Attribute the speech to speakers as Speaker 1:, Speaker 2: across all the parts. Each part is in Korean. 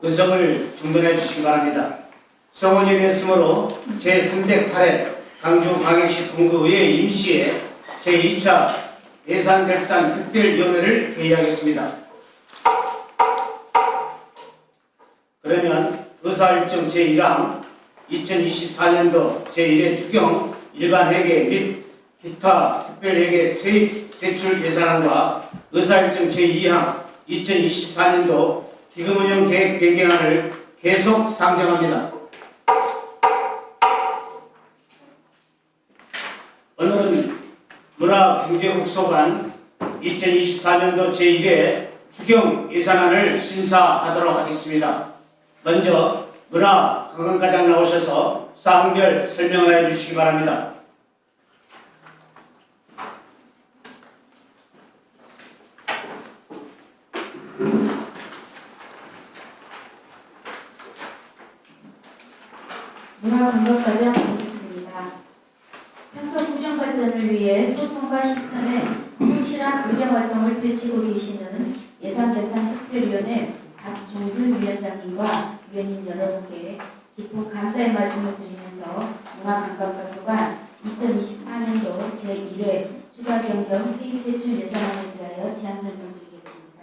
Speaker 1: 의석을 정돈해 주시기 바랍니다. 성원이 됐으므로 제308회 강주광역시 동구의회 임시회 제2차 예산결산 특별위원회를 개의하겠습니다. 그러면 의사일정 제1항 2024년도 제1회 추경 일반회계 및 기타 특별회계 세입 세출 예산안과 의사일정 제2항 2024년도 기금운영 계획 변경안을 계속 상정합니다. 오늘은 문화경제국소관 2024년도 제1회 추경 예산안을 심사하도록 하겠습니다. 먼저 문화관광과장 나오셔서 사항별 설명을 해주시기 바랍니다.
Speaker 2: 문화관광과장 김수입니다. 평소 구정발전을 위해 소통과 실천에 성실한 의정활동을 펼치고 계시는 예산결산특별위원회 박종균 위원장님과 위원님 여러분께 깊은 감사의 말씀을 드리면서 문화관광과소관 2024년도 제1회 추가경정 세입세출 예산안에 대하여 제안 설명드리겠습니다.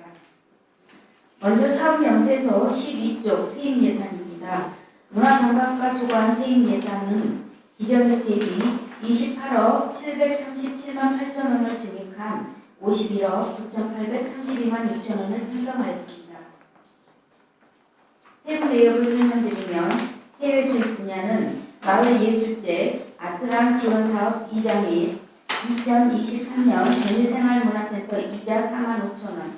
Speaker 2: 먼저 사업 명세서 12쪽 세입 예산입니다. 문화관광과소관 세입 예산은 기정액 대비 28억 737만 8천 원을 증액한 51억 9,832만 6천 원을 편성하였습니다. 세부 내역을 설명드리면 세외 수입 분야는 마을예술제 아트랑 지원사업 2장 및 2023년 전일생활문화센터 이자 4만 5천 원,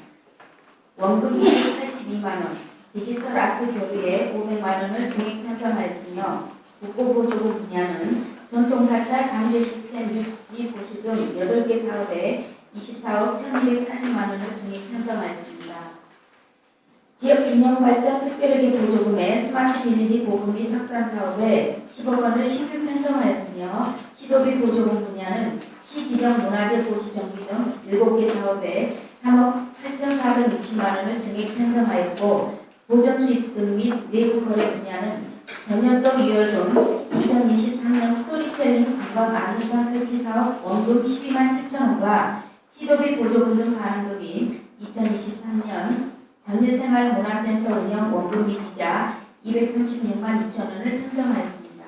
Speaker 2: 원금 282만 원, 디지털 아트 교류에 500만 원을 증액 편성하였으며 국고보조금 분야는 전통사찰 방제 시스템 유지 보수 등 8개 사업에 24억 1,240만 원을 증액 편성하였습니다. 지역균형발전 특별회계 보조금에 스마트 빌리지 보급 및 확산 사업에 10억 원을 신규 편성하였으며 시도비 보조금 분야는 시지정 문화재 보수 정비 등 7개 사업에 3억 8,460만 원을 증액 편성하였고 보전 수입 등 및 내부 거래 분야는 전년도 2월 등 2023년 스토리텔링 관광 안내관 설치 사업 원금 12만 7천 원과 시도비 보조금 등 반환금인 2023년 전일생활문화센터 운영 원금 및 이자 236만 6천 원을 편성하였습니다.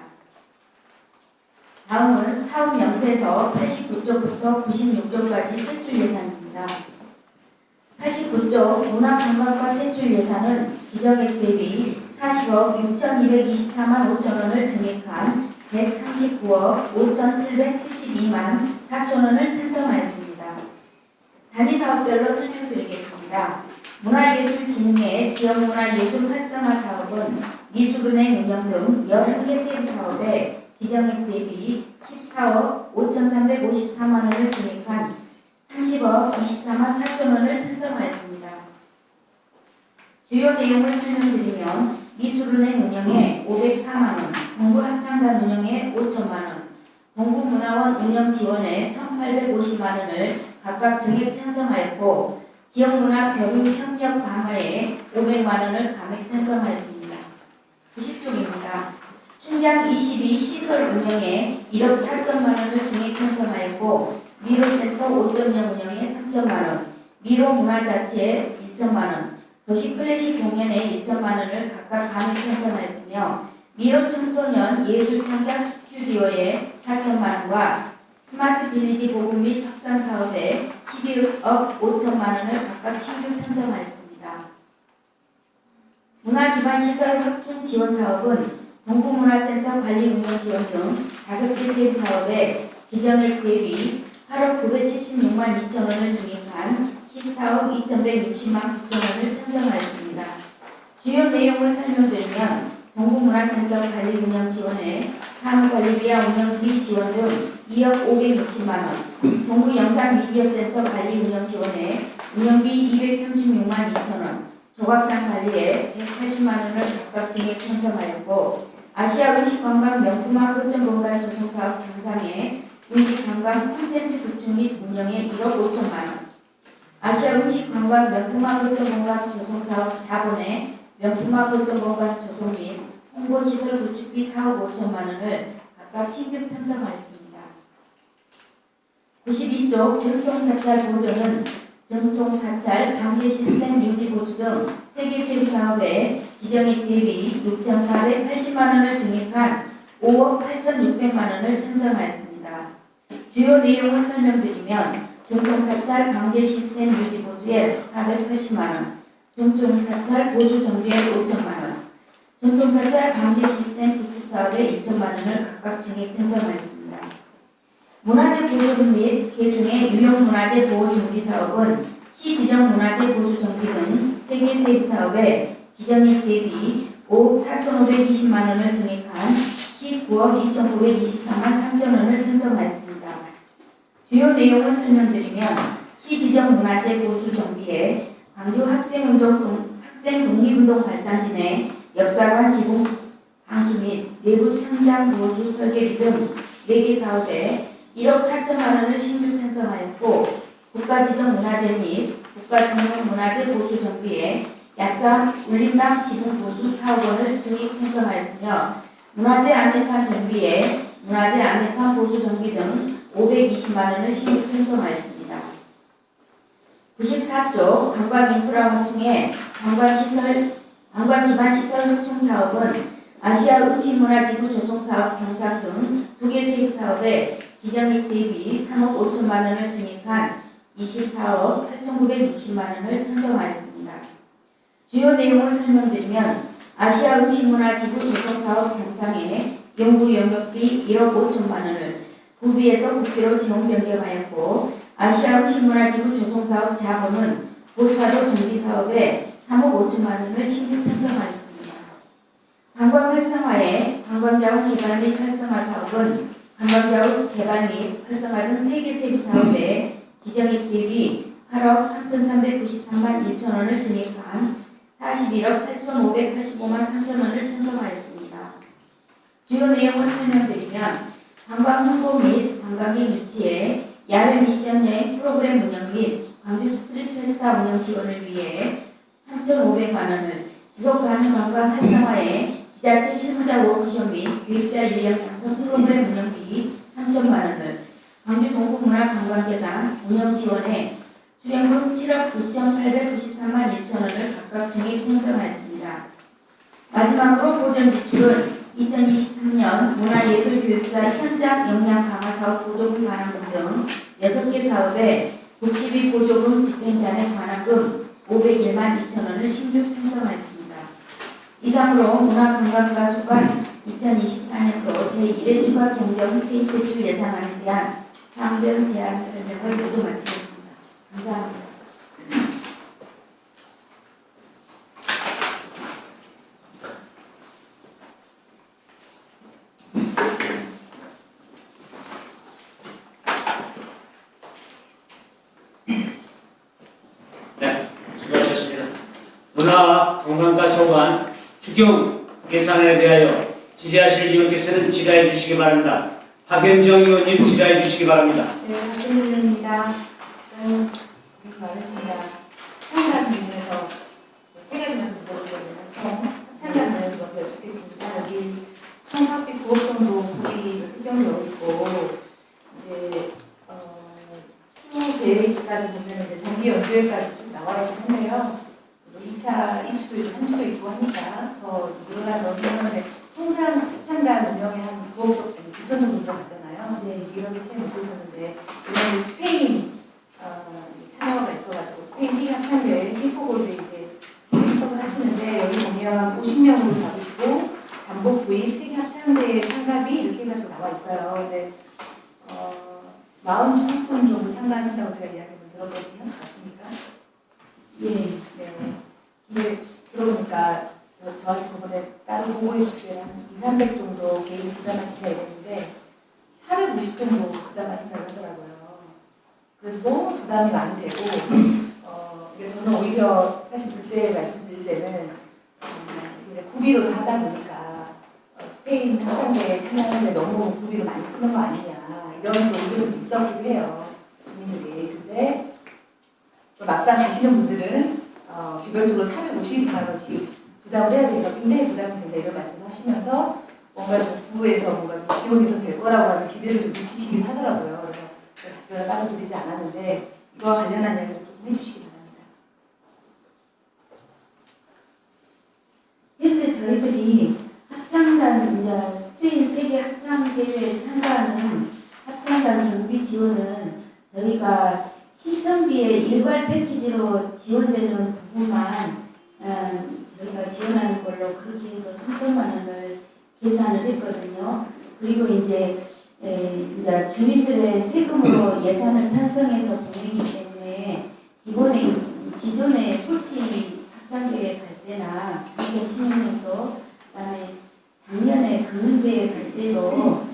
Speaker 2: 다음은 사업 명세서 89쪽부터 96쪽까지 세출 예산입니다. 89쪽 문화관광과 세출 예산은 기정액 대비 40억 6,224만 5천 원을 증액한 139억 5,772만 4천 원을 편성하였습니다. 단위 사업별로 설명드리겠습니다. 문화예술진흥회 지역문화예술 활성화 사업은 미술은행 운영 등 11개 세부 사업에 기정액 대비 14억 5,354만 원을 증액한 30억 24만 4천 원을 편성하였습니다. 주요 내용을 설명드리면 미술은행 운영에 504만 원, 동구합창단 운영에 5천만 원, 동구문화원 운영 지원에 1,850만 원을 각각 증액 편성하였고 지역문화 교류 협력 강화에 500만 원을 감액 편성하였습니다. 90쪽입니다. 춘장 22 시설 운영에 1억 4천만 원을 증액 편성하였고 미로센터 5.0 운영에 3천만 원, 미로 문화자치에 1천만 원, 도시 클래식 공연에 1천만 원을 각각 감액 편성하였으며 미로 청소년 예술 창작 스튜디오에 4천만 원과 스마트 빌리지 보급 및 확산 사업에 12억 5천만 원을 각각 신규 편성하였습니다. 문화기반시설 확충 지원 사업은 동구문화센터 관리 운영 지원 등 5개 세부 사업에 기정액 대비 8억 976만 2천 원을 증액한 14억 2,160만 9천 원을 편성하였습니다. 주요 내용을 설명드리면 동구문화센터 관리 운영 지원에 사무관리비와 운영비 지원 등 2억 560만 원, 동구영상미디어센터 관리 운영 지원에 운영비 236만 2천 원, 조각상 관리에 180만 원을 각각 증액 편성하였고 아시아 음식관광 명품화 거점공간 조성사업 당상에 음식관광 콘텐츠 구축 및 운영에 1억 5천만 원, 아시아 음식관광 명품화 거점공간 조성사업 자본에 명품화 거점 공간 조성 및 홍보시설 구축비 4억 5천만 원을 각각 신규 편성하였습니다. 92쪽 전통사찰 보조는 전통사찰 방제 시스템 유지 보수 등 세계 세부 사업에 기정액 대비 6,480만 원을 증액한 5억 8,600만 원을 편성하였습니다. 주요 내용을 설명드리면 전통사찰 방제 시스템 유지 보수에 480만 원, 전통사찰 보수 정비에 5천만 원, 전통사찰 방제 시스템 구축 사업에 2천만 원을 각각 증액 편성하였습니다. 문화재 보존 및 계승의 유형 문화재 보호 정비 사업은 시 지정 문화재 보수 정비 등 세계 세부 사업에 기정액 대비 5억 4,520만 원을 증액한 19억 2,923만 3천 원을 편성하였습니다. 주요 내용을 설명드리면 시 지정 문화재 보수 정비에 광주 학생 독립운동 발상진의 역사관 지붕 방수 및 내부 천장 보수 설계비 등 4개 사업에 1억 4천만 원을 신규 편성하였고 국가지정 문화재 및 국가증용 문화재 보수 정비에 약산 울림당 지붕 보수 4억 원을 증액 편성하였으며 문화재 안내판 정비에 문화재 안내판 보수 정비 등 520만 원을 신규 편성하였습니다. 94조 관광인프라 확충의 관광기반시설 확충 사업은 아시아 음식문화지구 조성사업 경상 등 2개 세부 사업에 기정액 대비 3억 5천만 원을 증액한 24억 8,960만 원을 편성하였습니다. 주요 내용을 설명드리면 아시아 음식문화지구 조성사업 경상에 연구 영역비 1억 5천만 원을 구비에서 국비로 지원 변경하였고 아시아 음식문화지구 조성사업 자본은 보차도 정비사업에 3억 5천만 원을 신규 편성하였습니다. 관광 활성화의 관광자원 개발 및 활성화 사업은 관광자원 개발 및 활성화 등 세계 세부 사업에 기정액 대비 8억 3,393만 1천 원을 증액한 41억 8,585만 3천 원을 편성하였습니다. 주요 내용을 설명드리면 관광 홍보 및 관광객 유치에 야외 미션 여행 프로그램 운영 및 광주 스트릿 페스타 운영 지원을 위해 3,500만 원을 지속 가능 관광 활성화에 지자체 실무자 워크숍 및 기획자 인력 양성 프로그램 운영비 3천만 원을 광주 동구문화관광재단 운영 지원에 출연금 7억 9,893만 1천 원을 각각 증액 편성하였습니다. 마지막으로 보전 지출은 2023년 문화예술교육사 현장 역량 강화 사업 보조금 반환금 등 6개 사업에 독시비 보조금 집행잔액 반환금 501만 2천 원을 신규 편성하였습니다. 이상으로 문화관광가수관 2024년도 제1회 추가 경정 세입 제출 예산안에 대한 사항별 제안 설명을 모두 마치겠습니다. 감사합니다.
Speaker 1: 네, 수고하셨습니다. 문화관광가 소관 추경 예산안에 대하여 질의하실 의원께서는 질의해 주시기 바랍니다. 박현정 의원님 질의해 주시기 바랍니다.
Speaker 3: 네, 박진희 의원입니다. 고생 많으십니다. 합창단 부분에서 세 가지만 좀 물어보거든요. 총 합창단 부분에서 먼저 여쭙겠습니다. 여기 총 학비 9억 정도 국이 책정되어 있고 이제 추후 계획까지 보면 이제 정기 연도에까지 좀 나와 있긴 한데요. 2차, 2추도 있고 3추도 있고 하니까 더 늘어나는 생각하는데 통상 합창단 운영에 한 9억 정도, 9천 정도 들어갔잖아요. 네, 이렇게 채 못고 있었는데 이번에 스페인 참여가 있어가지고 스페인 세계 합창대회 세포골드 이제 참석을 하시는데 여기 보면 50명으로 잡으시고 반복 구입 세계 합창대회 참가비 이렇게 해가지고 나와 있어요. 근데 42분 정도 참가하신다고 제가 이야기를 들었거든요. 맞습니까? 예. 네. 근데 들어보니까 저번에 따로 보고해 주실 때 한 200, 300 정도 개인이 부담하신다 이랬는데 450 정도 부담하신다고 하더라고요. 그래서 너무 부담이 많이 되고 저는 오히려 사실 그때 말씀드릴 때는 이제 구비로 하다 보니까 스페인 합창대회에 참여하는데 너무 구비로 많이 쓰는 거 아니냐 이런 또 의견도 있었기도 해요. 국민들이. 근데 또 막상 가시는 분들은 개별적으로 450만 원씩 부담을 해야 되니까 굉장히 부담이 된다 이런 말씀을 하시면서 뭔가 좀 부에서 뭔가 좀 지원이 좀 될 거라고 하는 기대를 좀 미치시긴 하더라고요. 그래서 제가 답변을 따로 드리지 않았는데 이와 관련한 이야기를 조금 해주시기 바랍니다.
Speaker 2: 현재 저희들이 합창단 이제 스페인 세계 합창 대회에 참가하는 합창단 경비 지원은 저희가 시청비의 일괄 패키지로 지원되는 부분만 저희가 지원하는 걸로 그렇게 해서 3천만 원을 계산을 했거든요. 그리고 이제 주민들의 세금으로 예산을 편성해서 보내기 때문에 기존의 소치 합창대회 갈 때나 2016년도 그다음에 작년에 강릉대회 갈 때도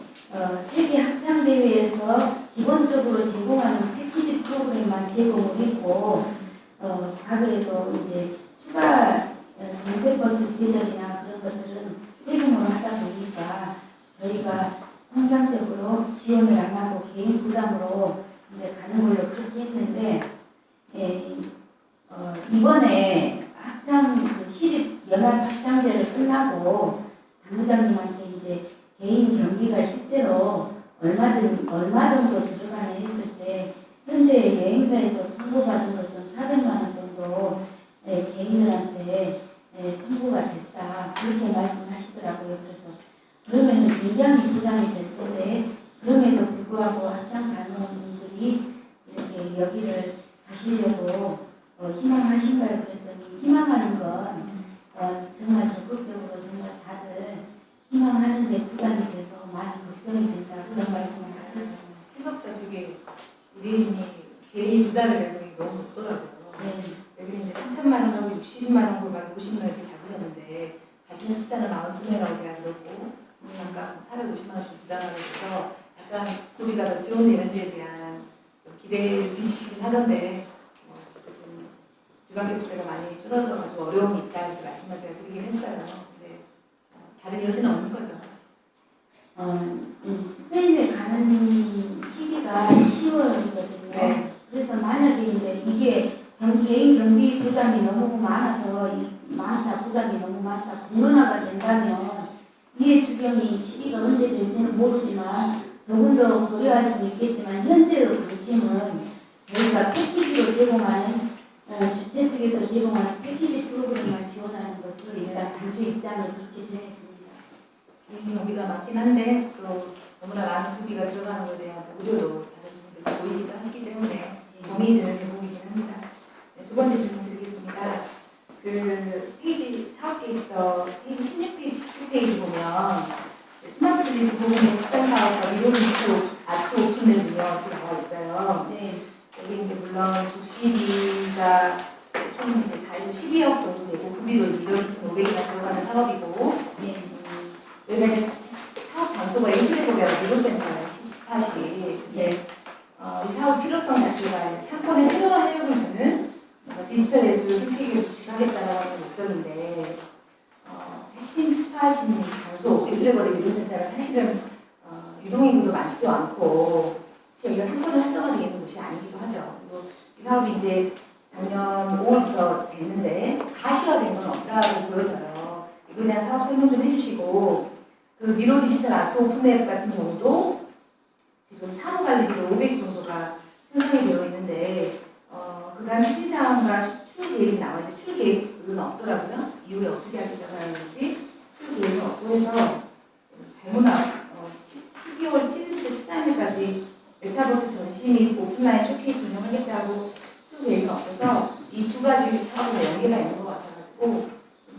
Speaker 2: 세계 합창대회에서 기본적으로 제공하는 패키지 프로그램만 제공을 했고 과거에도 이제 추가 전세버스 대절이나 그런 것들은 세금으로 하다 보니까 저희가 통상적으로 지원을 안 하고 개인 부담으로 이제 가는 걸로 그렇게 했는데 이번에 시립 연합 합창제를 끝나고 당부장님한테 이제 개인 경비가 실제로 얼마 정도 들어가냐 했을 때 현재 여행사에서 통보받은 것은 400만 원 정도 개인들한테 통보가 됐다 그렇게 말씀하시더라고요. 그래서 그러면 굉장히 부담이 될 텐데 그럼에도 불구하고 합창 단원분들이 이렇게 여기를 가시려고 희망하신가요? 그랬더니 희망하는 건 정말 적극적으로 정말 다들 희망하는데 부담이 돼서 많이 걱정이 된다 그런 말씀을 하셨습니다.
Speaker 3: 생각보다 되게 의뢰인이 개인 부담의 내용이 너무 높더라고요.
Speaker 2: 네.
Speaker 3: 여기는 이제 3천만 원하고 60만 원 골반 50만 원 이렇게 잡으셨는데 가시는 숫자는 42명이라고 제가 들었고 아까 450만 원씩 부담하고 있어서 약간 우리가 더 지원되는지에 대한 좀 기대를 비치시긴 하던데 좀 지방교부세가 많이 줄어들어가지고 어려움이 있다 이렇게 말씀을 제가 드리긴 했어요. 근데 다른 여지는 없는 거죠.
Speaker 2: 스페인에 가는 시기가 10월이거든요.
Speaker 3: 네.
Speaker 2: 그래서 만약에 이제 이게 개인 경비 부담이 너무 많아서 부담이 너무 많다 공론화가 된다면 이해 추경이 시기가 언제 될지는 모르지만 조금 더 고려할 수는 있겠지만 현재의 방침은 저희가 패키지로 제공하는 주최 측에서 제공하는 패키지 프로그램만 지원하는 것으로 일단 당주 입장을 그렇게 정했습니다.
Speaker 3: 개인 경비가 많긴 한데 또 너무나 많은 부비가 들어가는 것에 대한 우려도 다른 분들이 보이기도 하시기 때문에 고민이 되는 대목이긴 합니다. 네, 두 번째 질문 드리겠습니다. 그 페이지 사업계 있어 페이지 16페이지 17페이지 보면 스마트 빌리지 보험의 확산 사업과 미로는 아트 오픈을 운영 이렇게 나와 있어요.
Speaker 2: 네.
Speaker 3: 여기 이제 물론 국시비가 총 이제 다 12억 정도 되고 구비도 1억 2,500이나 들어가는 사업이고
Speaker 2: 네.
Speaker 3: 여기가 이제 사업 장소가 예술의복이라는 미로센터예요. 14시.
Speaker 2: 네.
Speaker 3: 이 사업 필요성 자체가 상권에 새로운 활력을 주는 디지털 예술 생태계를 구축하겠다라고 하는 목적인데 핵심 스팟인 장소 예술의 거리 미로센터가 사실은 유동인구도 많지도 않고 여기가 상권을 활성화되어 있는 곳이 아니기도 하죠. 그리고 이 사업이 이제 작년 5월부터 됐는데 가시화된 건 없다고 보여져요. 이거에 대한 사업 설명 좀 해주시고 그 미로 디지털 아트 오픈앱 같은 경우도 지금 사무관리비로 500억 정도가 편성이 되어 있는데 그간 추진사항과 추후 계획이 나와 있는데 추후 계획은 없더라고요. 이후에 어떻게 하겠다고 하는지 추후 계획은 없고 해서 잘못나 12월 7일부터 14일까지 메타버스 전시 및 오프라인 쇼케이스 운영하겠다고 추후 계획은 없어서 이 두 가지 사업과 연계가 있는 것 같아가지고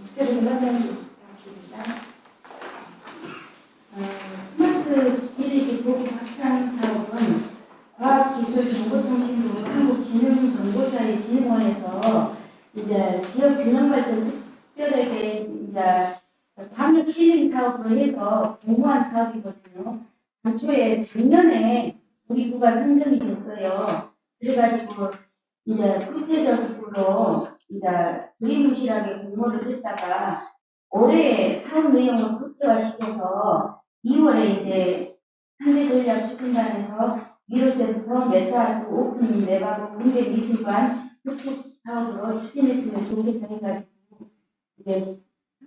Speaker 3: 구체적인 설명 좀 부탁드립니다.
Speaker 2: 스마트 일일이 보급 확산 사업은 과학기술정보통신부 한국진흥정보사회진흥원에서 이제 지역 균형 발전 특별하게 이제 방역 실행 사업으로 해서 공모한 사업이거든요. 당초에 작년에 우리 구가 선정이 됐어요. 그래가지고 이제 구체적으로 이제 두리뭉실하게 공모를 했다가 올해 사업 내용을 구체화시켜서 2월에 이제 상대전략 추진단에서 미로센터 메타아트 오픈 랩하고 군대 미술관 구축 사업으로 추진했으면 좋겠다 해가지고 이제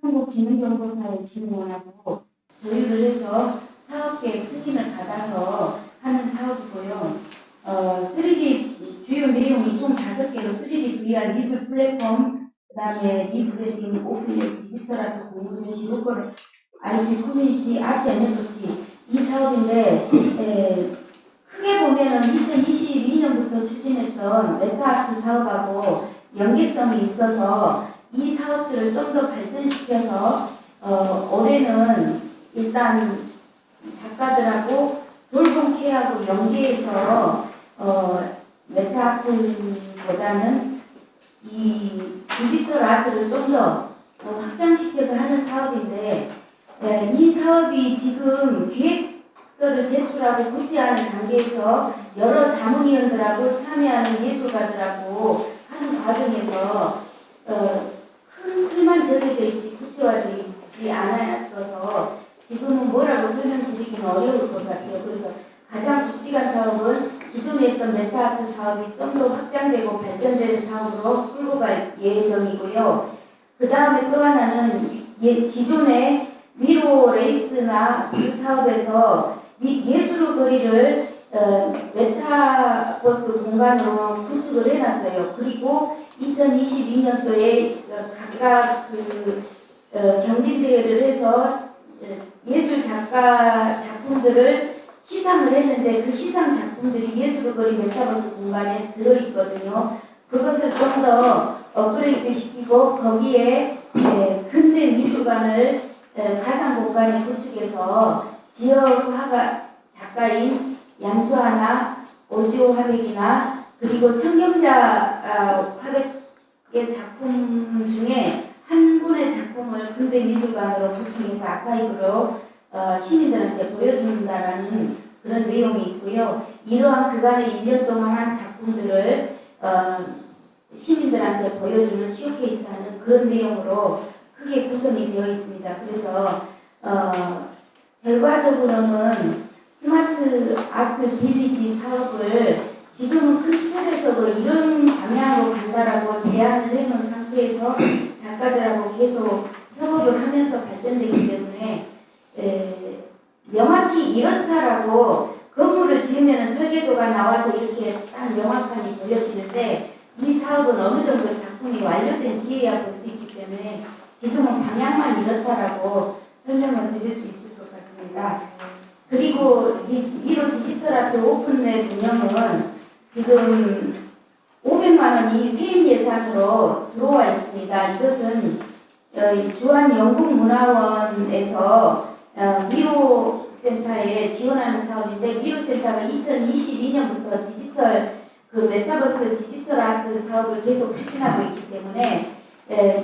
Speaker 2: 한국진흥정보사에 지원하고 조율을 해서 사업계획 승인을 받아서 하는 사업이고요. 3D 주요 내용이 총 5개로 3D VR 미술 플랫폼, 그 다음에 리브레딩, 오픈넷, 디지털 아트, 공유 전시, 로컬 IP 커뮤니티, 아트 NFT 이 사업인데 크게 보면은 2022년부터 추진했던 메타아트 사업하고 연계성이 있어서 이 사업들을 좀 더 발전시켜서 올해는 일단 작가들하고 돌봄케어하고 연계해서 메타아트보다는 이 디지털 아트를 좀 더 확장시켜서 하는 사업인데 이 사업이 지금 기획서를 제출하고 구체하는 단계에서 여러 자문위원들하고 참여하는 예술가들하고 하는 과정에서 큰 틀만 정해져 있지 구체화되지 않았어서 지금은 뭐라고 설명드리기는 어려울 것 같아요. 그래서 가장 굵직한 사업은 기존에 했던 메타아트 사업이 좀 더 확장되고 발전되는 사업으로 끌고 갈 예정이고요. 그 다음에 또 하나는 기존에 미로 레이스나 그 사업에서 예술의 거리를 메타버스 공간으로 구축을 해놨어요. 그리고 2022년도에 각각 경진대회를 해서 예술 작가 작품들을 시상을 했는데 그 시상 작품들이 예술의 거리 메타버스 공간에 들어있거든요. 그것을 좀 더 업그레이드 시키고 거기에 근대 미술관을 가상 공간에 구축해서 지역 화가 작가인 양수아나 오지오 화백이나 그리고 청경자 화백의 작품 중에 한 분의 작품을 근대 미술관으로 구축해서 아카이브로 시민들한테 보여준다라는 그런 내용이 있고요. 이러한 그간의 1년 동안 한 작품들을 시민들한테 보여주는 쇼케이스하는 그런 내용으로 크게 구성이 되어 있습니다. 그래서 결과적으로는 스마트 아트 빌리지 사업을 지금은 큰 틀에서도 이런 방향으로 간다라고 제안을 해놓은 상태에서 작가들하고 계속 협업을 하면서 발전되기 때문에 명확히 이렇다라고 건물을 지으면 설계도가 나와서 이렇게 딱 명확하게 보여지는데 이 사업은 어느 정도 작품이 완료된 뒤에야 볼 수 있기 때문에 지금은 방향만 이렇다라고 설명을 드릴 수 있을 것 같습니다. 그리고 미로 디지털 아트 오픈랩 운영은 지금 500만 원이 세입 예산으로 들어와 있습니다. 이것은 주한 영국문화원에서 미로센터에 지원하는 사업인데 미로센터가 2022년부터 디지털 메타버스 디지털 아트 사업을 계속 추진하고 있기 때문에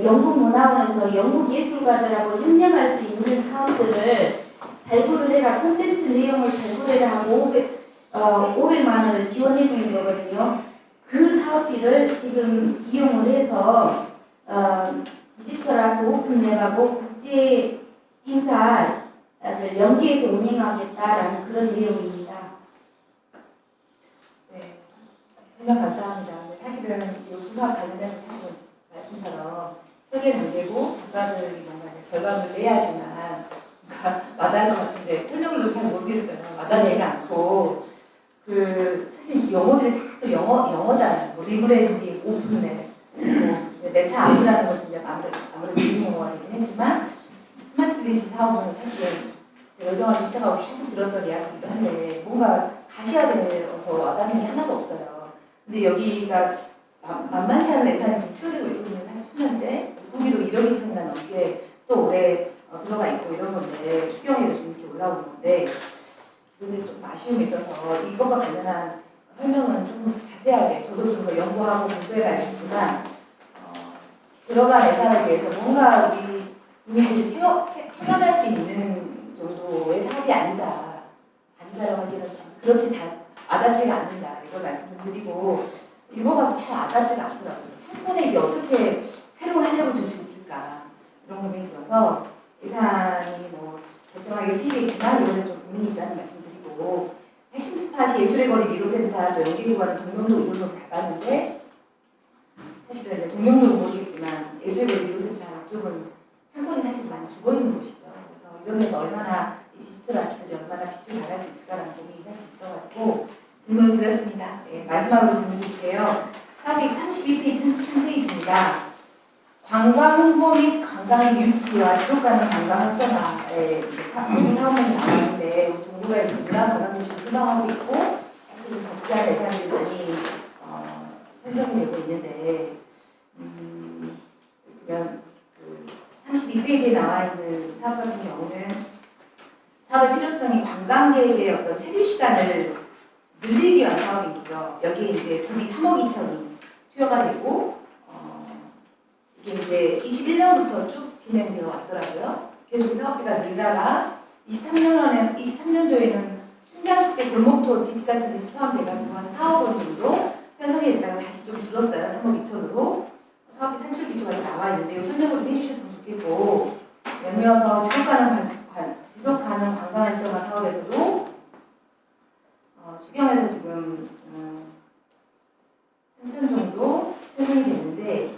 Speaker 2: 영국문화원에서 영국 예술가들하고 협력할 수 있는 사업들을 발굴을 해라, 콘텐츠 내용을 발굴해라 하고 500만 원을 지원해 주는 거거든요. 그 사업비를 지금 이용을 해서 디지털 아트 오픈랩하고 국제 행사를 연계해서 운영하겠다라는 그런 내용입니다.
Speaker 3: 네, 설명 감사합니다. 사실은 이 조사 관련해서 사실은 말씀처럼 설계 단계고 작가들이 뭔가 결과물을 내야지만 와닿을 것 같은데 설명을 잘 모르겠어요. 와닿지가 않고 사실 영어들이 다 또 영어잖아요. 뭐 리브랜딩, 오픈넷, 메타 아트라는 것은 이제 아무래도 미국어이긴 했지만 스마트 빌리지 사업은 사실은 제가 여정을 시작하고 계속 들었던 이야기이기도 한데 뭔가 가시화되어서 와닿는 게 하나도 없어요. 근데 여기가 만만치 않은 예산이 지금 투여되고 있거든요. 사실 수년째 구비도 1억 2천이나 넘게 또 올해 들어가 있고 이런 건데 추경에도 지금 이렇게 올라오는 건데 그게 좀 아쉬움이 있어서 이것과 관련한 설명은 조금 자세하게 저도 좀 더 연구하고 공부해봐야겠지만 들어간 예산에 비해서 뭔가 우리 국민들이 체감할 수 있는 정도의 사업이 아니다라고 하기는 그렇게 다 와닿지가 않는다 이걸 말씀을 드리고 읽어봐도 잘 와닿지가 않더라고요. 상권에 이게 어떻게 새로운 활력을 줄 수 있을까 이런 고민이 들어서 예산이 뭐 결정하게 쓰이겠지만 이번에 좀 고민이 있다는 말씀드리고 핵심 스팟이 예술의 거리 미로센터 또 연계기관은 동명도 이론으로 가봤는데 사실은 동명도는 모르겠지만 예술의 거리 미로센터 쪽은 상권이 사실 많이 죽어 있는 곳이죠. 그래서 이런 데서 얼마나 이 디지털 아트들이 얼마나 빛을 발할 수 있을까라는 고민이 사실 있어가지고 질문을 드렸습니다. 네, 마지막으로 질문 드릴게요. 사업기 32페이지, 33페이지입니다. 관광 홍보 및 관광의 유치와 지속 가능 관광 활성화에 세부 사업명이 나왔는데 동구가 이제 문화관광도시를 구성하고 있고 사실은 적지 않은 예산들이 많이 편성이 되고 있는데 그냥 그 32페이지에 나와 있는 사업 같은 경우는 사업의 필요성이 관광객의 어떤 체류 시간을 늘리기 위한 사업이죠. 여기에 이제 구비 3억 2천이 투여가 되고 이게 이제 21년부터 쭉 진행되어 왔더라고요. 계속 사업비가 늘다가 23년도에는 충장축제 골목토 집 같은 것이 포함돼가지고 한 4억 원 정도 편성이 됐다가 다시 좀 줄었어요. 3억 2천으로. 사업비 산출 기조가 나와 있는데 이 설명을 좀 해주셨으면 좋겠고 연이어서 지속 가능 관광 활성화 사업에서도 추경에서 지금 3천 정도 편성이 되는데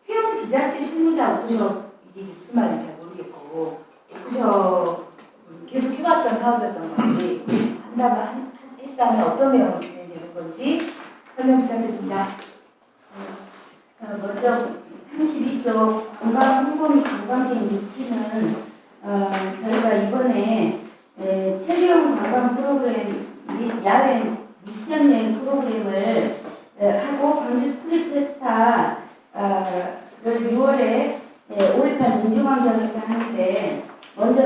Speaker 3: 회원 지자체 실무자 워크숍 이게 무슨 말인지 잘 모르겠고 워크숍 계속 해왔던 사업이었던 건지 했다면 어떤 내용으로 진행되는 건지 설명 부탁드립니다.
Speaker 2: 먼저 32쪽 관광 홍보 및 관광객 유치는 저희가 이번에 체류형 관광 프로그램 및 야외 미션 여행 프로그램을 하고 광주 스트릿 페스타를 6월에 5.18 민주광장에서 하는데 먼저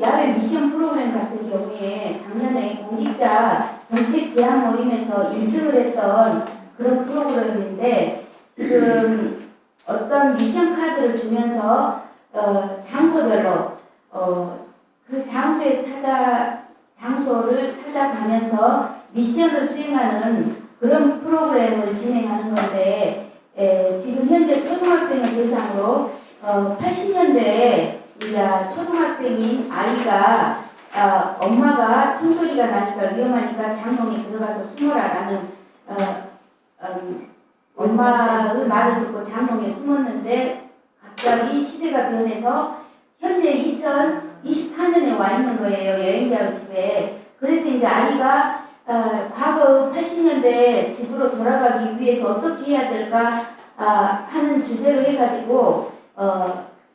Speaker 2: 야외 미션 프로그램 같은 경우에 작년에 공직자 정책 제안 모임에서 1등을 했던 그런 프로그램인데 지금 어떤 미션 카드를 주면서 장소별로 그 장소를 찾아가면서 미션을 수행하는 그런 프로그램을 진행하는 건데 지금 현재 초등학생을 대상으로 80년대에 이제 초등학생인 아이가 엄마가 총소리가 나니까 위험하니까 장롱에 들어가서 숨어라라는 엄마의 말을 듣고 장롱에 숨었는데 갑자기 시대가 변해서 현재 2024년에 와 있는 거예요. 여행자의 집에. 그래서 이제 아이가 과거 80년대 집으로 돌아가기 위해서 어떻게 해야 될까 하는 주제로 해가지고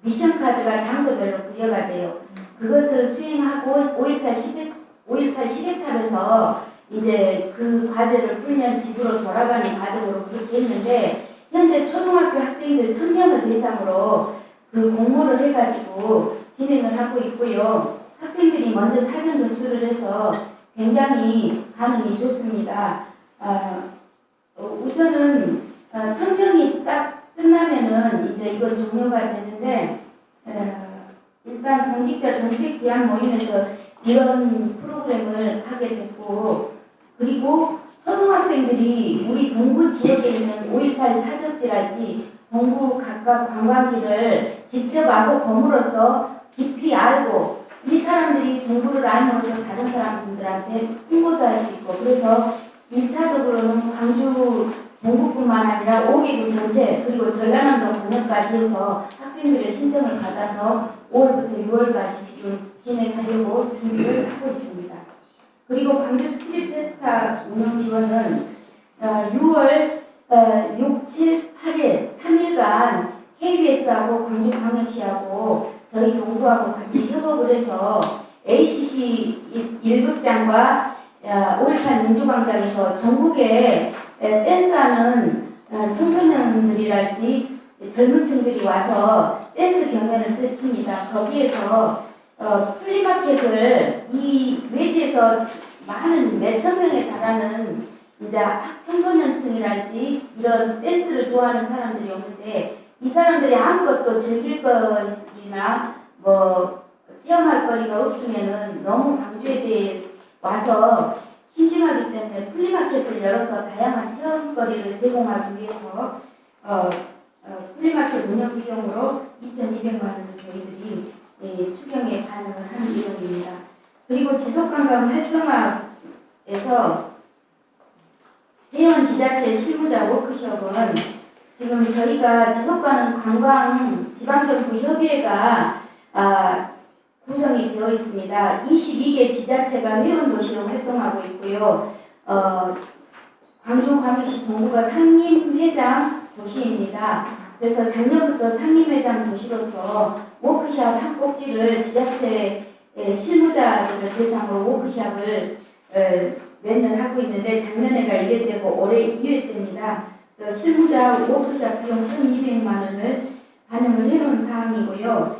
Speaker 2: 미션 카드가 장소별로 부여가 돼요. 그것을 수행하고 5.18 시계탑에서 이제 그 과제를 풀면 집으로 돌아가는 과정으로 그렇게 했는데 현재 초등학교 학생들 1000명을 대상으로 그 공모를 해가지고 진행을 하고 있고요. 학생들이 먼저 사전 접수를 해서 굉장히 반응이 좋습니다. 우선은 1000명이 딱 끝나면은 이제 이건 종료가 되는데 일단 공직자 정책 제안 모임에서 이런 프로그램을 하게 됐고 그리고 초등학생들이 우리 동구 지역에 있는 5.18 사적지랄지 동구 각각 관광지를 직접 와서 봄으로써 깊이 알고 이 사람들이 동구를 알면서 다른 사람들한테 홍보도 할 수 있고 그래서 1차적으로는 광주 동구뿐만 아니라 5개구 전체 그리고 전라남도 권역까지 해서 학생들의 신청을 받아서 5월부터 6월까지 지금 진행하려고 준비를 하고 있습니다. 그리고 광주 스트릿 페스타 운영 지원은 6월 6, 7, 8일 3일간 KBS하고 광주광역시하고 저희 동구하고 같이 협업을 해서 ACC 1극장과 5.18 민주광장에서 전국에 댄스하는 청소년들이랄지 젊은 층들이 와서 댄스 경연을 펼칩니다. 거기에서 플리마켓을 이 외지에서 많은 몇천 명에 달하는 이제 청소년층이랄지 이런 댄스를 좋아하는 사람들이 오는데 이 사람들이 아무것도 즐길 것이나 뭐 체험할 거리가 없으면은 너무 광주에 대해 와서 심심하기 때문에 플리마켓을 열어서 다양한 체험거리를 제공하기 위해서 플리마켓 운영 비용으로 2,200만 원을 저희들이 추경에 반영을 한 비용입니다. 그리고 지속관광 활성화에서 회원 지자체 실무자 워크숍은 지금 저희가 지속가능 관광 지방정부 협의회가 구성이 되어 있습니다. 22개 지자체가 회원 도시로 활동하고 있고요. 광주광역시 동구가 상임회장 도시입니다. 그래서 작년부터 상임회장 도시로서 워크샵 한 꼭지를 지자체 실무자들을 대상으로 워크샵을 매년 하고 있는데 작년에가 1회째고 올해 2회째입니다. 그래서 실무자 워크샵 비용 1,200만 원을 반영을 해놓은 사항이고요.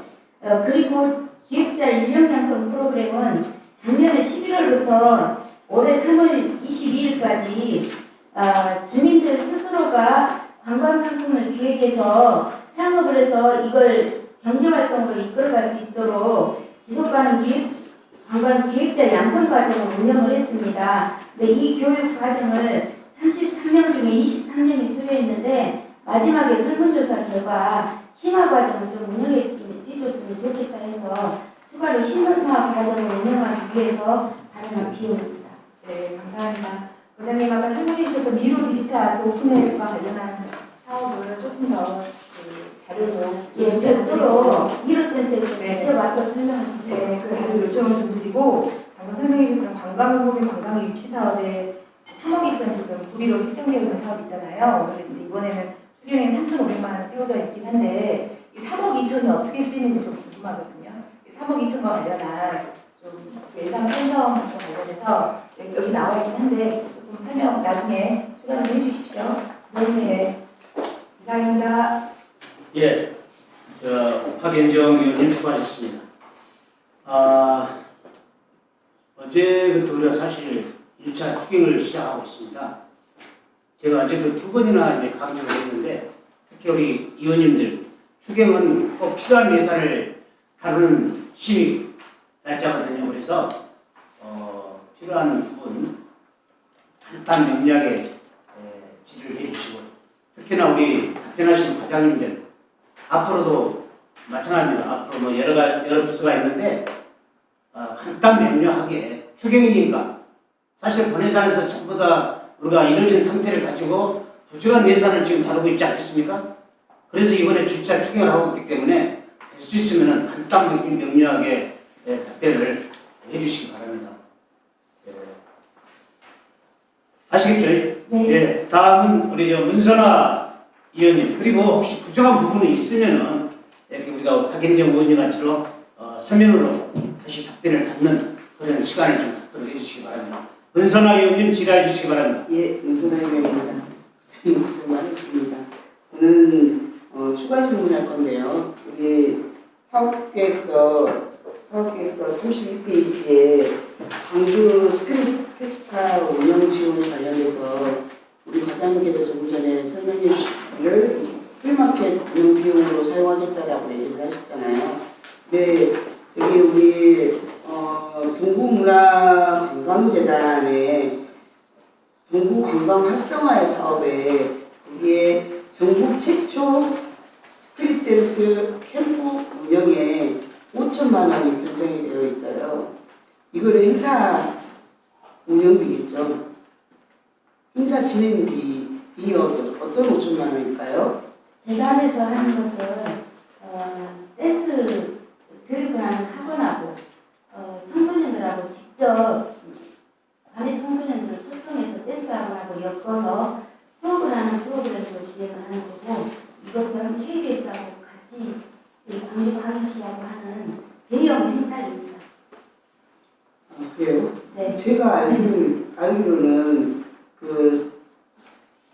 Speaker 2: 그리고 기획자 인력 양성 프로그램은 작년에 11월부터 올해 3월 22일까지 주민들 스스로가 관광 상품을 기획해서 창업을 해서 이걸 경제활동으로 이끌어갈 수 있도록 지속가능 관광 기획자 양성 과정을 운영을 했습니다. 근데 이 교육 과정을 33명 중에 23명이 수료했는데 마지막에 설문조사 결과 심화 과정을 좀 운영해줬으면 좋겠다 해서 추가로 심화 과정을 운영하기 위해서 발행한 비용입니다.
Speaker 3: 네, 감사합니다. 부장님 아까 설명해 주셨던 미로 디지털 아트 오픈앱과 관련한 사업을 조금 더 자료로
Speaker 2: 예, 별도로 미로센터에서
Speaker 3: 네.
Speaker 2: 직접 와서 설명을
Speaker 3: 네, 그 자료 요청을 좀 드리고 방금 설명해 주셨던 관광후기 관광 입시 사업에 3억 2천 지금 구비로 책정되어 있는 사업 있잖아요. 오늘 이제 이번에는 수료액 3,500만 원 세워져 있긴 한데 이 3억 2천이 어떻게 쓰이는지 좀 궁금하거든요. 이 3억 2천과 관련한 좀 예산 편성과 관련해서 여기 나와 있긴 한데 조금 설명 나중에 추가 좀 해주십시오. 네, 이상입니다.
Speaker 1: 예, 박연정 의원님 수고하셨습니다. 어제부터 우리가 사실 1차 추경을 시작하고 있습니다. 제가 어제도 2번이나 이제 강조를 했는데 특히 우리 의원님들 추경은 꼭 필요한 예산을 다루는 심의 날짜거든요. 그래서 필요한 부분 간단 명료하게 질의를 해주시고 특히나 우리 답변하신 과장님들 앞으로도 마찬가지입니다. 앞으로 뭐 여러 부서가 있는데 간단 명료하게 추경이니까 사실 본예산에서 전부 다 우리가 이루어진 상태를 가지고 부족한 예산을 지금 다루고 있지 않겠습니까? 그래서 이번에 주차 추경을 하고 있기 때문에 될 수 있으면 간단 명료하게 답변을 해주시기 바랍니다. 아시겠죠?
Speaker 2: 네.
Speaker 1: 예. 다음은 우리 문선아 의원님 그리고 혹시 부족한 부분이 있으면은 이렇게 우리가 박연정 의원님처럼 서면으로 다시 답변을 받는 그런 시간을 좀 갖도록 해주시기 바랍니다. 문선아 의원님 질의해 주시기 바랍니다.
Speaker 4: 예, 문선아 의원입니다. 선생님 고생 많으십니다. 저는 추가 질문할 건데요. 우리 사업계획서 31페이지에 광주 스크린 페스티벌 운영 지원 관련해서 우리 과장님께서 조금 전에 설명해 주시기를 플리마켓 운영 비용으로 사용하겠다라고 얘기를 하셨잖아요. 네, 저기 우리 동구문화관광재단의 동구관광 활성화 사업에 거기에 전국 최초 스트릿 댄스 캠프 운영에 5천만 원이 편성이 되어 있어요. 이거는 행사 운영비겠죠. 행사 진행비 어떤 5천만 원일까요?
Speaker 2: 재단에서 하는 것은 댄스 교육을 하는 학원하고 청소년들하고 직접 관내 청소년들을 초청해서 댄스 학원하고 엮어서 수업을 하는 프로그램으로 진행을 하는 거고 이것은 KBS하고 같이 광주광역시하고 하는 대형 행사입니다.
Speaker 4: 그래요?
Speaker 2: 네.
Speaker 4: 제가 알기로는 그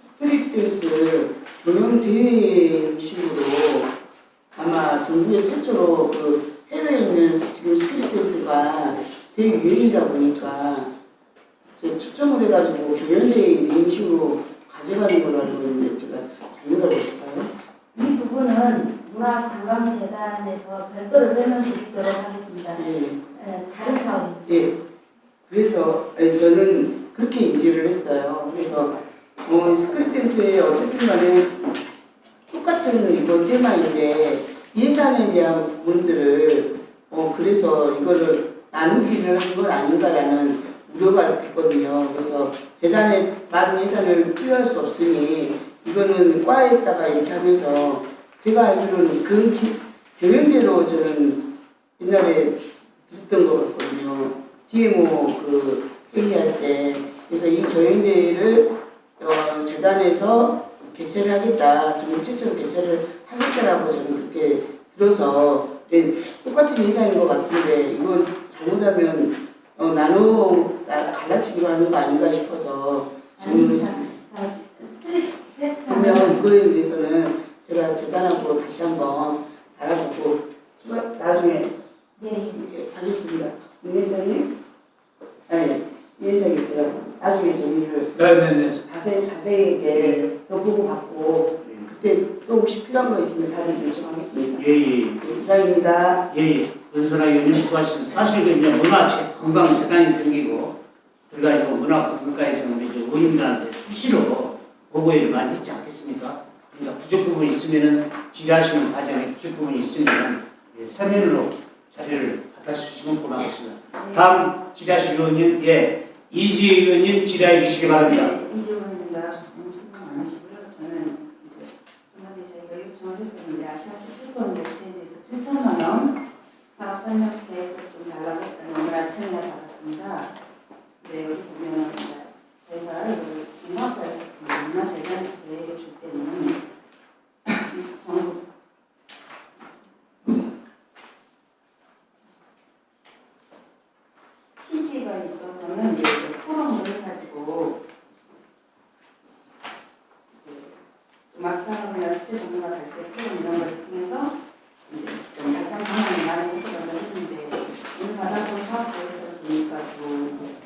Speaker 4: 스트릿 댄스 경영 대회 형식으로 아마 정부에 최초로 그 해외에 있는 지금 스트릿 댄스가 되게 유행이다 보니까 초청을 해가지고 경연대회 형식으로 가져가는 걸로 알고 있는데 제가 잘못 알고 있을까요?
Speaker 2: 이 부분은 문화관광재단에서 별도로 설명드리도록 하겠습니다.
Speaker 4: 네.
Speaker 2: 다른 사업입니다.
Speaker 4: 예. 그래서 저는 그렇게 인지를 했어요. 그래서 스크린 댄스에 어쨌든 간에 똑같은 이거 테마인데 예산에 대한 부분들을 그래서 이거를 나누기를 한 건 아닌가라는 우려가 됐거든요. 그래서 재단에 많은 예산을 투여할 수 없으니 이거는 과에다가 이렇게 하면서 제가 알기로는 그 경영대로 저는 옛날에 들었던 것 같거든요. DMO 그 회의할 때 그래서 이 경영대회를 재단에서 개최를 하겠다, 정책적으로 개최를 하겠다라고 저는 그렇게 들어서 똑같은 예상인 것 같은데 이건 잘못하면 갈라치기로 하는 거 아닌가 싶어서 질문을 했습니다.
Speaker 2: 스트릿
Speaker 4: 그러면
Speaker 2: 페스타는
Speaker 4: 그거에 대해서는 제가 재단하고 다시 한번 알아보고 나중에
Speaker 2: 네.
Speaker 4: 하겠습니다. 위원장님? 아니, 위원장님 제가 나중에 정리를
Speaker 1: 네네네.
Speaker 4: 자세하게 더 보고 받고 그때 또 혹시 필요한 거 있으면 자료 요청하겠습니다.
Speaker 1: 예예.
Speaker 4: 이상입니다.
Speaker 1: 예, 은선아 의원님 수고하셨습니다. 사실 그 이제 문화 건강 재단이 생기고 그래가지고 문화 건강에서는 이제 의원님들한테 수시로 보고회를 많이 했지 않겠습니까? 그러니까 부족 부분이 있으면은 질의하시는 과정에 부족 부분이 있으면 서면으로 자료를 갖다 주시면 고맙겠습니다. 다음 질의하실 의원님, 이지혜 의원님 질의해 주시기 바랍니다.
Speaker 5: 이지원입니다. 너무 수고 많으시고요. 저는 이제 주말에 저희가 요청을 했었는데 아시아 축구권 매체에 대해서 7천만 원 사업 설명회에서 좀 달라고 했더니 오늘 아침에 받았습니다. 네, 여기 보면 저희가 문화과에서 문화재단에서 저희에게 줄 때는 전국 취지가 있어서는 이제 포럼을 가지고 음악 산업이나 시대 전문가 발표 프로그램 이런 걸 통해서 이제 좀 발전 방안을 많이 해석을 했는데 오늘 받아본 사업부에서 보니까 또 이제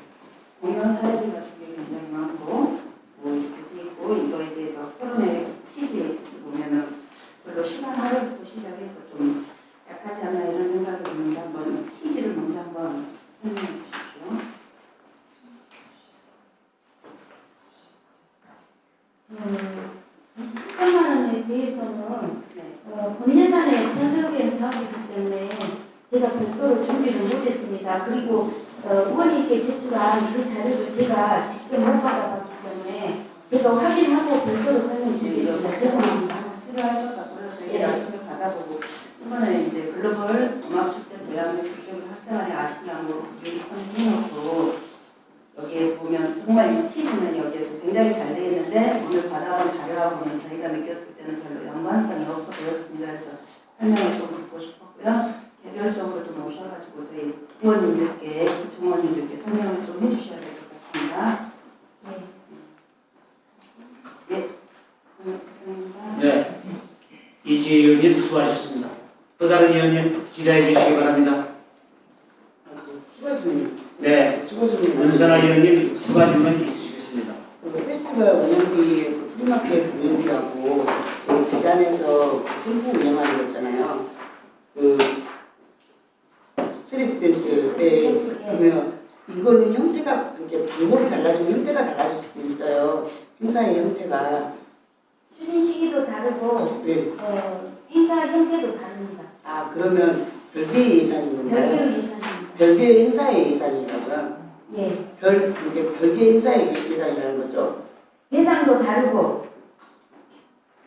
Speaker 5: 공연 사례들 같은 게 굉장히 많고 뭐 이렇게 돼 있고 이거에 대해서 토론의 취지에 있어서 보면은 별로 시간 할애부터 시작해서 좀 약하지 않나 이런 생각이 드는데 한번 취지를 먼저 한번 설명해 주십시오.
Speaker 2: 7천만 원에 대해서는
Speaker 5: 네.
Speaker 2: 본 예산에 편성된 사업이기 때문에 제가 별도로 준비를 못했습니다. 그리고 의원님께 제출한 그 자료를 제가 직접 못 받아봤기 때문에 제가 확인하고 별도로 설명드리겠습니다. 죄송합니다.
Speaker 5: 필요할 것 같고요. 저희 아침에 받아보고 이번에 이제 글로벌 음악축제 대학의 국제적인 학생활에 아시냐고 미리 선정해놓고 여기에서 보면 정말 이 취지는 여기에서 굉장히 잘 되어 있는데 오늘 받아온 자료하고 보면 저희가 느꼈을 때는 별로 연관성이 없어 보였습니다. 그래서 설명을 좀 듣고 싶었고요. 개별적으로 좀 오셔가지고 저희 의원님들께, 구청원님들께 설명을 좀 해주셔야 될 것 같습니다. 네. 감사합니다.
Speaker 1: 네, 이지혜 의원님 수고하셨습니다. 또 다른 의원님 질의해 주시기 바랍니다.
Speaker 4: 추가 질문.
Speaker 1: 네,
Speaker 4: 추가 질문.
Speaker 1: 은선아 의원님 추가 질문 있으시겠습니다.
Speaker 4: 그 페스티벌 운영비 프리마켓 운영비하고 그 재단에서 캠프 운영하는 거 있잖아요. 그 스트릿 댄스에 그러면 이거는 형태가 이렇게 방법이 달라지고 형태가 달라질 수도 있어요. 행사의 형태가.
Speaker 2: 추진 시기도 다르고
Speaker 4: 네.
Speaker 2: 행사 형태도 다릅니다.
Speaker 4: 아 그러면 별개의 예산인 건가요?
Speaker 2: 별개의 예산입니다.
Speaker 4: 별개의 행사의 예산이라고요?
Speaker 2: 예.
Speaker 4: 이게 별개의 행사의 예산이라는 거죠?
Speaker 2: 대상도 다르고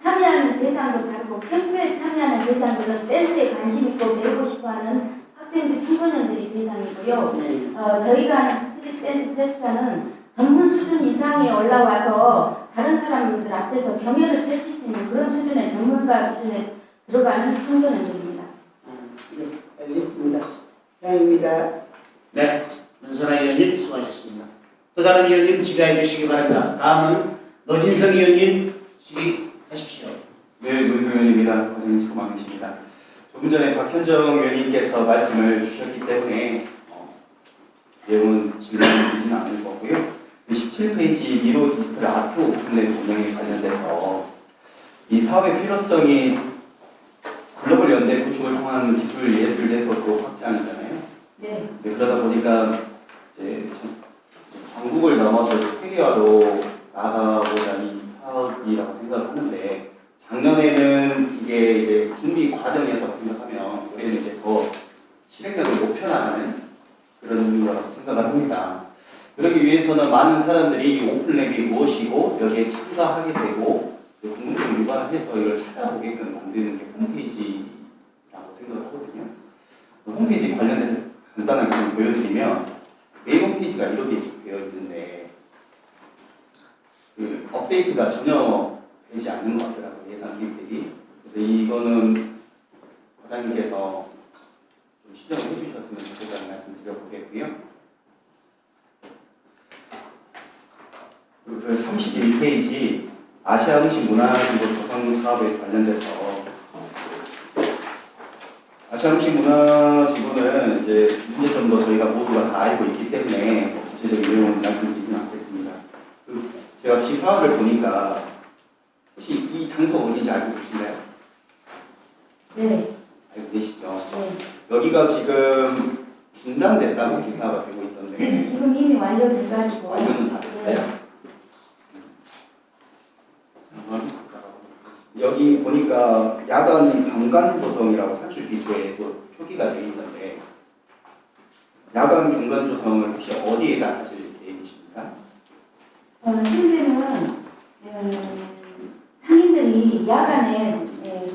Speaker 2: 참여하는 대상도 다르고 캠프에 참여하는 대상들은 댄스에 관심 있고 배우고 싶어하는 학생들, 청소년들이 대상이고요.
Speaker 4: 네.
Speaker 2: 저희가 하는 스트릿 댄스 페스타는 전문 수준 이상에 올라와서 다른 사람들 앞에서 경연을 펼칠 수 있는 그런 수준의 전문가 수준에 들어가는 청소년들입니다.
Speaker 4: 네, 알겠습니다. 이상입니다.
Speaker 1: 네, 은선아 의원님 수고하셨습니다. 또 다른 의원님 질의해 주시기 바랍니다. 다음은 노진성 의원님 질의하십시오.
Speaker 6: 네, 문승현입니다. 고생 수고 많으십니다. 조금 전에 박현정 의원님께서 말씀을 주셨기 때문에 내용은 질문드리지는 않을 거고요. 17페이지 미로 디지털 아트 오픈랩 운영에 관련돼서 이 사업의 필요성이 글로벌 연대 구축을 통한 기술 예술 네트워크로 확장이잖아요.
Speaker 2: 네.
Speaker 6: 그러다 보니까 이제 전국을 넘어서 세계화로 나아가고자 이 사업이라고 생각을 하는데 작년에는 이게 이제 준비 과정이었다고 생각하면 올해는 이제 더 실행력을 높여나가는 그런 거라고 생각을 합니다. 그러기 위해서는 많은 사람들이 이 오픈랩이 무엇이고 여기에 참가하게 되고 궁금증을 유발해서 이걸 찾아보게끔 만드는 게 홈페이지라고 생각을 하거든요. 홈페이지 관련해서 간단하게 좀 보여드리면 메인 홈페이지가 이렇게 되어 있는데 그 업데이트가 전혀 되지 않는 것 같더라고요. 예산 기획들이. 그래서 이거는 과장님께서 좀 시정을 해주셨으면 좋겠다는 말씀 드려보겠고요. 그 31페이지 아시아 음식 문화지구 조성 사업에 관련돼서 아시아 음식 문화지구는 이제 문제점도 저희가 모두가 다 알고 있기 때문에 구체적인 내용을 말씀드리지는 않겠습니다. 제가 기사를 보니까 혹시 이 장소 어딘지 알고 계신가요?
Speaker 2: 네.
Speaker 6: 알고 계시죠?
Speaker 2: 네.
Speaker 6: 여기가 지금 중단됐다고 기사가 되고 있던데
Speaker 2: 지금 이미 완료돼가지고.
Speaker 6: 완료는 다 됐어요? 여기 보니까 야간 경관 조성이라고 사실 기초에 또 표기가 되어 있는데 야간 경관 조성을 혹시 어디에다 하실 계획이십니까?
Speaker 2: 현재는 상인들이 야간에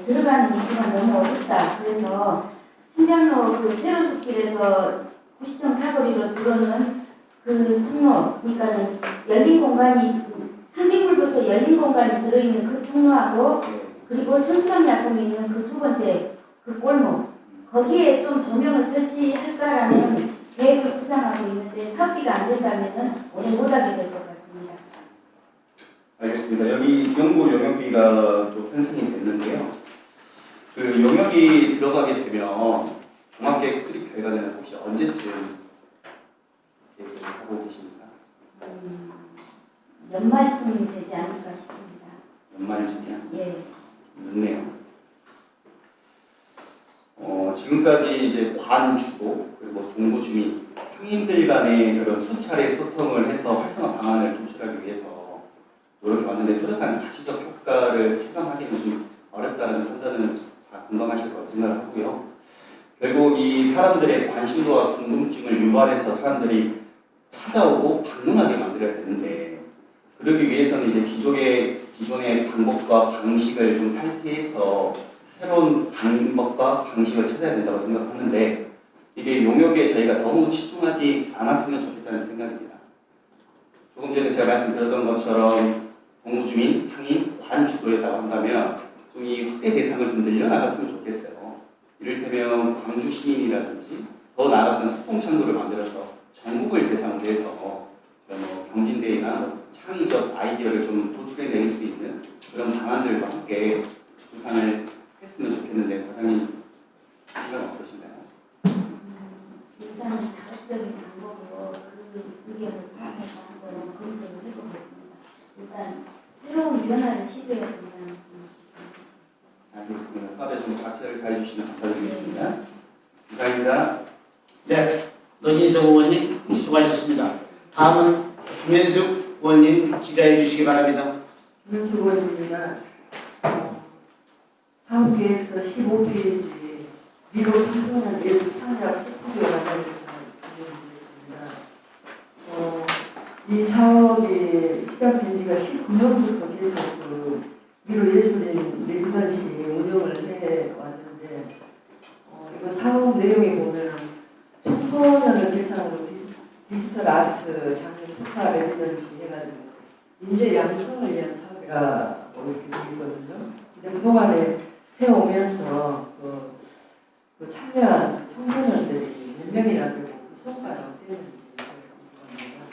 Speaker 2: 들어가는 입구가 너무 어렵다. 그래서 충장로 그 세로숲길에서 구시청 사거리로 들어오는 그 통로, 그러니까는 열린 공간이 상대물부터 열린 공간이 들어있는 그 통로하고 그리고 천수당 약품이 있는 그 두 번째 그 골목 거기에 좀 조명을 설치할까라는 계획을 구상하고 있는데 사업비가 안 된다면은 오래 못하게 될 것 같습니다.
Speaker 6: 알겠습니다. 여기 연구 용역비가 또 편성이 됐는데요. 그 용역이 들어가게 되면 종합계획 수립 결과는 혹시 언제쯤 계획을 하고 계십니까?
Speaker 2: 연말쯤 되지 않을까 싶습니다.
Speaker 6: 연말쯤이요?
Speaker 2: 예.
Speaker 6: 늦네요. 지금까지 이제 관주도 그리고 동부 주민 상인들 간의 그런 수차례 소통을 해서 활성화 방안을 도출하기 위해서 노력해 왔는데 뚜렷한 가시적 효과를 체감하기는 좀 어렵다는 판단은 다 공감하실 거라고 생각하고요. 결국 이 사람들의 관심도와 궁금증을 유발해서 사람들이 찾아오고 방문하게 만들어야 되는데 그러기 위해서는 이제 기존의 방법과 방식을 좀 탈피해서 새로운 방법과 방식을 찾아야 된다고 생각하는데 이게 용역에 저희가 너무 치중하지 않았으면 좋겠다는 생각입니다. 조금 전에 제가 말씀드렸던 것처럼 동부주민, 상인, 관주도에다가 한다면 좀 이 확대 대상을 좀 늘려나갔으면 좋겠어요. 이를테면 광주 시민이라든지 더 나아가서는 소통창구를 만들어서 전국을 대상으로 해서 경진대회나 창의적 아이디어를 좀 도출해낼 수 있는 그런 방안들과 함께 구상을 했으면 좋겠는데 과장님 생각은 어떠신가요?
Speaker 2: 일단 다각적인 방법으로 그 의견을 포함해서 한번 검토를 해보겠습니다. 일단 새로운 변화를 시도해야 된다는 말씀이십니다.
Speaker 6: 알겠습니다. 사업에 좀 박차를 가해주시면 감사드리겠습니다. 이상입니다.
Speaker 1: 네, 노진석 의원님 수고하셨습니다. 다음은 김현숙 의원님 기자해 주시기 바랍니다.
Speaker 7: 김현숙 의원입니다. 사업계획서 15페이지 미로 청소년 예술 창작 스튜디오 관련해서 질문드리겠습니다. 이 사업이 시작된 지가 19년부터 계속 그 미로 예술인 레지던시 운영을 해왔는데 이거 사업 내용에 보면 청소년을 대상으로 디지털 아트 장르 특화 레지던시 해가지고 인재 양성을 위한 사업이라고 이렇게 되어 있거든요. 근데 그동안에 해오면서 그 참여한 청소년들이 몇 명이나 되고 그 성과는 어땠는지 궁금합니다.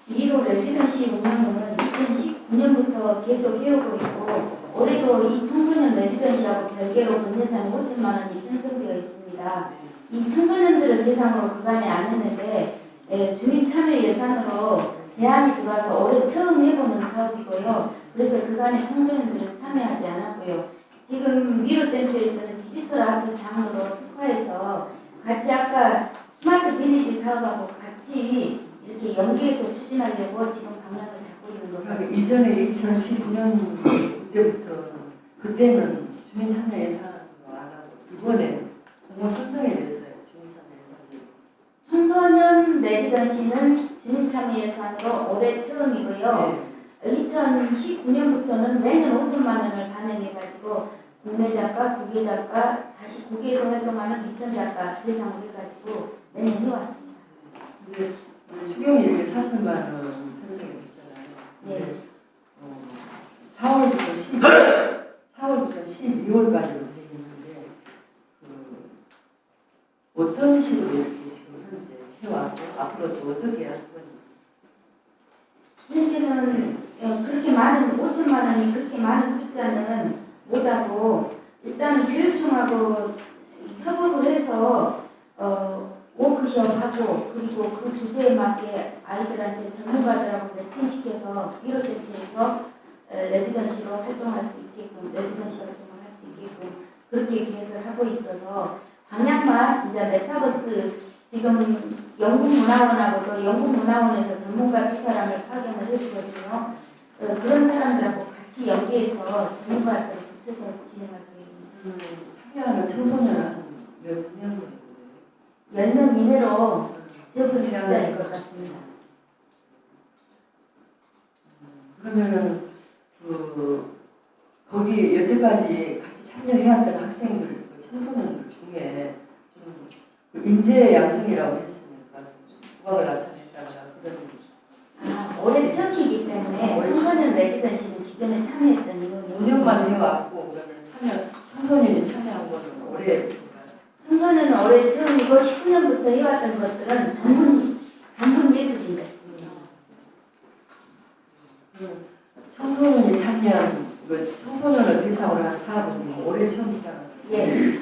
Speaker 2: 미로 레지던시 운영은 2019년부터 계속 해오고 있고 올해도 이 청소년 레지던시하고 별개로 본 예산이 5천만 원이 편성되어 있습니다. 이 청소년들을 대상으로 그간에 안 했는데 주민 참여 예산으로 제안이 들어와서 올해 처음 해보는 사업이고요. 그래서 그간에 청소년들은 참여하지 않았고요. 지금 미로센터에서는 디지털 아트 장르로 특화해서 같이 아까 스마트 빌리지 사업하고 같이 이렇게 연계해서 추진하려고 지금 방향을 잡고 있는 것 같습니다.
Speaker 7: 이전에 2019년 때부터 그때는 주민 참여 예산으로 안 하고 이번에 공모 선정에 대해서요. 주민 참여 예산으로.
Speaker 2: 청소년 레지던시는 주민 참여 예산으로 올해 처음이고요.
Speaker 7: 네.
Speaker 2: 2019년부터는 매년 5천만 원을 반영해가지고 국내 작가, 국외 작가, 다시 국외에서 활동하는 리턴 작가 대상으로 해가지고 매년 해왔습니다.
Speaker 7: 근데 추경이 이렇게 40만 원 편성이 됐잖아요.
Speaker 2: 네.
Speaker 7: 4월부터 12월까지로 되어 있는데 어떤 식으로 이렇게 지금 현재 해왔고 앞으로도 어떻게 할 건지.
Speaker 2: 현재는 그렇게 많은 5천만 원이 그렇게 많은 숫자는 못하고 일단 교육청하고 협업을 해서 워크숍하고 그리고 그 주제에 맞게 아이들한테 전문가들하고 매칭시켜서 위로센터에서 레지던시로 활동할 수 있게끔 레지던시 활동을 할 수 있게끔 그렇게 계획을 하고 있어서 방향만 이제 메타버스 지금 영국문화원하고도 영국문화원에서 전문가 2사람을 파견을 해주거든요. 그런 사람들하고 같이 연계해서 전문가들을 붙여서 진행할 계획입니다.
Speaker 7: 참여하는 청소년은 몇 명 정도?
Speaker 2: 10명 이내로 적은 숫자일 것 같습니다.
Speaker 7: 그러면은 거기 여태까지 같이 참여해왔던 학생들, 청소년들 중에 좀 인재 양성이라고 했으니까 두각을 나타냈다거나 그런.
Speaker 2: 올해 처음이기 때문에 청소년 레지던시는 기존에 참여했던 인원이
Speaker 7: 5년만 해왔고 그러면 청소년이 참여한 거는 올해.
Speaker 2: 청소년은 올해 처음이고 19년부터 해왔던 것들은 전문 예술인들.
Speaker 7: 청소년이 참여한 청소년을 대상으로 한 사업은 올해 처음 시작한 거예요.
Speaker 2: 예.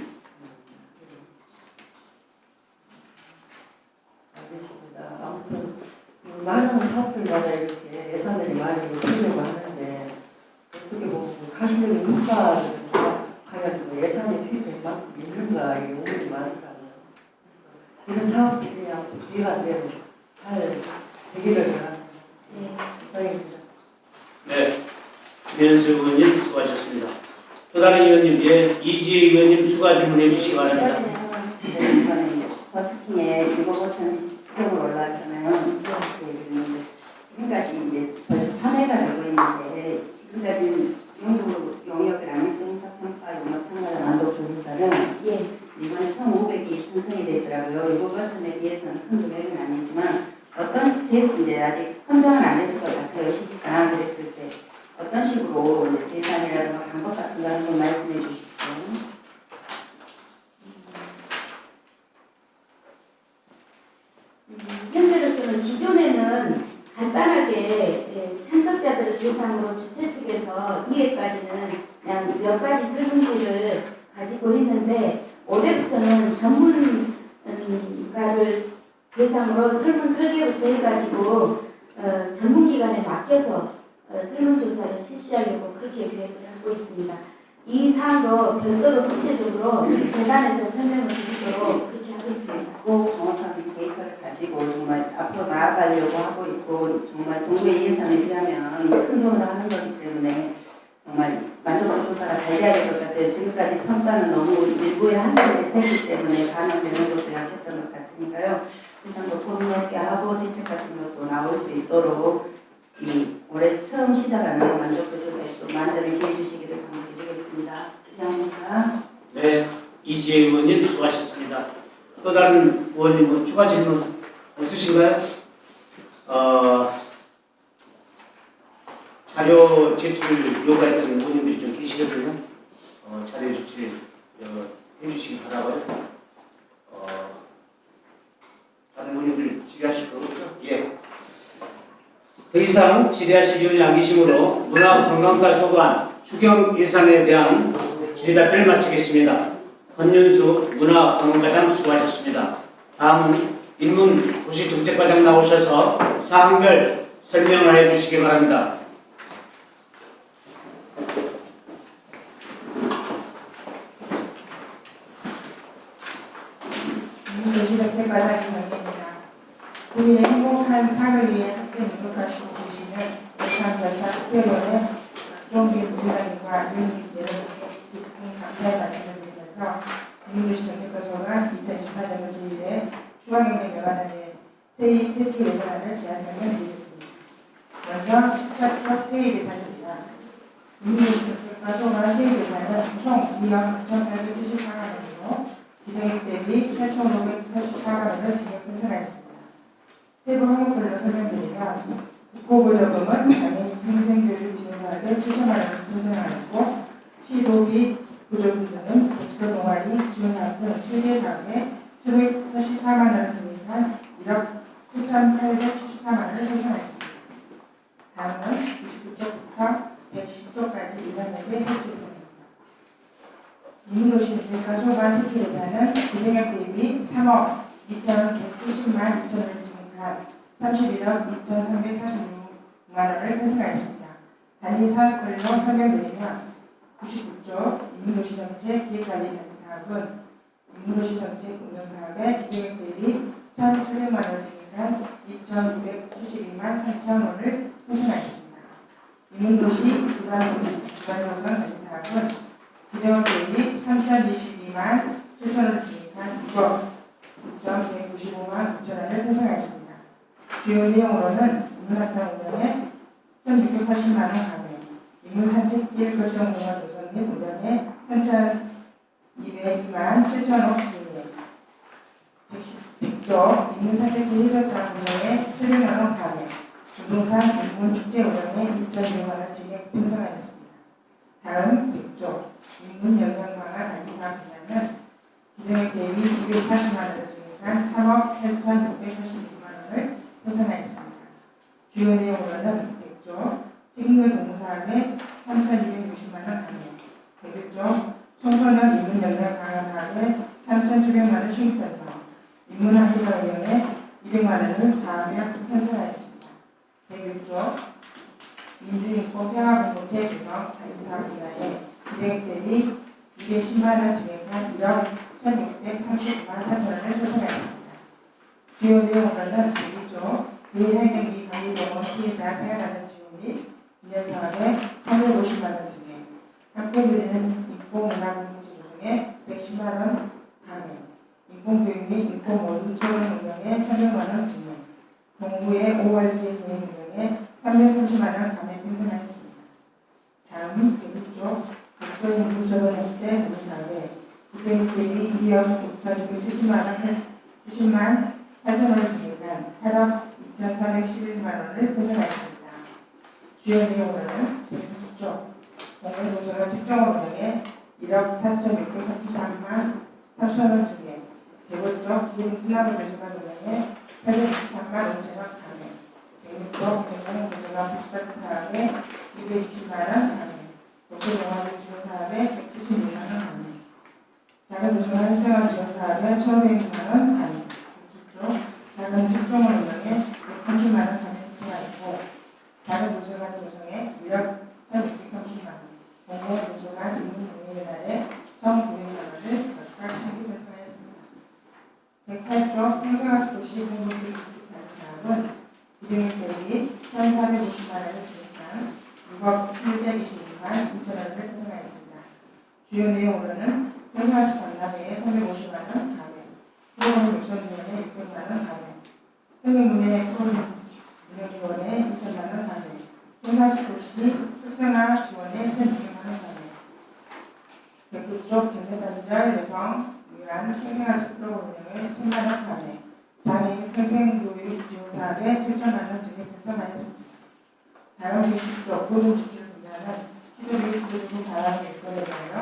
Speaker 7: 알겠습니다. 아무튼 많은 사업들마다 이렇게 예산들이 많이 들려고 하는데 어떻게 보면 가시적인 효과를 과연 예산이 투입된 만큼 있는가 이게 의문이 많더라고요. 그래서 이런 사업들이 아무튼 기회가 되면 잘 되기를 바랍니다. 이상입니다.
Speaker 1: 네, 김현수 의원님 수고하셨습니다. 또 다른 의원님, 이지혜 의원님 추가 질문해 주시기 바랍니다.
Speaker 5: 이번에 버스킹에 6억 5천 수경으로 올라왔잖아요. 지금까지 이제 벌써 3회가 되고 있는데 지금까지 용역을 안 했던 사평가 용역청가자 만독조리사는
Speaker 2: 예.
Speaker 5: 이번에 1,500이 편성이 되더라고요. 6억 5천에 비해서는 큰 금액은 아니지만 이제 아직 선정은 안 됐을 것 같아요. 시기상 그랬을 때 어떤 식으로 이제 계산이라든가 방법 같은 거 한번 말씀해 주십시오.
Speaker 2: 현재로서는 기존에는 간단하게 참석자들을 대상으로 주최 측에서 2회까지는 그냥 몇 가지 설문지를 가지고 했는데 올해부터는 전문가를 대상으로 설문 설계부터 해가지고 전문기관에 맡겨서 설문조사를 실시하려고 그렇게 계획을 하고 있습니다. 이 사항도 별도로 구체적으로 재단에서 설명을 드리도록 그렇게 하겠습니다.
Speaker 5: 꼭 정확한 데이터를 가지고 정말 앞으로 나아가려고 하고 있고 정말 동구의 예산에 비하면 큰 돈을 하는 거기 때문에 정말 만족도 조사가 잘 돼야 될 것 같아요. 지금까지 평가는 너무 일부에 한 군데 세기 때문에 반영되는 것도 약했던 것 같으니까요. 그래서 뭐 폭넓게 하고 대책 같은 것도 나올 수 있도록 이 올해 처음 시작하는 만족도 조사에 좀 만전을 기해 주시기를 당부드리겠습니다. 이상입니다.
Speaker 1: 네, 이지혜 의원님 수고하셨습니다. 또 다른 의원님 뭐 추가 질문 없으신가요? 자료 제출 요구했던 의원님들이 좀 계시거든요. 자료 제출 해주시기 바라고요. 다른 의원님들 질의하실 거 없죠? 예. 더 이상 질의하실 의원이 안 계시므로 문화관광과 소관 추경 예산에 대한 질의답변을 마치겠습니다. 권윤수 문화관광과장 수고하셨습니다. 다음은 인문도시정책과장 나오셔서 사항별 설명을 해주시기 바랍니다.
Speaker 8: 인문도시정책과장 김영입니다. 우리의 행복한 삶을 위해 함께 노력하시고 계시는 예산별사 특별원의 박종빈 부회장님과 유인님 여러분께 깊은 감사의 말씀을 드리면서 인문도시정책과 소관 2024년도 제1회 중앙경매 명안안의 세입 세출 예산안을 제안 설명드리겠습니다. 먼저 14쪽 세입 예산입니다. 인구주택과 소관 세입 예산은 총 2억 9,874만 원이고 기정액 대비 8,584만 원을 증액 편성하였습니다. 세부 항목별로 설명드리면 국고보조금은 장애인 평생교육 지원사업에 7천만 원을 편성하였고 시도비 보조금 등은 독서 동아리 지원사업 등 7개 사업에 1,184만 원을 증액한 1억 7,814만 원을 편성하였습니다. 다음은 29쪽부터 110쪽까지 일반회계 세출예산입니다. 인문도시주택과 소관 세출예산은 기정액 대비 3억 2,170만 2천원을 증액한 31억 2,346만 원을 편성하였습니다. 단위 사업별로 설명드리면 99조 인문도시정책 기획관리 단위 사업은 인문도시정책 운영사업에 기정액 대비 1,700만 원을 증액한 2,972만 3천 원을 편성하였습니다. 인문도시 기반도선 단위 사업은 기정액 대비 3,022만 7천 원을 증액한 6억 9,195만 9천 원을 편성하였습니다. 주요 내용으로는 인문학당 운영에 1,680만 원 감액, 인문산책길 거점공원 조성 및 운영에 3,202만 7천억 증액, 100조 인문산책길 해설장 운영에 700만 원 감액, 부동산 인문축제 운영에 2,200만 원 증액 편성하였습니다. 다음 100조 인문영양 강화 단위사업 분야는 기정액 대비 240만 원을 증액한 3억 8,686만 원을 편성하였습니다. 주요 내용으로는 100조 책임별 동사업에 3,260만 원 감액, 101조 청소년 인문역량 강화 사업에 3,700만 원 신규 편성, 인문학교장 운영에 200만 원을 가압약 편성하였습니다. 101조 민주인권 평화공동체 조성 단위사업 분야에 기정액 대비 210만 원 증액한 1억 1,639만 4천 원을 편성하였습니다. 주요 내용으로는 101조 대일행정기 관리병원 피해자 생활하는 지원 및 인연 사업에 350만 원 증액, 학교 드리는 인공문화공동체 조성에 110만 원 감액, 인공교육 및 인공모든 초등 운영에 1,100만 원 증액, 동부의 5월 기획 대행 운영에 330만 원 감액 편성하였습니다. 다음 101조 독서인구저번 획대 단위사업에 기정액 대비 2억 5,270만 원 70만 8천 원을 증액한 8억 2,411만 원을 편성하였습니다. 주요 내용으로는 130조 공공도서관 책정원 운영에 1억 4,633만 3천 원 증액, 105조 기흥문화도서관 운영에 823만 5천 원 감액, 106조 공공도서관 복지다트 사업에 220만 원 감액, 도서동아리 지원 사업에 176만 원 감액, 작은 도서관 활성화 지원 사업에 1,500만 원 감액, 20조 작은 책정원 운영에 130만 원 감액 편성하였고, 작은 도서관 조성에 1억 1,630만 원, 공공도서관 인문동예배달에 1,900만 원을 각각 신규 편성하였습니다. 108조 평생학습 도시 공동체 구축 단위 사업은 기정액 대비 1,450만 원을 증액한 6억 726만 2천 원을 편성하였습니다. 주요 내용으로는 평생학습 관람회에 350만 원 감액, 프로그램 육성 지원에 600만 원 감액, 성인문예 프로그램 운영 지원에 2천만 원 감액, 평생학습 도시 특성화 지원에 1,200만 원 감액, 109조 경제단절 여성 위한 평생학습 프로그램 운영에 1,000만 원 감액, 장애인 평생교육 지원 사업에 7천만 원 증액 편성하였습니다. 다음 110조 보존지출 분야는 시도비 보조금 다양한 요건에 대하여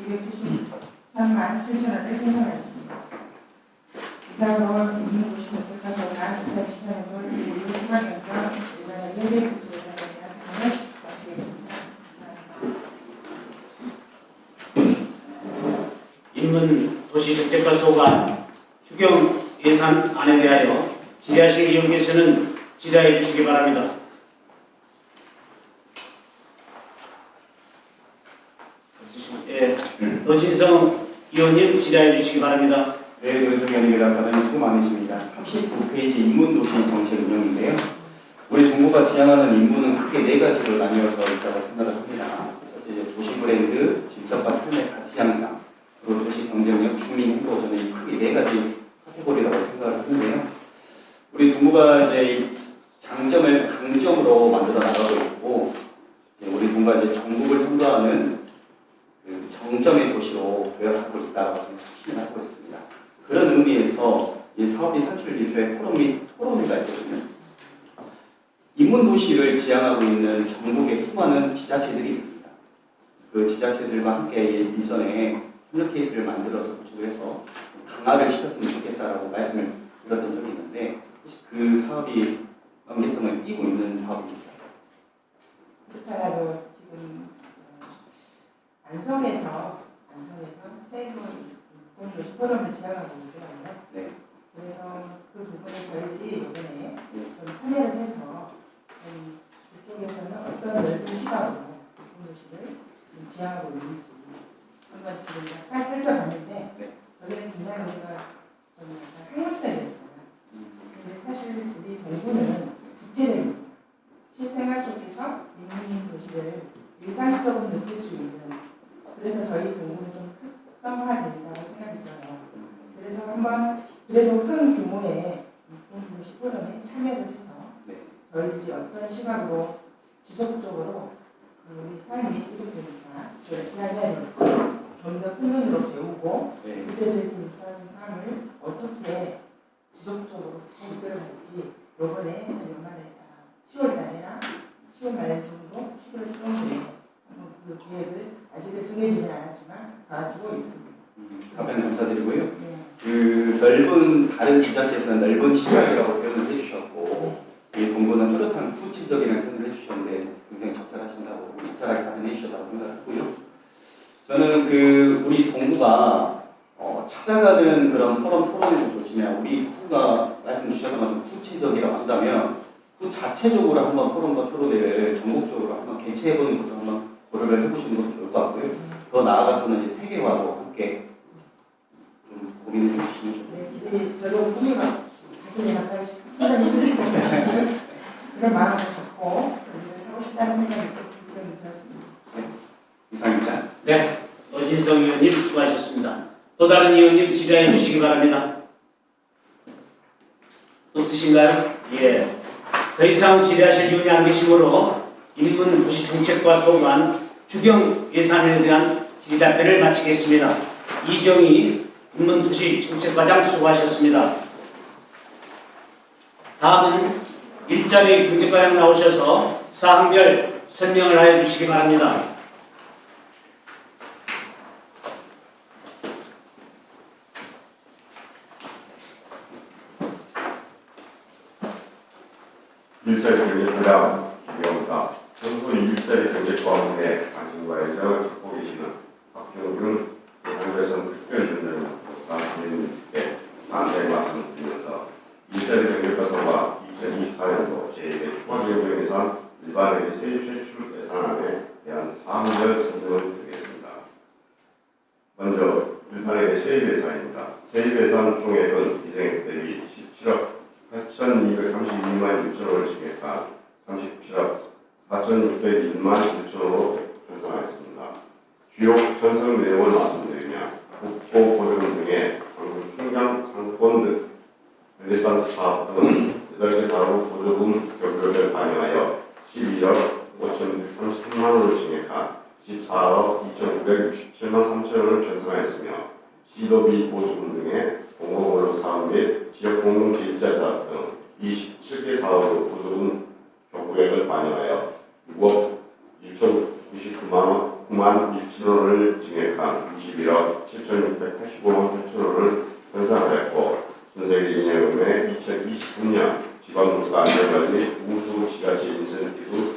Speaker 8: 273만 7천 원을 편성하였습니다. 이상으로 인문도시정책과 소관 2014년도 제1회 추가경정 일반회계 세입세출예산에 대한 설명을 마치겠습니다. 감사합니다.
Speaker 1: 인문도시정책과 소관 추경 예산안에 대하여 질의하실 의원께서는 질의해 주시기 바랍니다. 예, 노진성 의원님 질의해 주시기 바랍니다.
Speaker 6: 네, 노진성 의원입니다. 과장님 수고 많으십니다. 39페이지 인문도시 정책 운영인데요. 우리 정부가 지향하는 인문은 크게 네 가지로 나뉘어서 있다고 생각을 합니다. 첫째, 도시 브랜드, 질적과 삶의 가치 향상, 그리고 도시 경쟁력, 주민 행보, 저는 이 크게 네 가지 카테고리라고 생각을 하는데요. 우리 정부가 이제 장점을 강점으로 만들어 나가고 있고, 뭔가 이제 전국을 선도하는 그 정점의 도시로 도약하고 있다고 저는 확신을 하고 있습니다. 그런 의미에서 이 사업비 산출 기초에 포럼 및 토론회가 있거든요. 인문도시를 지향하고 있는 전국의 수많은 지자체들이 있습니다. 그 지자체들과 함께 일전에 협력 케이스를 만들어서 구축해서 강화를 시켰으면 좋겠다라고 말씀을 드렸던 적이 있는데 그 사업이 연계성을 띠고 있는 사업입니다.
Speaker 8: 그렇잖아요. 지금 안성에서 세부 인문도시 포럼을 지향하고 있거든요.
Speaker 6: 네.
Speaker 8: 그래서 그 부분에 저희들이 이번에 좀 참여를 해서 그쪽에서는 어떤 넓은 시각으로 인문도시를 지금 지향하고 있는지 한번 지금 약간 살펴봤는데 저희는 그냥 우리가 좀 약간 학문적이었어요. 근데 사실 우리 동구는 국제적입니다. 실생활 속에서 인문도시를 일상적으로 느낄 수 있는 그래서 저희 동구는 좀 특성화된다고 생각이 들어요. 그래서 한번 그래도 큰 규모의 인문도시 포럼에 참여를 해서 저희들이 어떤 시각으로 지속적으로 우리 삶이 계속되니까 지나가야 될지 좀 더 큰 눈으로 배우고 구체적인 일상 삶을 어떻게 지속적으로 잘 이끌어갈지 이번에 연말에 10월 말에나 10월 말 정도 11월 정도에 한번 그 계획을 아직은 정해지진 않았지만 가지고 있습니다.
Speaker 6: 답변 감사드리고요.
Speaker 8: 네.
Speaker 6: 그 넓은 다른 지자체에서는 넓은 시각이라고 표현을 해주셨고 이 동구는 뚜렷한 구체적이라는 표현을 해주셨는데 굉장히 적절하게 답변해 주셨다고 생각하고요. 저는 그 우리 동구가 찾아가는 그런 포럼 토론도 좋지만 우리 구가 말씀 주셨던 것처럼 구체적이라고 한다면 구 자체적으로 한번 포럼과 토론회를 전국적으로 한번 개최해보는 것도 한번 고려를 해보시는 것도 좋을 것 같고요. 더 나아가서는 이제 세계화도 함께 좀 고민을 해주시면 좋겠습니다.
Speaker 8: 네, 저도 꿈이 막 가슴에 갑자기 심장이 떨리고 그런 마음을 갖고 일을 하고 싶다는 생각이 들었습니다.
Speaker 6: 이상입니다.
Speaker 1: 네, 노진성 의원님 수고하셨습니다. 또 다른 의원님 질의해 주시기 바랍니다. 없으신가요? 예. 더 이상 질의하실 의원이 안 계시므로 인문도시정책과 소관 추경 예산에 대한 질의 답변을 마치겠습니다. 이정희 인문도시정책과장 수고하셨습니다. 다음은 일자리 경제과장 나오셔서 사항별 설명을 하여 주시기 바랍니다.
Speaker 9: 일자리 경제과장 김영우입니다. 전국 일자리 경제과목에 관심과에서 갖고 계시는 박종균 예산배선 특별위원장님과 국민님께 감사의 말씀을 드리면서 일자리 경제과서가 2024년도 제1회 추가경정 예산 일반회계 세입 세출 예산안에 대한 사항별 설명을 드리겠습니다. 먼저 일반회계 세입 예산입니다. 세입 예산 총액은 이전액 대비 17억 8,232만 6천원을 증액한 37억 4,601만 1천원으로 편성하였습니다. 주요 편성 내용을 말씀드리면 국토 보조금 등의 방문 충당 상권 등 르네상스 사업 등 8개 사업 보조금 결과를 반영하여 11억 5,133만원을 증액한 14억 2,967만 3천원을 편성하였으며 시도비 보조금 등의 공공언론 사업 및 지역 공동체일자 사업 등 27개 사업으로 보조금 경구액을 반영하여 6억 1,099만 1천원을 증액한 21억 7,685만 8천원을 편성하였고 전세계 인여금의 2023년 지방물가 안전관리 우수 지자체 인센티브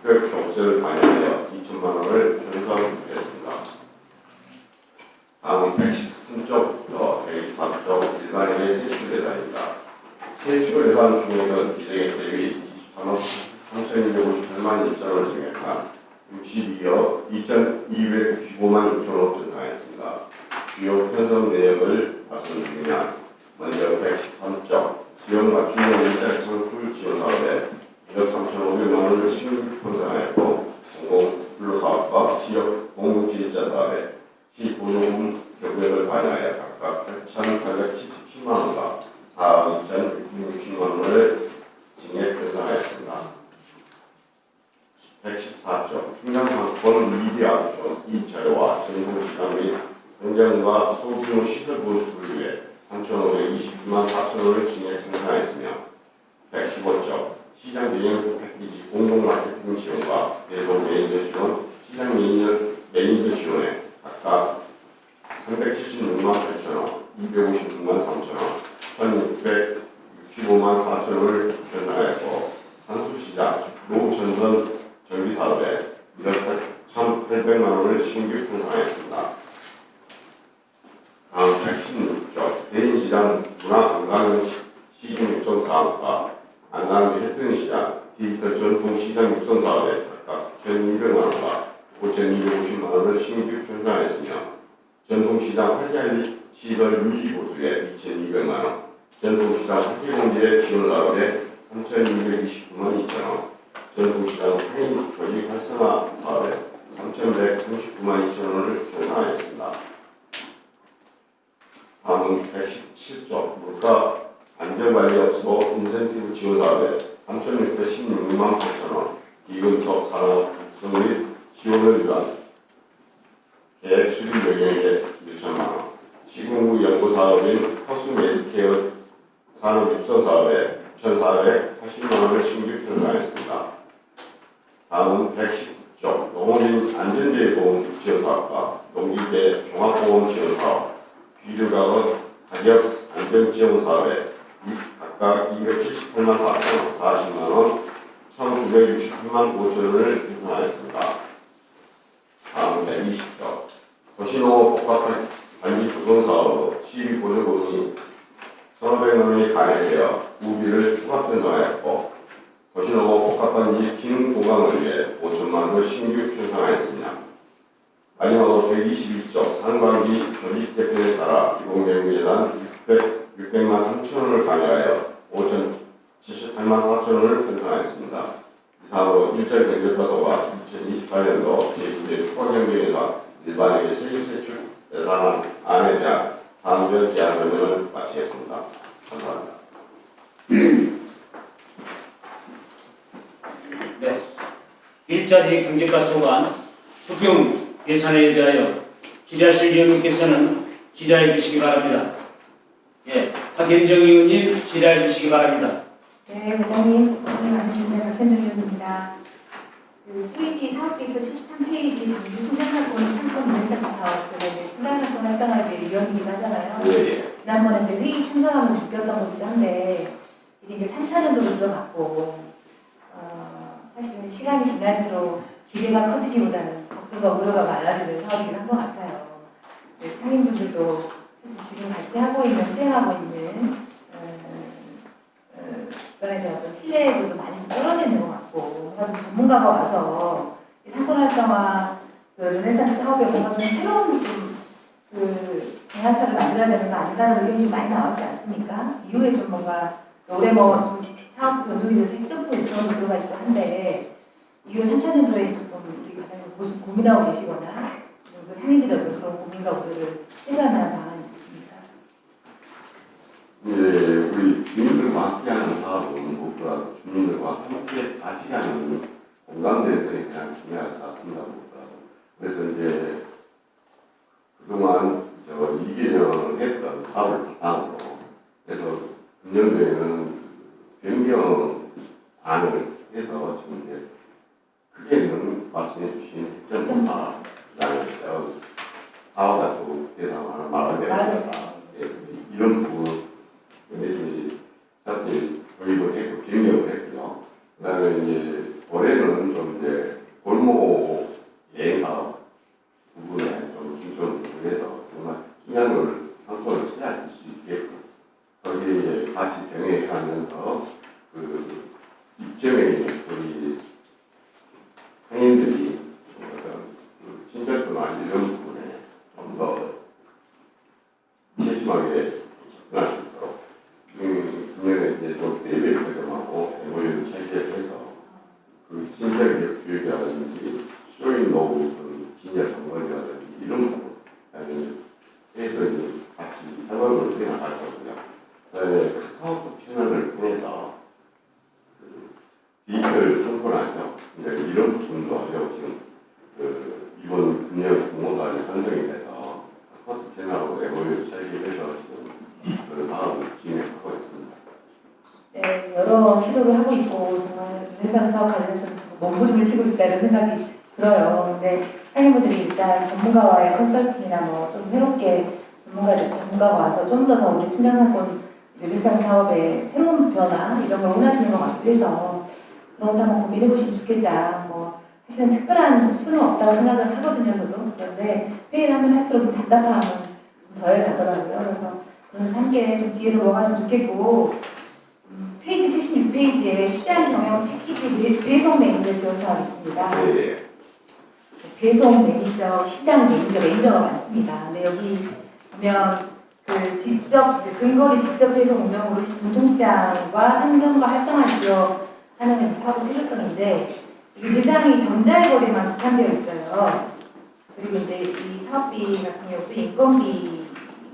Speaker 9: 특별 경세를 반영하여 2천만원을 편성하였습니다. 다음은 113쪽부터 124쪽 일반회계 세출 예산입니다. 세출 예산 중액은 이전액 대비 23억 3,258만 1천원을 증액한 62억 2,295만 6천원으로 편성하였습니다. 주요 편성 내역을 말씀드리면 먼저 113쪽 지역 맞춤형 일자리 창출 지원 사업에 1억 3,500만원을 신규 편성하였고 공공근로사업과 지역 공동체일자 사업에 시보조금 경우액을 반영하여 각각 8,877만원과 4억 2,660만원을 증액 편성하였습니다. 4점 충전상권 미디어학교 2차로와 전동시장 및 성장과 소규모 시설 보수를 위해 3,529만 4천원을 증액 생산했으며 115점 시장 개념 패키지 공동마케팅 지원과 배송 매니저 지원, 시장 매니저 지원에 각각 376만 8천원, 256만 3천원, 1,665만 4천원을 전달했고 산수시장, 노전선 정비사업에 1,800만 원을 신규 편성하였습니다. 다음 116조 대인시장 문화관광 시중 육성 사업과 안남기 해변시장 디지털 전통시장 육성 사업에 각각 1,200만 원과 5,250만 원을 신규 편성하였으며 전통시장 화재 시설 유지 보수에 2,200만 원, 전통시장 화재공제 지원 사업에 3,229만 2천 원, 전통시장 타인 조직 활성화 사업에 3,139만 2천 원을 편성하였습니다. 다음은 117조 물가 안전관리업소 인센티브 지원 사업에 3,616만 8천 원, 기금속 산업 육성 및 지원을 위한 계획 수립 영역에 1천만 원, 시군구 연구 사업인 허수 메디케어 산업 육성 사업에 1,480만 원을 신규 편성하였습니다. 다음은 119조 농업인 안전재해보험 지원 사업과 농기계 종합보험 지원 사업, 비료가격 가격 안전 지원 사업에 각각 278만 4천 원, 40만 원, 1,968만 5천 원을 편성하였습니다. 다음 120조 도시농업 복합관리 조성사업 시비 보조금이 1,500만 원이 가해되어 우비를 추가 편성하였고 도시농업 복합관리 기능 보강을 위해 5천만 원을 신규 편성하였습니다. 마지막으로 122조 상반기 조직 개편에 따라 유공연구재단 600만 3천 원을 가해하여 5,078만 4천 원을 편성하였습니다. 이상으로 일절 경제과서와 2028년도 제9대 추가경제에서 일반에게 세금세출 예산안에 대한 사안별 제안 설명을 마치겠습니다. 감사합니다.
Speaker 1: 네. 일자리 경제과 소관 수경 예산에 대하여 기자실 위원님께서는 기자해 주시기 바랍니다. 예, 박현정 의원님 기자해 주시기 바랍니다.
Speaker 3: 네, 회장님, 고생 많으십니다. 박현정 의원입니다. 그 페이지 사업계에서 73페이지 당기 신장사건 상권 분석 사업, 제가 이제 신장사건 활성화에 위원이긴 하잖아요. 지난번에 이제 회의 참석하면서 느꼈던 거기도 한데, 이게 이제 3차년도로 들어갔고, 사실은 시간이 지날수록 기대가 커지기보다는 걱정과 우려가 많아지는 사업이긴 한 것 같아요. 네, 상인분들도 사실 지금 같이 하고 있는, 수행하고 있는 그거에 대한 어떤 신뢰도도 많이 좀 떨어지는 것 같고, 뭔가 좀 전문가가 와서 상권 활성화, 그 르네상스 사업에 뭔가 좀 새로운 그 방향타를 만들어야 되는 거 아닌가라는 의견이 좀 많이 나왔지 않습니까? 이후에 좀 뭔가 올해 뭐 좀 사업 변동에 대해서 핵점프로 우선으로 들어가 있고 한데, 이후에 3차년도에 조금 우리 가장 고민하고 계시거나 지금 그 상인들의 어떤 그런 고민과 우려를 해소할 만한 방안이 있으십니까?
Speaker 9: 네, 우리 주민들과 함께하는 사업은 무엇보다 주민들과 함께 같이 가는 공감대들이 가장 중요할 것 같습니다. 그래서 이제 그동안 이개정을 했던 사업을 바탕으로 해서 금년도에는 변경안을 해서 지금 이제 크게는 말씀해 주신 핵점사, 그다음에 사업과 또 대상하는 마을대표가 이런 부분 사업들 도입을 했고 변경을 했고요. 그다음에 이제 올해는 좀 이제 골목 여행 사업 부분에 좀 중점을 해서 정말 중요한 걸 상권을 찾아줄 수 있게끔 거기에 이제 같이 병행하면서 그 입점에 우리 상인들이 어떤 그 친절도나 이런 부분에 좀 더 세심하게 접근할 수 있도록 금년에 이제 좀 대비를 개정하고 MOU를 체결해서 그 친절 교육이라든지 쇼잉 노후 진열 정보라든지 이런 부분 애들이 같이 협업을 진행할 거거든요. 그다음에 카카오톡 채널을 통해서 그 디지털 상권하죠. 이제 이런 부분도 하려고 지금 이번 금년 공모사에 선정이 돼서 코스 플랜하고 MOU 설계해서 지금 그 다음 진행하고 있습니다.
Speaker 3: 네, 여러 시도를 하고 있고 정말 해상 사업 관련해서 몸부림을 치고 있다는 생각이 들어요. 근데 사장님분들이 일단 전문가와의 컨설팅이나 뭐 좀 새롭게 전문가가 와서 좀 더 우리 순장상권 유리상 사업의 새로운 변화 이런 걸 원하시는 것 같기도 해서 그런 것도 한번 고민해 보시면 좋겠다. 뭐 사실은 특별한 수는 없다고 생각을 하거든요, 저도. 그런데 회의를 하면 할수록 답답함은 좀 덜 가더라고요. 그래서 함께 좀 지혜를 모아갔으면 좋겠고 페이지 76페이지에 시장 경영 패키지 배송 매니저 지원 사업이 있습니다.
Speaker 9: 네.
Speaker 3: 배송 매니저, 시장 매니저가 많습니다. 근데 여기 보면 근거리 직접 배송 운영으로 전통시장과 상점과 활성화 지원하는 사업 필요성인데 이게 대상이 전자거래만 국한되어 있어요. 그리고 이제 이 사업비 같은 경우도 인건비인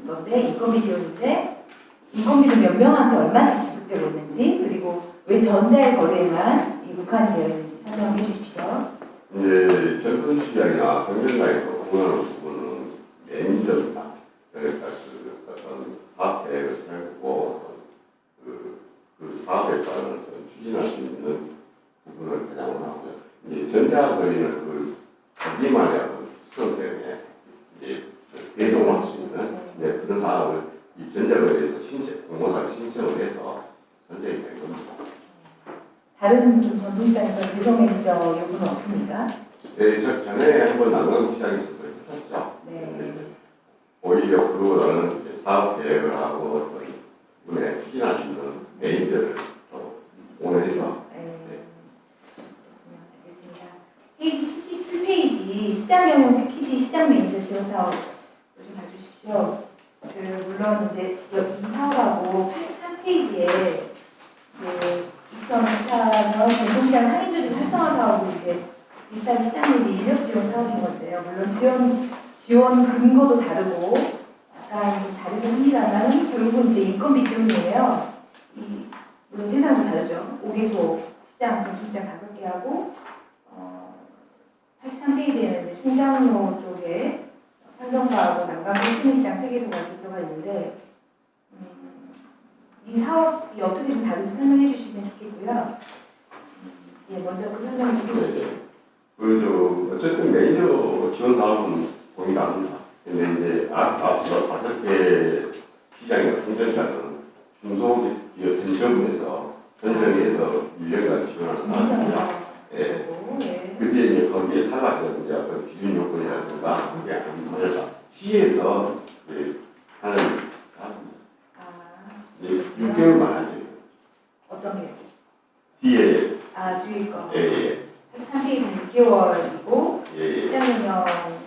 Speaker 3: 건데 인건비 지원인데 인건비는 몇 명한테 얼마씩 지급되고 있는지 그리고 왜 전자의 거래에만 이 국한이 되어 있는지 설명해 주십시오.
Speaker 9: 이제 전통시장이나 상점장에서 공헌하는 부분은 매니저입니다. 그러니까 그 어떤 사업 계획을 세우고 그 사업에 따른 추진할 수 있는 부분을 가장 원하고요. 이제 전자거래는 그 자기만의 어떤 수정 때문에 이제 배송할 수 있는 그런 사업을 이 전자거래에서 공모사를 신청을 해서 선정이 된 겁니다.
Speaker 3: 다른 좀 전통시장에서 배송 매니저 요구는 없습니까?
Speaker 9: 네, 전에 한번 난강시장에서도 했었죠.
Speaker 3: 네.
Speaker 9: 오히려 그거보다는 이제 사업 계획을 하고 어떤 분에 추진할 수 있는 매니저를 원해서
Speaker 3: 알겠습니다. 페이지 77페이지 시장 경영 패키지 시장 매니저 지원 사업 좀 봐주십시오. 물론 이제 이 사업하고 83페이지에 2024년 전통시장 상인조직 활성화 사업은 이제 비슷한 시장매니 인력 지원 사업인 건데요. 물론 지원 근거도 다르고 약간 좀 다르긴 합니다만 결국은 이제 인건비 지원이에요. 물론 대상도 다르죠. 5개소 시장, 전통시장 5개 하고 83페이지에는 이제 충장로 쪽에 상점가하고 난강 필리핀시장 3개소가 들어가 있는데 이 사업이 어떻게 좀 다른지 설명해 주시면 좋겠고요. 먼저 그 설명을 좀 해주십시오.
Speaker 9: 어쨌든 매니저 지원 사업은 동일합니다. 근데 이제 앞서 5개 시장이나 상점가는 중소기업 현점에서 선정해서 1년간 지원할 사업입니다. 예. 근데 이제 거기에 탈락된 이제 어떤 기준 요건이라든가 그게 안 맞아서 시에서 하는 사업입니다. 이제 6개월만 하죠.
Speaker 3: 어떤 게?
Speaker 9: 뒤에.
Speaker 3: 뒤에 거.
Speaker 9: 예.
Speaker 3: 83페이지는 6개월이고
Speaker 9: 예.
Speaker 3: 시장운영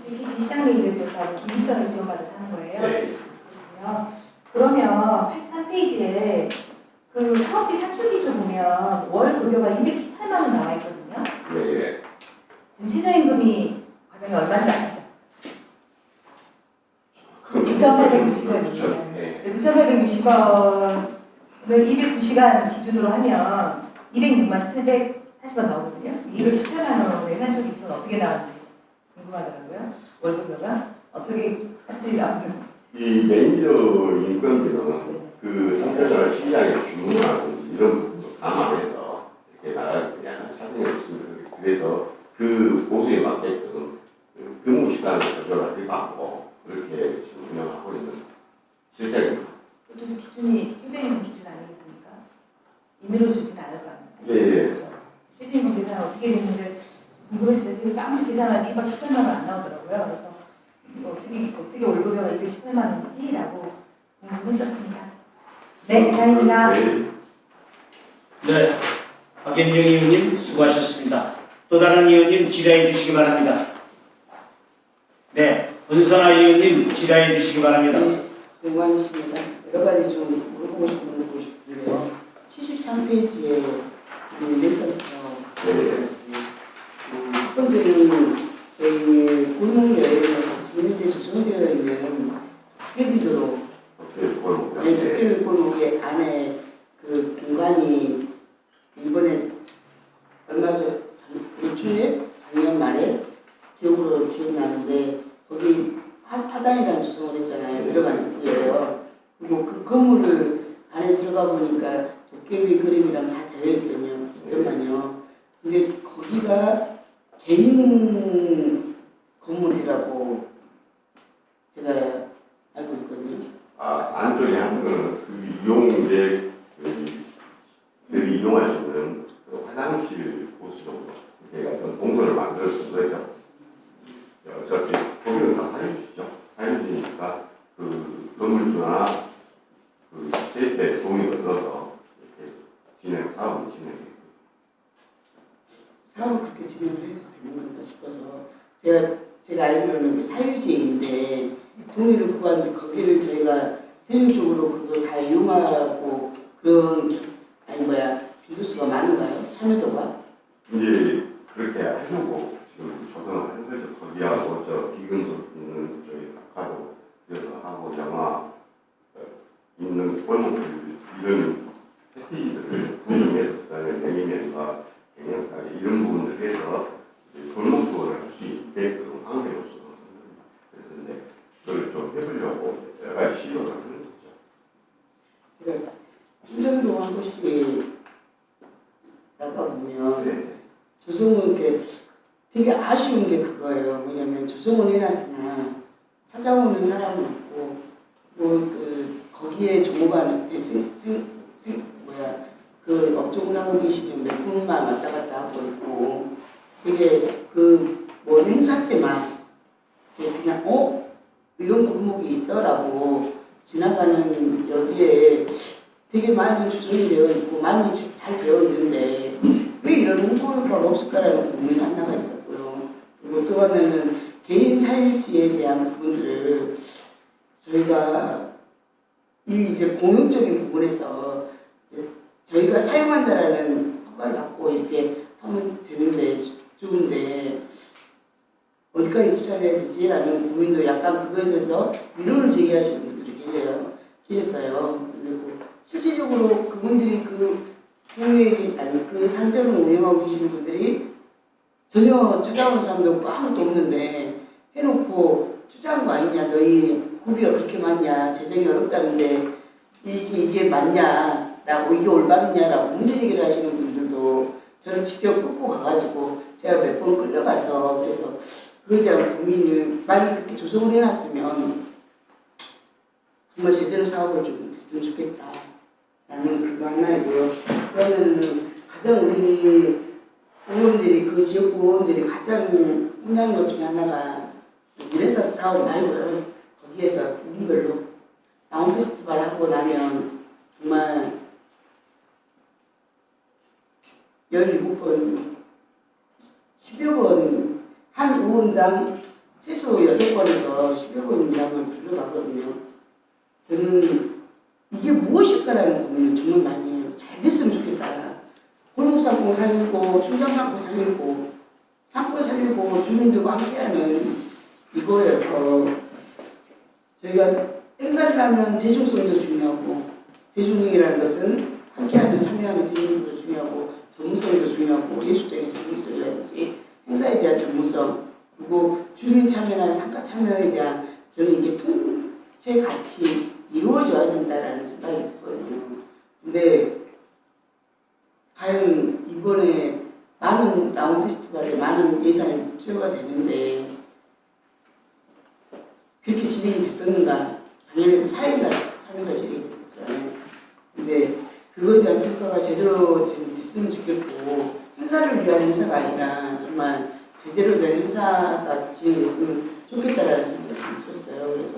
Speaker 3: 패키지 시장매니저 지원사업은 김희천을 지원받아서 하는 거예요.
Speaker 9: 예.
Speaker 3: 그렇군요. 그러면 83페이지에 그 사업비 산출기조 보면 월 급여가 218만 원 나와 있거든요.
Speaker 9: 예.
Speaker 3: 지금 최저임금이 과장이 얼마인지 아시죠? 9,860원이에요.
Speaker 9: 예.
Speaker 3: 9,860원을 209시간 기준으로 하면 206만 740원 나오거든요. 218만 원의 산출 기준 어떻게 나왔는지 궁금하더라고요. 월급여가 어떻게 산출이 나오는지.
Speaker 9: 이 매니저 인건비는 그 상표자 시장의 규모라든지 이런 부분도 감안해서 이렇게 나갈 약간 차등이 있습니다. 그래서 그 보수에 맞게끔 근무 시간을 조절을 해갖고 그렇게 지금 운영하고 있는 실정입니다.
Speaker 3: 보통 기준이 최저임금 기준 아니겠습니까? 임의로 주지는 않을 거 아닙니까?
Speaker 9: 예.
Speaker 3: 그렇죠. 최저임금 계산 어떻게 되는지 궁금했어요. 지금 아무리 계산하니 218만 원 안 나오더라고요. 그래서 어떻게 월급여가 218만 원이지라고 궁금했었습니다. 네, 이상입니다.
Speaker 1: 네, 박현정 의원님 수고하셨습니다. 또 다른 의원님 질의해 주시기 바랍니다. 네, 권선아 의원님 질의해 주시기 바랍니다.
Speaker 4: 네, 수고 많으십니다. 여러 가지 좀 물어보고 싶은 거 보고 싶은데요. 73페이지에 넥서스 첫 번째는 저희 공영여행에서 지금 현재 조성되어 있는 회비도로 특별 골목의 안에 그 공간이 이번에 얼마 전 초에 작년 말에 기억나는데 거기 화단이라는 조성을 했잖아요. 들어가는 거예요. 그리고 그 건물을 안에 들어가 보니까 도깨비 그림이랑 다 되어 있더만요. 근데 거기가 개인 건물이라고 제가 알고 있거든요.
Speaker 9: 안쪽에 한 거는 그 이용객들이 이용할 수 있는 그 화장실 곳 정도 이렇게 어떤 동선을 만들어준 거죠. 어차피 거기는 다 사유지죠. 사유지니까 그 건물주나 그 세입에 동의를 얻어서 이렇게 사업을 진행해요.
Speaker 4: 사업을 그렇게 진행을 해도 되는 건가 싶어서 제가 알기로는 사유지인데 동의를 구하는데 거기를 저희가 대중적으로 그거 다 이용하고 그런 빈도수가 많은가요? 참여도가?
Speaker 9: 이제 그렇게 하려고 지금 조성을 한 거죠. 거기하고 저 비근속 있는 저기 아까도 그래서 하고 영화 있는 골목들 이런 패키지들을 운영해서 그다음에 매니면과 경영까지 이런 부분들을 해서 골목 투어를 할 수 있게끔 환경을 그랬는데 그걸 좀 해보려고 여러 가지 시도를 하는 거죠.
Speaker 4: 제가 충정도 한 곳이 나가보면
Speaker 9: 네.
Speaker 4: 조성은 되게 아쉬운 게 그거예요. 뭐냐면 조성은 해놨으나 찾아오는 사람은 없고 거기에 종업원 그 업종을 하고 계시는 몇 분만 왔다 갔다 하고 있고 되게 뭐 행사 때만 그냥 이런 골목이 있어라고 지나가는 여기에 되게 많이 조성이 되어 있고 많이 잘 되어 있는데 왜 이런 홍보가 없을까라는 고민이 하나가 있었고요. 그리고 또 하나는 개인 사유지에 대한 부분들을 저희가 이제 공용적인 부분에서 이제 저희가 사용한다라는 허가를 받고 이렇게 하면 되는데 좋은데 어디까지 투자를 해야 되지라는 고민도 약간 그거에 대해서 민원을 제기하시는 분들이 계셨어요. 그리고 실질적으로 그분들이 그 상점을 운영하고 계시는 분들이 전혀 찾아오는 사람도 없고 아무것도 없는데 해놓고 투자한 거 아니냐, 너희 고기가 그렇게 많냐, 재정이 어렵다는데 이게 맞냐라고 이게 올바르냐라고 문제 제기를 하시는 분들도 저는 직접 끌고 가가지고 제가 몇 번 끌려가서 그래서 그에 대한 고민을 많이 그렇게 조성을 해놨으면 정말 제대로 사업을 좀 됐으면 좋겠다. 라는 그거 하나이고요. 그러면 가장 우리 의원들이 그 지역구 의원들이 가장 혼나는 것 중에 하나가 미래사 사업 말고요. 거기에서 부분별로 나온 페스티벌 하고 나면 정말 17번, 10여 번 한 의원당 최소 6번에서 10여 번 이상을 불러가거든요. 저는 이게 무엇일까라는 고민을 정말 많이 해요. 잘 됐으면 좋겠다. 골목상권 살리고 충정상권 살리고 상권 살리고 주민들과 함께하는 이거여서 저희가 행사를 하면 대중성도 중요하고 대중이라는 것은 함께하는 참여하는 대중도 중요하고 전문성도 중요하고 예술적인 전문성이라든지 행사에 대한 전문성 그리고 주민 참여나 상가 참여에 대한 저는 이게 통째 같이 이루어져야 된다라는 생각이 들거든요. 근데 과연 이번에 많은 나온 페스티벌에 많은 예산이 투여가 되는데 그렇게 진행이 됐었는가? 작년에도 4일간 3일간 진행이 됐었잖아요. 근데 그거에 대한 평가가 제대로 됐으면 좋겠고 행사를 위한 행사가 아니라 정말 제대로 된 행사가 진행됐으면 좋겠다라는 생각이 좀 들었어요. 그래서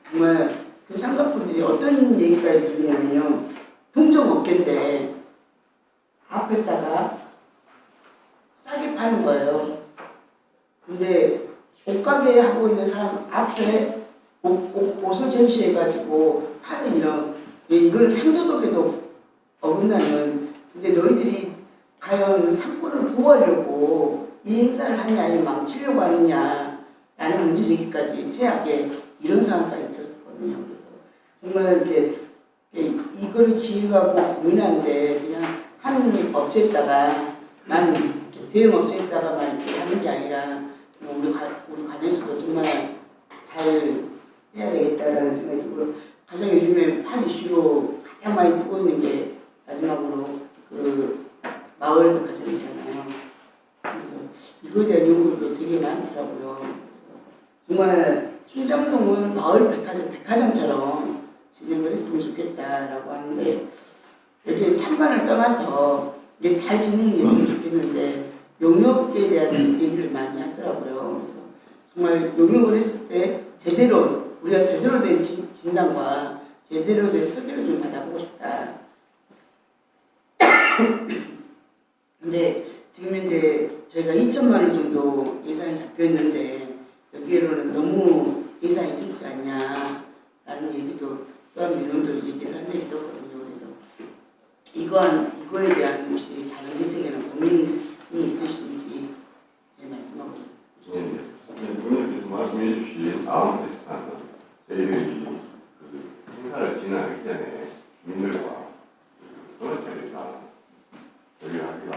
Speaker 4: 정말 그 상가분들이 어떤 얘기까지 들으냐면요. 동종업계인데 앞에다가 싸게 파는 거예요. 근데 옷가게 하고 있는 사람 앞에 옷을 전시해가지고 파는 이거는 상도덕에도 어긋나는 근데 너희들이 과연 상권을 보호하려고 이 행사를 하냐 아니면 망치려고 하느냐라는 문제제기까지 최악의 이런 상황까지 들었었거든요. 그래서 정말 이렇게 이거를 기획하고 고민하는데 그냥 한 업체에다가 나는 대형 업체에다가만 이렇게 하는 게 아니라 우리 관에서도 정말 잘 해야 되겠다라는 생각이 들고 가장 요즘에 한 이슈로 가장 많이 뜨고 있는 게 마지막으로 그 마을 백화점이잖아요. 그래서 이거에 대한 연구도 되게 많더라고요. 그래서 정말 춘정동은 마을 백화점처럼 진행을 했으면 좋겠다라고 하는데 여기에 찬반을 떠나서 이게 잘 진행이 됐으면 좋겠는데 용역에 대한 얘기를 많이 하더라고요. 그래서 정말 용역을 했을 때 제대로 우리가 제대로 된 진단과 제대로 된 설계를 좀 받아보고 싶다. 근데 지금 이제 저희가 2천만 원 정도 예산이 잡혀 있는데 여기에로는 너무 예산이 적지 않냐라는 얘기도 또한 민원도 얘기를 한 적이 있었거든요. 그래서 이거에 대한 혹시 다른 대책에는 고민이 있으신지 마지막으로.
Speaker 9: 의원님께서 말씀해 주신 다음 테스트는 저희들이 그 행사를 진행하기 전에 주민들과 선언자들과 저희가 하기로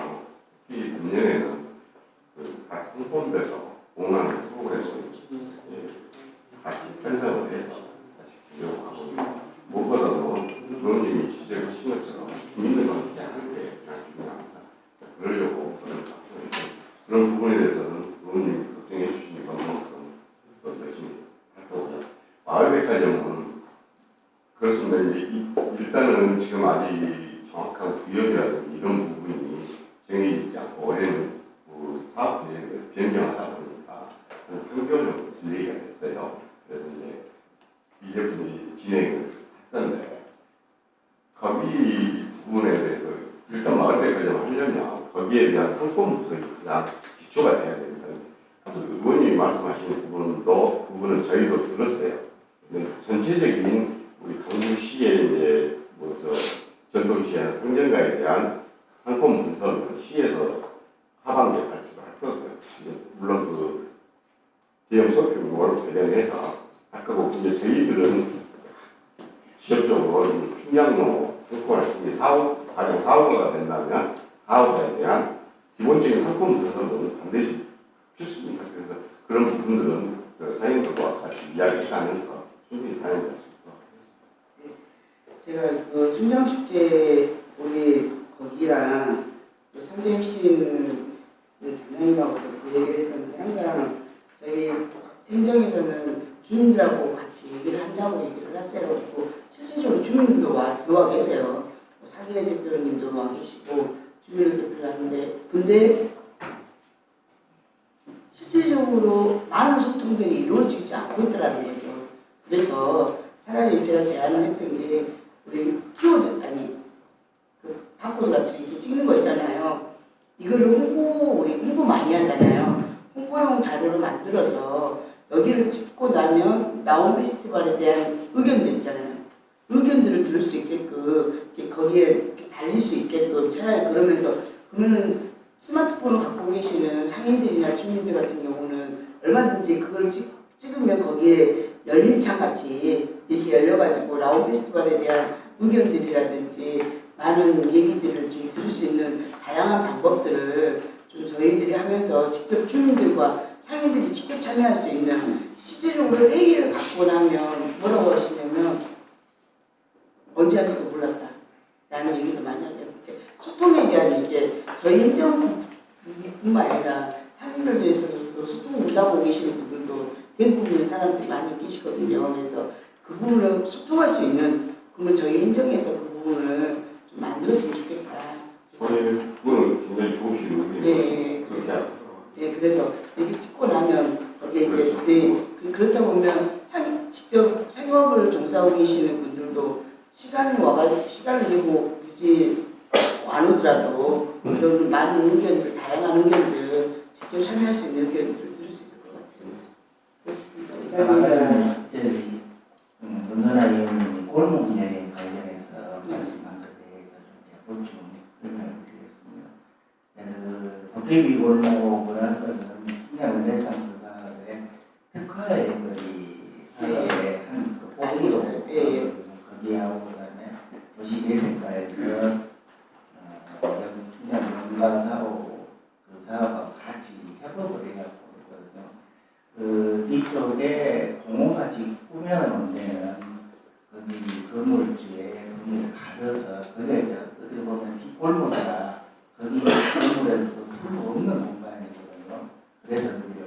Speaker 9: 특히 금년에는 각 상권별로 공항을 소홀해서 같이 편성을 해서 같이 기록을 하고 있고 무엇보다도 의원님이 지적하신 것처럼 주민들과 함께 하는 게 가장 중요합니다. 그러려고 그런 부분에 대해서는 의원님이 걱정해 주시는 것만큼 열심히 할 거고요. 마을백화점은 그렇습니다. 일단은 지금 아직 정확한 구역이라든지 이런 부분이 정해지지 않고 올해는 사업 계획을 변경하다 보니까 한 3개월 정도 딜레이가 됐어요. 그래서 이제 이제부터 진행을 했던데 거기 부분에 대해서 일단 마을백화점을 하려면 거기에 대한 상권 분석이 그냥 기초가 돼야 됩니다. 의원님이 말씀하시는 부분은 저희도 들었어요. 근데 전체적인 우리 강주시의 이제 전통시장 상점가에 대한 상권 분석을 시에서 하반기에 발주할 거고요. 물론 그 대형 쇼핑몰을 개량해서 할 거고, 이제 저희들은 지역적으로 충량로 상권을 가장 사업화가 된다면 사업에 대한 기본적인 상권 분석은 반드시 필수입니다. 그래서 그런 부분들은 사장님들과 같이 이야기하면서 충분히 다녀볼 수 있도록 하겠습니다.
Speaker 4: 제가 그 춘정축제 우리 거기랑 상대 핵심 단장님하고 그 얘기를 했었는데 항상 저희 행정에서는 주민들하고 같이 얘기를 한다고 얘기를 하세요. 그리고 실질적으로 주민들도 들어와 계세요. 사기래 대표님도 와 계시고 주민을 대표를 하는데 근데 실질적으로 많은 소통들이 이루어지지 않고 있더라는 거죠. 그래서 차라리 제가 제안을 했던 게 우리 키워드 그 바코드 같이 이렇게 찍는 거 있잖아요. 이거를 우리 홍보 많이 하잖아요. 홍보용 자료를 만들어서 여기를 찍고 나면 나온 페스티벌에 대한 의견들 있잖아요. 의견들을 들을 수 있게끔 거기에 달릴 수 있게끔 차라리 그러면은 스마트폰을 갖고 계시는 상인들이나 주민들 같은 경우는 얼마든지 그걸 찍으면 거기에 열림창 같이 이렇게 열려가지고 라온 페스티벌에 대한 의견들이라든지 많은 얘기들을 좀 들을 수 있는 다양한 방법들을 좀 저희들이 하면서 직접 주민들과 상인들이 직접 참여할 수 있는 실질적으로 회의를 갖고 나면 뭐라고 하시냐면 언제 할지도 몰랐다 라는 얘기도 많이 하죠. 소통에 대한 이게 저희 행정뿐만 아니라 상인들 중에서도 소통을 못하고 계시는 분들도 대부분의 사람들이 많이 계시거든요. 그래서 그 부분을 소통할 수 있는 그러면 저희 행정에서 그 부분을 좀 만들었으면 좋겠다.
Speaker 9: 그거는 굉장히 좋으신 의견이에요.
Speaker 4: 네, 그래서 여기 찍고 나면 거기에 이제 그렇다 보면 직접 생업을 종사하고 계시는 분들도 시간을 내고 굳이 안 오더라도 그런 많은 의견들, 다양한 의견들 직접 참여할 수 있는 의견들을 들을 수 있을 것 같아요.
Speaker 10: 저희 문선아 의원님이 골목 운영에 관련해서 말씀한 것에 대해서 좀 보충 설명을 드리겠습니다. 도깨비 골목을 할 것은 충남 르네상스 사업의 특화의 거리 사업의 한 꼭지로 거기하고 그다음에 도시재생과에서 충남 관광 사업 그 사업 협업을 해갖고 있거든요. 그 뒤쪽에 공원같이 꾸며놓은 데는 거기 건물주에 거기를 가둬서 거기에 이제 어떻게 보면 뒷골목이라 거기 건물에서도 쓸모없는 공간이거든요. 그래서 거기를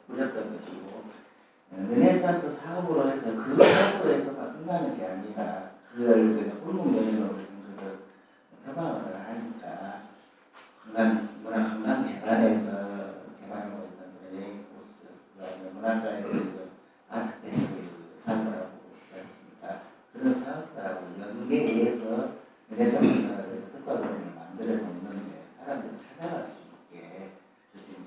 Speaker 10: 꾸렸던 것이고 르네상스 사업으로 해서 그 사업으로 해서만 끝나는 게 아니라 그걸 그냥 골목여행으로 표방을 하니까 문화관광재단에서 개발하고 있는 여행 코스, 그다음에 문화관에서 아트패스 사업하고 있습니다. 그런 사업들하고 연계해서 르네상스 사업에서 특화공원을 만들어 놓는데 사람들이 찾아갈 수 있게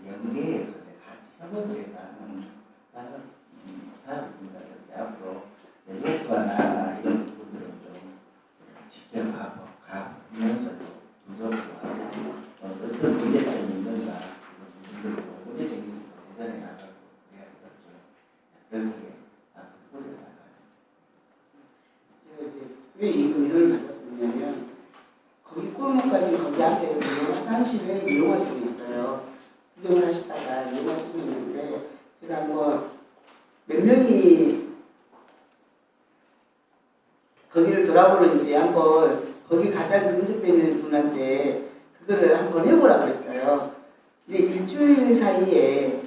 Speaker 10: 연계해서 같이 협업을 해서 하는 사업입니다. 그래서 앞으로 예술가나 이런 부분들은 좀 직접 가면서 분석을 하고 어떤 문제가 있는가 이런 부분들도 문제점이 있으면 개선해 나가고 해야 되겠죠. 그렇게 앞으로 나가요.
Speaker 4: 제가 이제 왜 이 의뢰를 받았었냐면 거기 골목까지 거기 앞에 화장실을 이용할 수도 있어요. 구경을 하시다가 이용할 수도 있는데 제가 뭐 몇 명이 거기를 돌아보는지 한번 거기 가장 근접해 있는 분한테 그거를 한번 해보라 그랬어요. 근데 일주일 사이에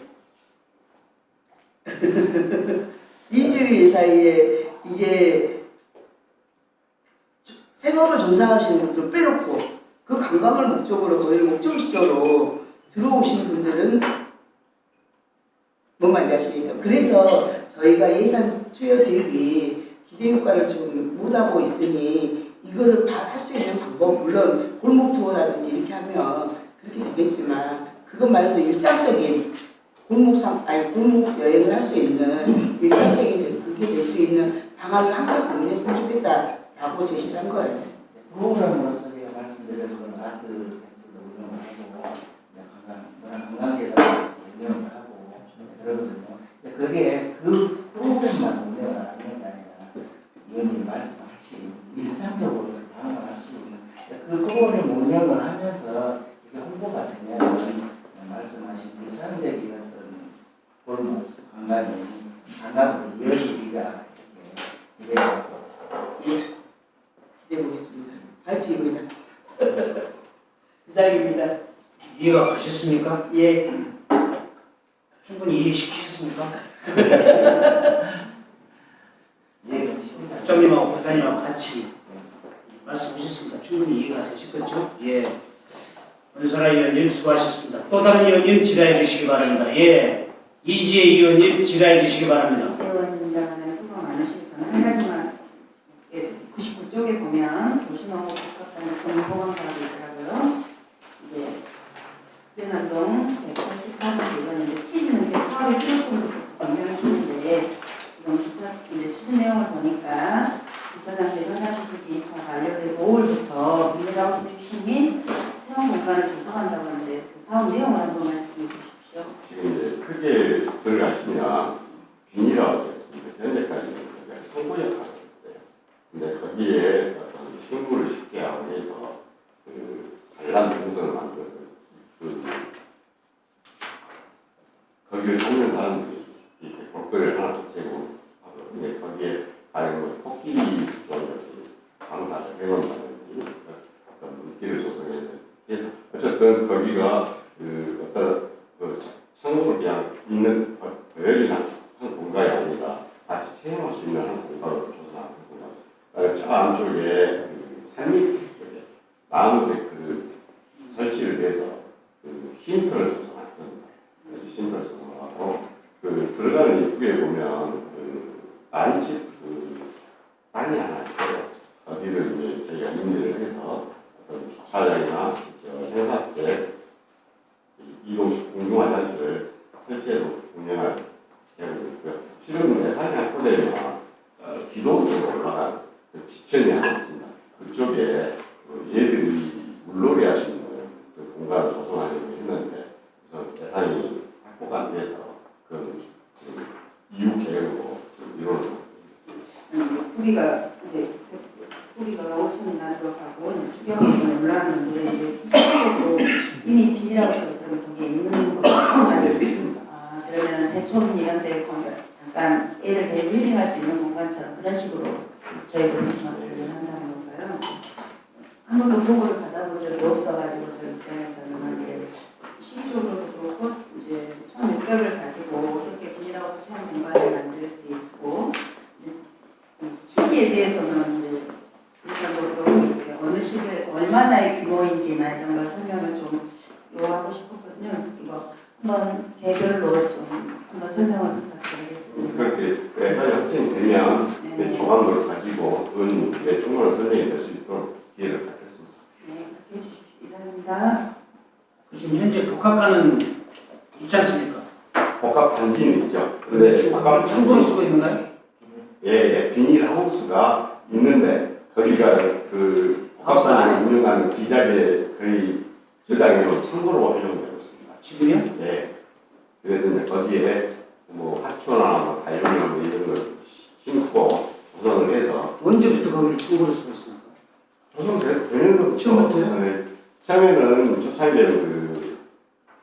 Speaker 4: 2주일 사이에 이게 생업을 종사하시는 분들 빼놓고 그 관광을 목적으로 거기를 목적지적으로 들어오시는 분들은 뭔 말인지 아시겠죠? 그래서 저희가 예산 투여 대비 기대 효과를 지금 못하고 있으니 이거를 할 수 있는 방법, 물론 골목 투어라든지 이렇게 하면 그렇게 되겠지만 그것 말고도 일상적인 골목 여행을 할 수 있는 일상적인 그게 될 수 있는 방안을 함께 고민했으면 좋겠다라고 제시를 한 거예요.
Speaker 10: 프로그램으로서 제가 말씀드린 건 아트 패스도 운영을 하고 관광계단에서 운영을 하고 그러거든요. 그게 그 프로그램만 운영을 하는 게 아니라 의원님 말씀하신 일상적으로 방어할 수 있는 그 프로그램 운영을 하면서 이게 홍보가 되면 말씀하신 일상적인 어떤 골목 관광으로 이어지기가 기대하고
Speaker 4: 기대해 보겠습니다. 파이팅입니다. 이상입니다.
Speaker 1: 이해가 가셨습니까?
Speaker 4: 예.
Speaker 1: 충분히 이해시키셨습니까?
Speaker 10: 예,
Speaker 1: 국장님하고 과장님하고 같이 말씀하셨습니다. 충분히 이해가 되셨겠죠? 예. 은설아 의원님 수고하셨습니다. 또 다른 의원님 질의해 주시기 바랍니다. 예. 이지혜 의원님 질의해 주시기 바랍니다.
Speaker 5: 의원님들 수고 많으시고 저는 한 가지만 99쪽에 보면 도심하고 가깝다는 공보관사가 있더라고요. 이제 대난동 184번 이번에 치즈는 제 사업의 필요성도 변경했는데 지금 주차 이제 추진 내용을 보니까 주차장 대전사주택 기입차가 완료돼서 5월부터 미네라우스 주식 및 체험 공간을 조성한다고 하는데 그 사업 내용을 한번 말씀해 주십시오.
Speaker 9: 지금 이제 크게 들어가시면 비닐하우스가 있습니다. 현재까지는 성고 역할을 했어요. 근데 거기에 어떤 친구를 쉽게 하고 해서 그 관람 동선을 만들어서 거기를 보는 사람들이 이렇게 볼거리를 하나 제공하고 근데 거기에 다른 뭐 토끼 조정이라든지 강사들 회원이라든지 어떤 물길을 조성해서 어쨌든 거기가 그 어떤 그 천국을 그냥 있는 여기나 한 공간이 아니라 같이 체험할 수 있는 한 공간으로 조성하는 공간. 저 안쪽에 그 산밑 쪽에 나무 데크를 설치를 해서 그 쉼터를 조성할 겁니다. 쉼터를 조성하고 그 들어가는 입구에 보면 그 난집 그 방이 하나 있어요. 거기를 이제 저희가 임대를 해서 어떤 주차장이나 행사 때 이동식 공중화장실을 설치해서 운영할 계획이 있고요. 실은 예산이 확보되면 기도 쪽으로 올라간 그 지천이 하나 있습니다. 그쪽에 얘들이 물놀이 할 수 있는 그 공간을 조성하려고 했는데 그래서 예산이 확보가 안 돼서 그 이후 계획으로 이루어졌습니다.
Speaker 5: 후기가 이제 후기가 5천이나 들어가고 추경이 올라왔는데 이제 실질적으로 이미 비닐하우스가 그러면 거기에 있는 거
Speaker 3: 노천 이런 데 잠깐 애들 데리고 힐링할 수 있는 공간처럼 그런 식으로 저희도 벤치마크를 한다는 건가요? 한 번도 보고를 받아본 적이 없어가지고 저희 입장에서는 이제 시기적으로도 그렇고 이제 1,600을 가지고 어떻게 비닐하우스 체험 공간을 만들 수 있고 취지에 대해서는 이제 일반적으로 이렇게 어느 시기에 얼마나의 규모인지나 이런 걸 설명을 좀 요하고 싶었거든요. 이거 한번 개별로 좀 한번 설명을 부탁드리겠습니다.
Speaker 9: 그렇게 예산이 확정되면
Speaker 3: 네.
Speaker 9: 조항을 가지고 그건 충분한 설명이 될 수 있도록 기회를 갖겠습니다.
Speaker 3: 네, 그렇게 해주십시오. 이상입니다.
Speaker 1: 지금 현재 복합과는 있지 않습니까?
Speaker 9: 복합 단지는 있죠. 근데 복합
Speaker 1: 참고로 쓰고 있는가요?
Speaker 9: 예, 비닐하우스가 있는데 거기가 그 복합사를 운영하는 기자재 거의 저장해놓은 창고로 활용되고 있습니다.
Speaker 1: 지금요?
Speaker 9: 예. 그래서 이제 거기에 뭐 하초나 뭐 다이용이나 뭐 이런 걸 심고 조성을 해서
Speaker 1: 언제부터 거기를 참고로 쓰고 있습니까?
Speaker 9: 조성되는 거
Speaker 1: 처음부터요?
Speaker 9: 네. 처음에는 초창기에는 그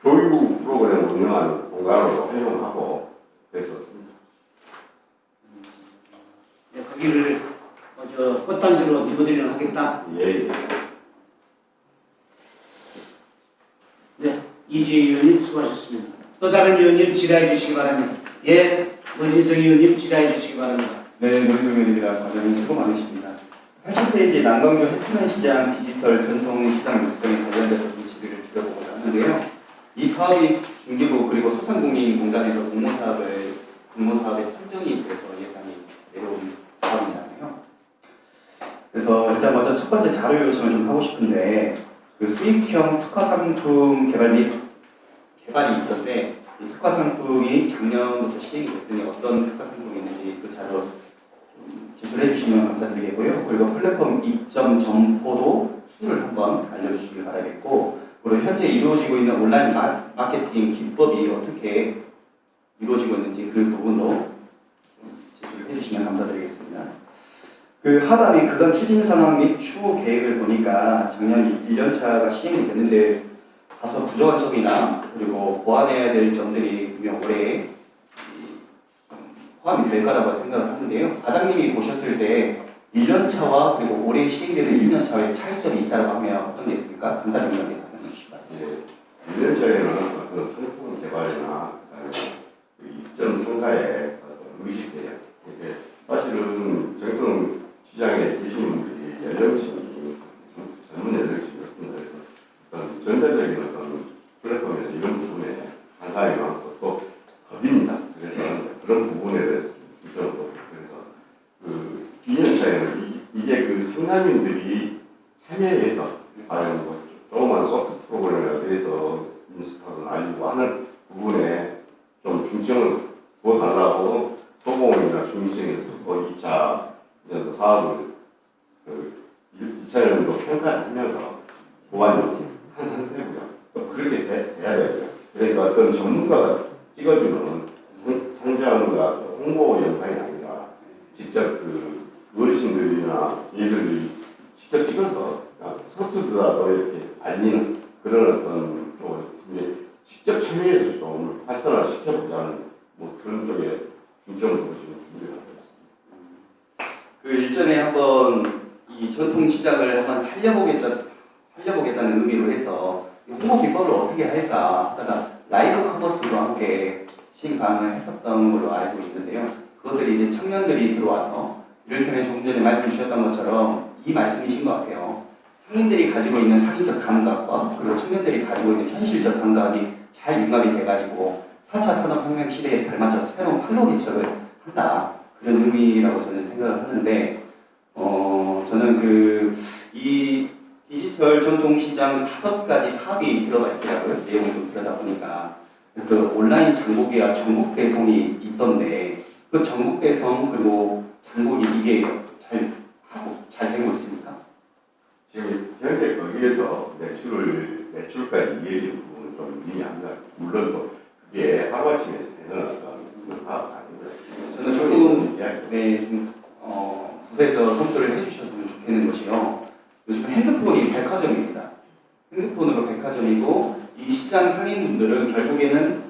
Speaker 9: 교육 프로그램을 운영하는 공간으로 활용하고 그랬었습니다.
Speaker 1: 네, 거기를 저 꽃단지로 리모델링을 하겠다.
Speaker 9: 예, 예.
Speaker 1: 네, 이지혜 의원님 수고하셨습니다. 또 다른 의원님 질의해 주시기 바랍니다. 예, 원진성 의원님 질의해 주시기 바랍니다.
Speaker 6: 네, 노희성 의원입니다. 과장님 수고 많으십니다. 80페이지 남광주 해피면 시장 디지털 전통 시장 육성에 관련돼서 좀 질의를 드려보고자 하는데요. 이 사업이 중기부 그리고 소상공인공단에서 공모사업에 선정이 돼서 예산이 내려온 사업이잖아요. 그래서 일단 먼저 첫 번째 자료 요청을 좀 하고 싶은데 그 수익형 특화 상품 개발이 있던데 이 특화 상품이 작년부터 시행이 됐으니 어떤 특화 상품이 있는지 그 자료 좀 제출해 주시면 감사드리겠고요. 그리고 플랫폼 입점 점포도 수를 한번 알려주시길 바라겠고 그리고 현재 이루어지고 있는 온라인 마케팅 기법이 어떻게 이루어지고 있는지 그 부분도 제출해 주시면 감사드리겠습니다. 그 하담이 그간 추진 상황 및 추후 계획을 보니까 작년 1년차가 시행이 됐는데 다소 부족한 점이나 그리고 보완해야 될 점들이 분명 올해 좀 포함이 될 거라고 생각을 하는데요. 과장님이 보셨을 때 1년차와 그리고 올해 시행되는 1년차의 차이점이 있다고 하면 어떤 게 있습니까? 간단하게 답변해 주시기 바랍니다.
Speaker 9: 1년차에는 어떤 상품 개발이나 그 입점 성과에 의식돼요. 이게 사실은 정통 시장에 계신 분들이 연령층이 젊은 연령층이었습니다. 어떤 전자적인 어떤 플랫폼이나 이런 부분에 관심이 많고 또 더딥니다. 그래서 그런 부분에 대해서 좀 주저를 보고 그래서 그 2년차에는 이게 그 상담인들이 참여해서 뭐 조그만 소프트 프로그램에 대해서 인스타도 알리고 하는 부분에 좀 중점을 두어달라고 소공이나 중위층에서 또 2차 사업을 그 2차년도 평가를 하면서 보완을 한 상태고요. 또 그렇게 돼야 되고요. 그러니까 어떤 전문가가 찍어주는 상장과 홍보 영상이 아니라 직접 그 어르신들이나 얘들이 직접 찍어서 서투르더라도 이렇게 알리는 그런 어떤 좀 직접 참여해서 좀 활성화 시켜보자는 뭐 그런 쪽에 중점을 두시는 준비를 하고 있습니다.
Speaker 6: 그 일전에 한번 이 전통 시장을 한번 살려보겠다는 의미로 해서 홍보 기법을 어떻게 할까 하다가 라이브 커머스와 함께 시행 가능을 했었던 걸로 알고 있는데요. 그것들이 이제 청년들이 들어와서 이를테면 조금 전에 말씀 주셨던 것처럼 이 말씀이신 것 같아요. 상인들이 가지고 있는 상인적 감각과 그리고 청년들이 가지고 있는 현실적 감각이 잘 융합이 돼가지고 4차 산업혁명 시대에 발맞춰서 새로운 판로 개척을 한다. 그런 의미라고 저는 생각을 하는데 저는 이 디지털 전통시장 5가지 사업이 들어가 있더라고요. 내용을 좀 들여다보니까 그 온라인 장보기와 전국 배송이 있던데 그 전국 배송 그리고 장보기 이게 잘 되고 있습니까?
Speaker 9: 지금 현재 거기에서 매출까지 이어지는 부분은 좀 미미합니다. 물론 또 그게 하루아침에 되는 어떤 파악 아닙니다.
Speaker 6: 저는 조금 좀 부서에서 검토를 해주셨으면 좋겠는 것이요. 요즘 핸드폰이 백화점입니다. 핸드폰으로 백화점이고 이 시장 상인분들은 결국에는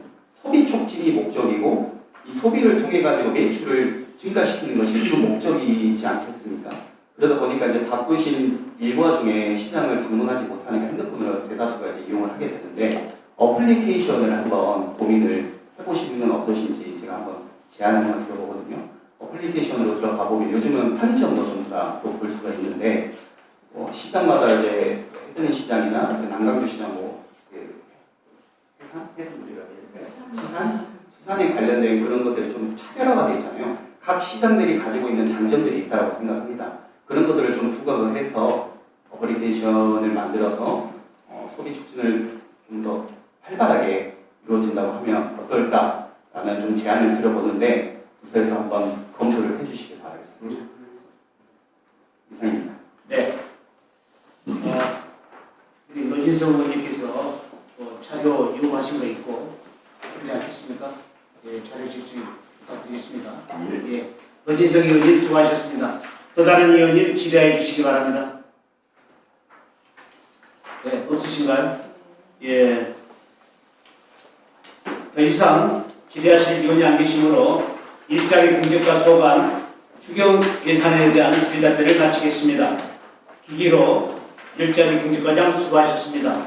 Speaker 6: 소비 촉진이 목적이고 이 소비를 통해 가지고 매출을 증가시키는 것이 주 목적이지 않겠습니까? 그러다 보니까 이제 바쁘신 일과 중에 시장을 방문하지 못하니까 핸드폰을 대다수가 이제 이용을 하게 되는데 어플리케이션을 한번 고민을 해보시는 건 어떠신지 제가 한번 제안을 한번 드려보거든요. 어플리케이션으로 들어가 보면 요즘은 편의점도 전부 다 또 볼 수가 있는데 시장마다 이제 해드는 시장이나 남강주 시장 수산에 관련된 그런 것들이 좀 차별화가 되어 있잖아요. 각 시장들이 가지고 있는 장점들이 있다고 생각합니다. 그런 것들을 좀 부각을 해서 어플리케이션을 만들어서 소비 촉진을 좀 더 활발하게 이루어진다고 하면 어떨까라는 좀 제안을 드려보는데 부서에서 한번 검토를 해주시길 바라겠습니다. 이상입니다.
Speaker 1: 네. 우리 노진성 의원님께서 자료 요구하신 거 있고 그렇지 않겠습니까? 예, 자료 제출 부탁드리겠습니다. 예, 노진성 의원님 수고하셨습니다. 또 다른 의원님 질의해 주시기 바랍니다. 네, 없으신가요? 예. 더 이상 질의하실 의원이 안 계시므로 일자리 경제과 소관 추경 예산에 대한 질의답변을 마치겠습니다. 기기로 일자리 경제과장 수고하셨습니다.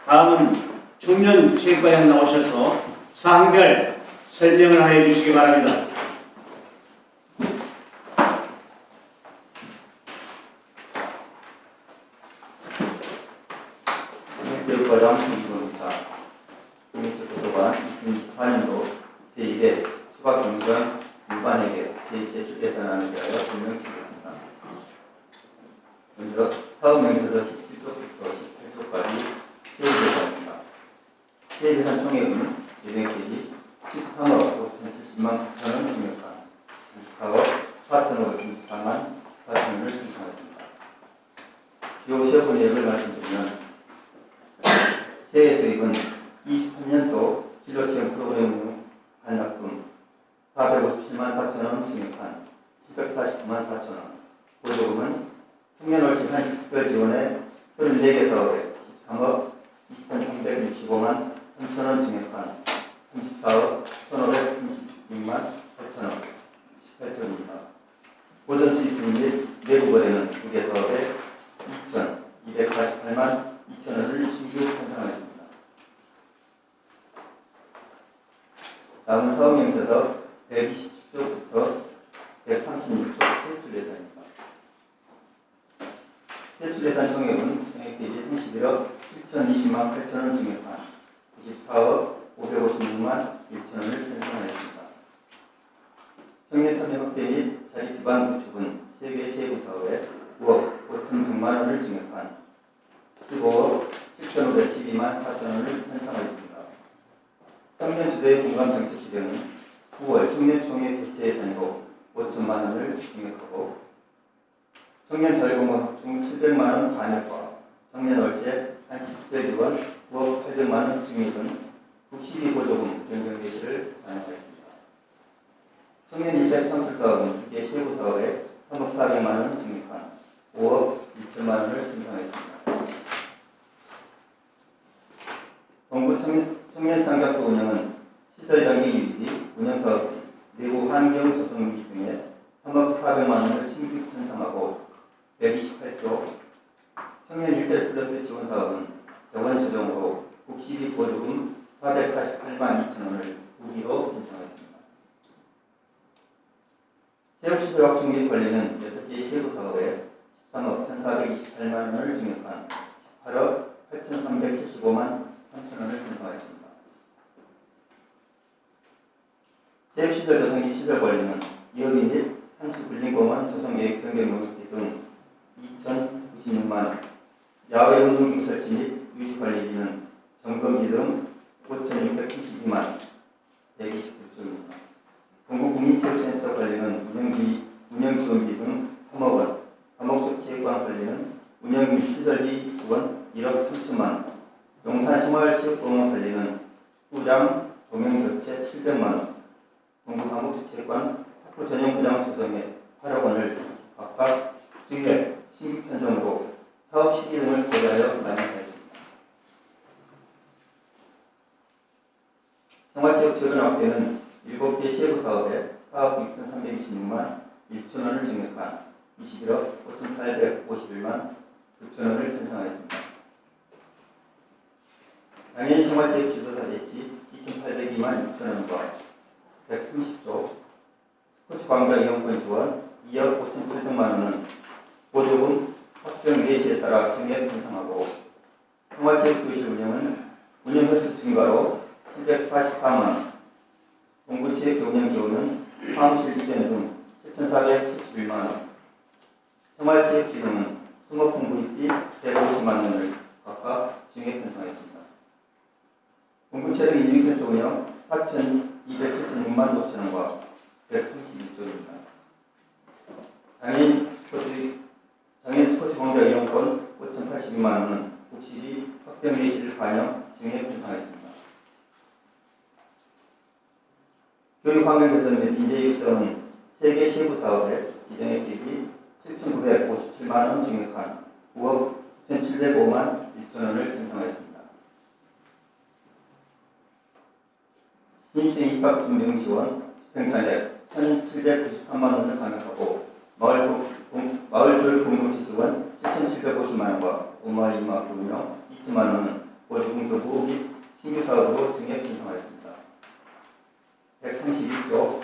Speaker 1: 다음은 청년체육과장 나오셔서 사항별 설명을 하여 주시기 바랍니다.
Speaker 11: 청년체육과장 김수호입니다. 청년체육소관 2024년도 제1회 추가 경정 일반에게 제출 예산안을 대하여 설명드리겠습니다. 먼저 사업 명세서 17조부터 18조까지 세입예산입니다. 세입예산 총액은 예정액이 13억 5,070만 9천원 증액한 24억 4,534만 4천원을 신청했습니다. 주요 세부 내역을 말씀드리면 세외 수입은 23년도 진로체험 프로그램 반납금 457만 4천원 증액한 749만 4천원, 보조금은 청년월시 한식특별 지원에 34개 사업에 13억 2,365만 3천원 증액한 34억 1,536만 8천원 18조입니다. 보전 수입금 및 내부 거래는 2개 사업에 2,248만 2천원을 신규 편성하였습니다. 다음은 사업명세서 127조부터 136조 세출 예산입니다. 세출 예산 총액은 정액대비 31억 7,020만 8천원 증액한 94억 556만 1천원을 편성하였습니다. 청년 참여 확대 및 자립 기반 구축은 3개 세부 사업에 9억 5,100만원을 증액한 15억 7,512만 4천원을 편성하였습니다. 청년 주도의 공감 정책 실행은 9월 청년총회 개최 예산으로 5천만원을 증액하고 청년 자유공간 확충 700만원 반액과 청년 월세 한식특별 지원 9억 800만원 증액은 국시비 보조금 변경 개시를 반영하였습니다. 청년 일자리 창출 사업은 2개 세부 사업에 3억 400만원 증액한 5억 1천만원을 편성하였습니다. 동구 청년 장학소 운영은 시설장기 유지비, 운영사업비, 내부 환경 조성비 등에 3억 400만원을 신규 편성하고 128조 청년 일자리 플러스 지원 사업은 재원 조정으로 국시비 보조금 448만 2천원을 국비로 편성하였습니다. 체육시설 확충 및 관리는 6개 세부 사업에 13억 1,428만원을 증액한 18억 8,375만 3천원을 편성하였습니다. 체육시설 조성 및 시설 관리는 이업인 및 산수불림공원 조성계획 변경 용역비 등 2,096만원, 야외 운동기구 설치 및 유지관리비는 점검비 등 5,632만 129조입니다. 동구국민체육센터 관리는 운영지원비 등 3억원, 다목적 체육관 관리는 운영 및 시설비 지원 1억 3천만원, 용산생활체육공원 관리는 축구장 조명 교체 700만원, 동구 다목적 체육관 탁구 전용구장 조성에 8억 원을 각각 증액, 신규 편성으로 사업 시기 등을 고려하여 마련하였습니다. 생활체육지원학교는 7개 시혜부 사업에 사업 6,326만 1천원을 증액한 21억 5,851만 9천원을 편성하였습니다. 장애인 생활체육 지도사 배치 2,802만 6천원과 130조 스포츠 관광 이용권 지원 2억 5,800만 원은 보조금 확정 예시에 따라 증액 편성하고 생활체육교실 운영 횟수 증가로 744만 원, 동부체육교 운영 지원은 사무실 이전 등 7,471만 원, 생활체육기능은 수목공 구입비 150만 원을 각각 증액 편성했습니다. 동부체육 인증센터 운영 4,276만 5천 원과 131조입니다. 장애인 스포츠 공자 이용권 5,082만 원은 국실이 확정 예시를 반영 증액 편성했습니다. 교육 환경 개선 및 인재 육성은 3개 시혜부 사업에 기존액 대비 7,957만 원 증액한 9억 9,705만 1천 원을 편성하였습니다. 신입생 입학 준비금 지원 집행찬액 1,793만 원을 감액하고 마을 교육 공동체 지원 7,750만 원과 온마을 이마학교 운영 2천만 원은 보조금 교부 및 신규 사업으로 증액 편성하였습니다. 131조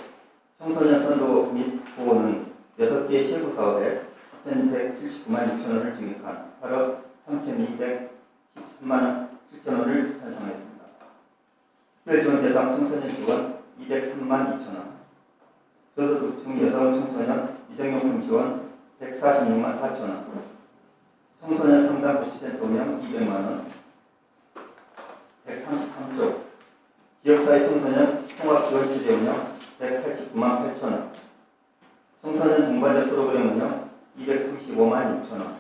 Speaker 11: 청소년 선도 및 보호는 6개 시혜부 사업에 1,179만 6천 원을 증액한 8억 3,213만 7천 원을 편성하였습니다. 특별지원 대상 청소년 지원 203만 2천 원, 저소득층 여성 청소년 위생용품 지원 146만 4천 원, 청소년 상담 복지센터 운영 200만 원, 133조 지역사회 청소년 통합지원체제 운영 189만 8천 원, 청소년 동반자 프로그램 운영 235만 6천 원,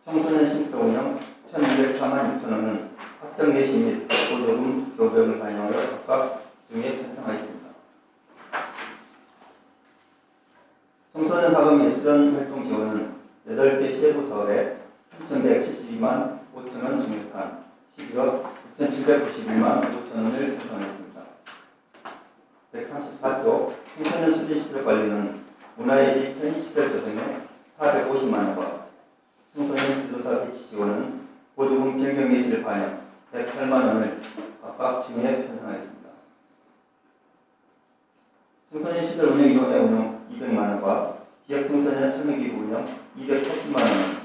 Speaker 11: 청소년 쉼터 운영 1,204만 6천 원은 확정 예시 및 보조금 교부액을 반영하여 각각 증액 편성하였습니다. 청소년 학업 및 수련 활동 지원은 8개 시혜부 사업에 3,172만 5천 원 증액한 11억 9,791만 5천 원을 편성했습니다. 134조 청소년 수련시설 관리는 문화예지 편의시설 조성에 450만 원과 청소년 지도사 배치 지원은 보조금 변경 예시를 반영 108만 원을 각각 증액 편성하였습니다. 청소년 시설 운영 이용의 운영 200만 원과 지역 청소년 참여기구 운영 280만 원은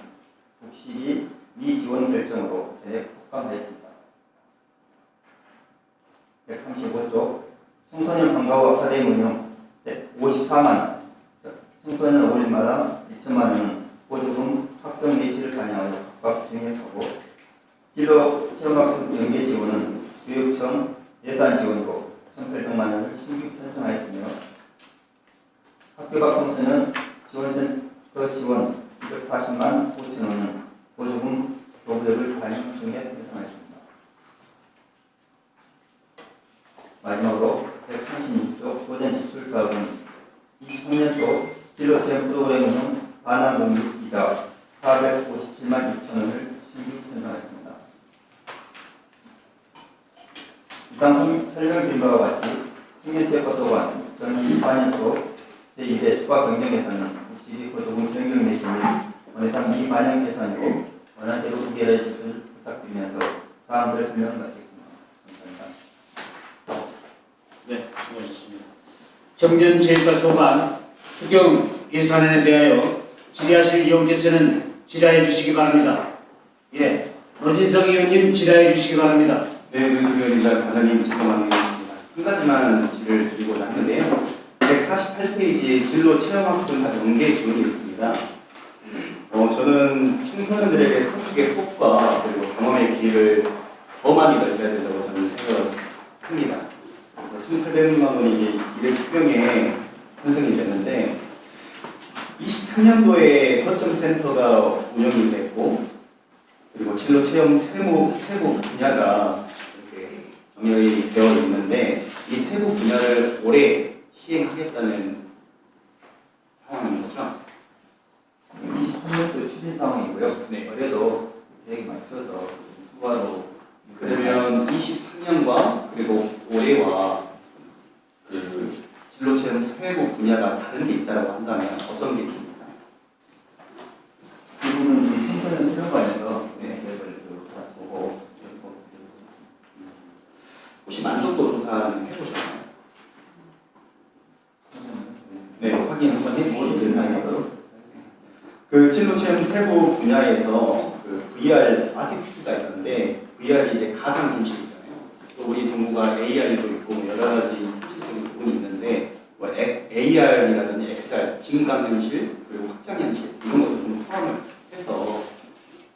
Speaker 11: 국실이 미지원 결정으로 전액 삭감하였습니다. 135조 청소년 방과후 아카데미 운영 54만 원, 청소년 어린이마당 2천만 원은 보조금 확정 예시를 반영하여 각각 증액하고 진로 체험학습 연계 지원은 교육청 예산 지원으로 1,800만 원을 신규 편성하였으며 학교 밖 청소년 지원센터 지원 240만 5천 원은 보조금 교부액을 반영 증액 편성하였습니다. 마지막으로 136조 고된 지출 사업은 23년도 진로 체험 프로그램 운영 반환금 및 이자 457만 6천 원을 신규 편성하였습니다. 이상 설명드린 바와 같이 청년체육과 소관 저는 24년도 제1회 추가 변경 예산은 국실이 보조금 변경 내시 및 원예산 미반영 예산이고 원안대로 부결해 주시길 부탁드리면서 사항들 설명을 마치겠습니다. 감사합니다.
Speaker 1: 네, 수고하셨습니다. 청년체육과 소관 추경 예산안에 대하여 질의하실 의원께서는 질의해 주시기 바랍니다. 예, 노진석 의원님 질의해 주시기 바랍니다.
Speaker 6: 네, 의원님과 과장님 수고 많으셨습니다. 한 가지만 질의를 드리고자 하는데요. 148페이지에 진로 체험학습 연계 지원이 있습니다. 저는 청소년들에게 성숙의 폭과 그리고 경험의 기회를 더 많이 넓혀야 된다고 저는 생각합니다. 그래서 1,800만 원이 이래 추경에 편성이 됐는데 23년도에 거점센터가 운영이 됐고 그리고 진로 체험 세부 분야가 이렇게 정렬이 되어 있는데 이 세부 분야를 올해 시행하겠다는 상황인 거죠?
Speaker 11: 23년도 추진 상황이고요.
Speaker 6: 네.
Speaker 11: 올해도 계획이 맞춰서 추가로
Speaker 6: 그러면 23년과 그리고 올해 혹시 만족도 조사는 해보셨나요? 네, 확인 한번 해주시면 되나요? 그 진로 체험 세부 분야에서 그 VR 아티스트가 있는데 VR이 이제 가상 현실이잖아요. 또 우리 동무가 AR도 있고 여러 가지 현실적인 부분이 있는데 뭐 AR이라든지 XR, 증강 현실 그리고 확장 현실 이런 것도 좀 포함을 해서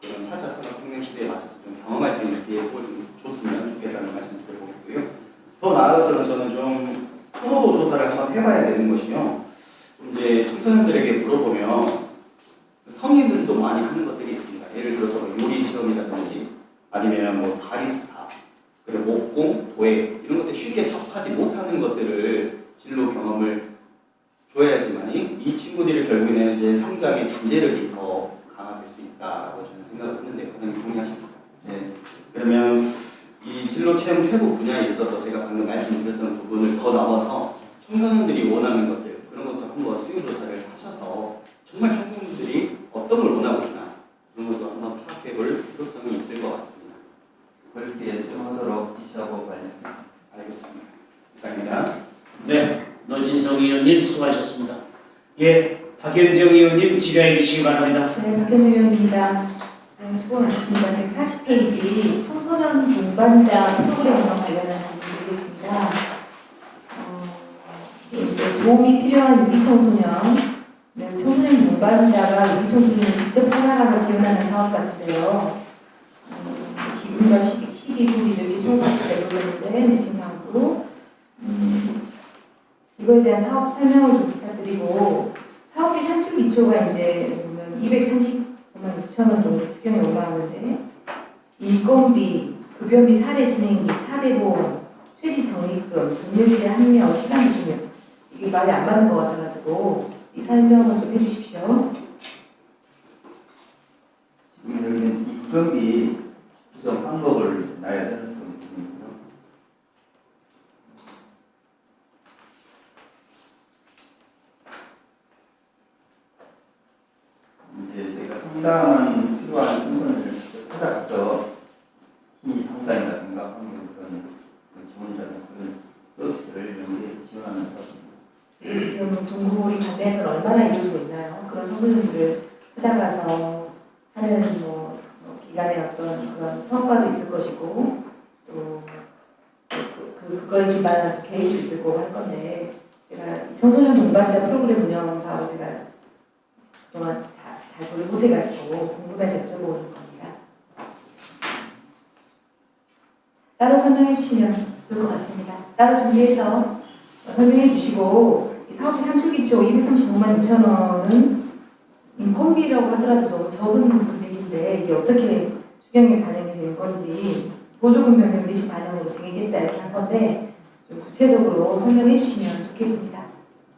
Speaker 6: 그런 4차 산업혁명 시대에 맞춰서 좀 경험할 수 있는 기회를 좀 줬으면 좋겠다는 말씀 드려보겠고요. 더 나아가서는 저는 좀 선호도 조사를 한번 해봐야 되는 것이요. 이제 청소년들에게 물어보면 성인들도 많이 하는 것들이 있습니다. 예를 들어서 요리 체험이라든지 아니면 뭐 바리스타, 그리고 목공, 도예 이런 것들 쉽게 접하지 못하는 것들을 진로 경험을 줘야지만이 이 친구들이 결국에는 이제 성장의 잠재력이 더 강화될 수 있다고 저는 생각을 했는데 과장님 동의하십니까? 네. 그러면 이 진로 체험 세부 분야에 있어서 제가 방금 말씀드렸던 부분을 더 넘어서 청소년들이 원하는 것들 그런 것도 한번 수요 조사를 하셔서 정말 청소년들이 어떤 걸 원하고 있나 그런 것도 한번 파악해 볼 필요성이 있을 것 같습니다.
Speaker 11: 그렇게 수용하도록 지시하고 관련해서
Speaker 6: 알겠습니다. 이상입니다.
Speaker 1: 네, 노진성 의원님 수고하셨습니다. 예, 박현정 의원님 질의해 주시기 바랍니다.
Speaker 3: 네, 박현정 의원입니다. 네, 수고 많으십니다. 140페이지 청소년 동반자 프로그램과 관련한 질문 드리겠습니다. 이제 도움이 필요한 유기 청소년, 네, 청소년 동반자가 유기 청소년을 직접 찾아가서 지원하는 사업 같은데요. 기분과 시기, 도리 이렇게 총괄되었는데 매칭상으로 이거에 대한 사업 설명을 좀 부탁드리고 사업비 산출 기초가 이제 보면 235만 6천 원 정도 수경에 올라가는데 인건비, 급여비 사례 진행비, 사례 보험, 퇴직 적립금, 전력제 합류, 시간 중요 이게 말이 안 맞는 것 같아가지고 이 설명을 좀 해주십시오.
Speaker 11: 지금 여기는 입금이 구성 방법을 나야 되는 부분이고요. 이제 저희가 상담한 필요한 청소년을 찾아가서 심리 상담이라든가 하는 그런 지원자들 그런 서비스를 연계해서 지원하는 사업입니다.
Speaker 3: 지금 동구리 관내에서는 얼마나 이루어지고 있나요? 그런 청소년들을 찾아가서 하는 뭐 기간의 어떤 그런 성과도 있을 것이고 또 그거에 기반한 계획도 있을 거고 할 건데 제가 청소년 동반자 프로그램 운영 사업을 제가 그동안 잘 보지 못해가지고 궁금해서 여쭤보는 겁니다. 따로 설명해 주시면 좋을 것 같습니다. 따로 준비해서 설명해 주시고 이 사업비 산출기초 235만 6천 원은 인건비라고 하더라도 너무 적은 금액인데 이게 어떻게 수경에 반영이 된 건지 보조금 변경 대신 반영으로 진행했다 이렇게 한 건데 좀 구체적으로 설명해 주시면 좋겠습니다.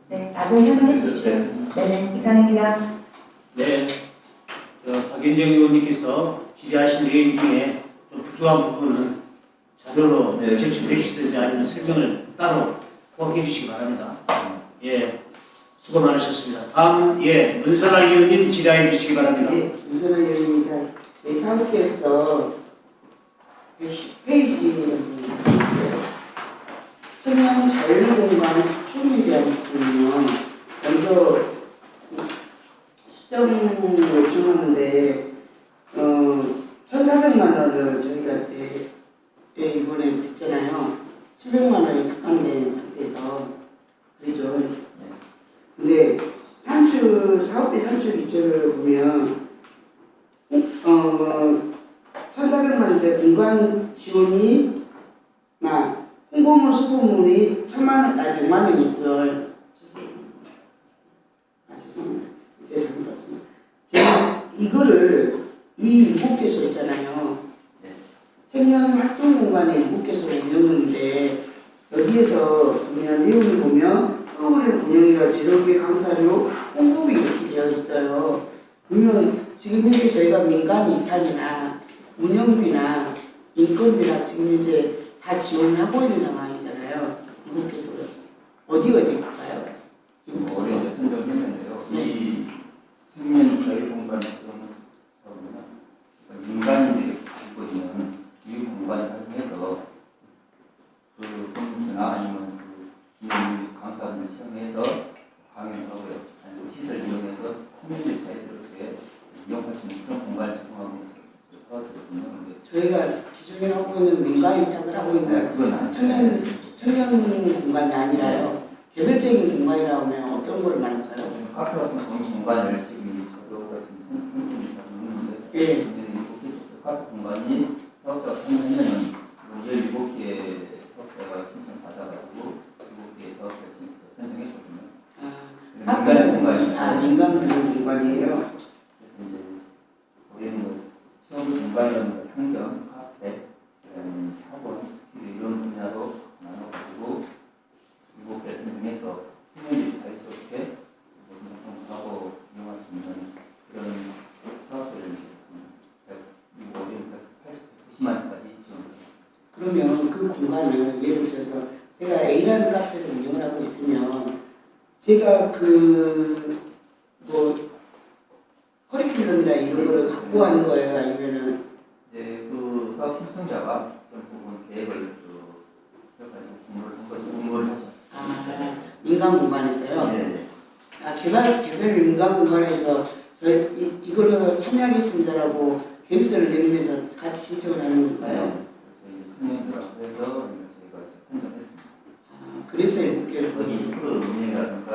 Speaker 3: 네, 나중에 설명해 주십시오. 네, 이상입니다.
Speaker 1: 네, 박현정 의원님께서 질의하신 내용 중에 좀 부족한 부분은 자료로
Speaker 11: 네.
Speaker 1: 제출해 주시든지 아니면 설명을 따로 꼭 해주시기 바랍니다. 예, 수고 많으셨습니다. 다음, 예, 문선아 의원님 질의해 주시기 바랍니다.
Speaker 4: 예, 문선아 의원입니다. 저희 사무국에서 110페이지 청년 자율공간 추진이라는 부분이요. 먼저 수정을 요청하는데 1,400만 원을 저희한테 이번에 듣잖아요. 700만 원이 삭감된 상태에서 그렇죠. 근데 사업비 산출 기초를 보면 1,400만 원인데 공간 지원이 홍보문 수부문이 100만 원이 있고요. 죄송합니다. 제가 잘못 봤습니다. 제가 이거를 이 7개소 있잖아요. 청년 활동 공간에 7개소를 운영하는데 여기에서 보면 내용을 보면 프로그램 운영이와 재료비 강사료 홍보비 이렇게 되어 있어요. 그러면 지금 현재 저희가 민간 위탁이나 운영비나 인건비나 지금 현재 다 지원을 하고 있는 상황이잖아요. 7개소를 어디 갈까요?
Speaker 11: 어려운 선정했는데요.
Speaker 4: 네.
Speaker 11: 이 청년 자유공간 그런 사업은 민간인들이 가지고 있는 이 공간을 활용해서
Speaker 4: 기존하고는 민간 위탁을 하고 있는
Speaker 10: 그건 안
Speaker 4: 청년 공간이 아니라요. 개별적인 공간이라고 하면 어떤 걸 말할까요?
Speaker 10: 카페 같은 공간을 지금 저도 같은 선생님이 있는데
Speaker 4: 예.
Speaker 10: 이렇게 카페 공간이 사업자가 참여하면은 17개의 사업자가 신청 받아가지고 7개의 사업자가 선정했거든요. 민간의 공간이에요.
Speaker 4: 민간 그런 공간이에요.
Speaker 10: 그래서 이제 우리는 뭐 시험 공간이라는 거 상점, 카페, 학원, 스킬 이런 분야로 나눠가지고 7개를 선정해서 시민들이 자유롭게 하고 이용할 수 있는 그런 사업들을 이거 우리는 190만 원까지 지원합니다.
Speaker 4: 그러면 그 공간을 예를 들어서 제가 A라는 카페를 운영을 하고 있으면 제가 그 뭐 커리큘럼이나 이런 거를 갖고 하는 거예요? 아니면은
Speaker 10: 이제 그 사업 신청자가 어떤 부분 계획을 해가지고 공모를 하죠.
Speaker 4: 민간 공간에서요?
Speaker 10: 네.
Speaker 4: 개별 민간 공간에서 저희 이걸로 참여하겠습니다라고 계획서를 내면서 같이 신청을 하는 건가요?
Speaker 10: 그래서 이제 청년들하고 해서 저희가 이제 선정했습니다.
Speaker 4: 그래서 7개를
Speaker 10: 거기 프로 운영이라든가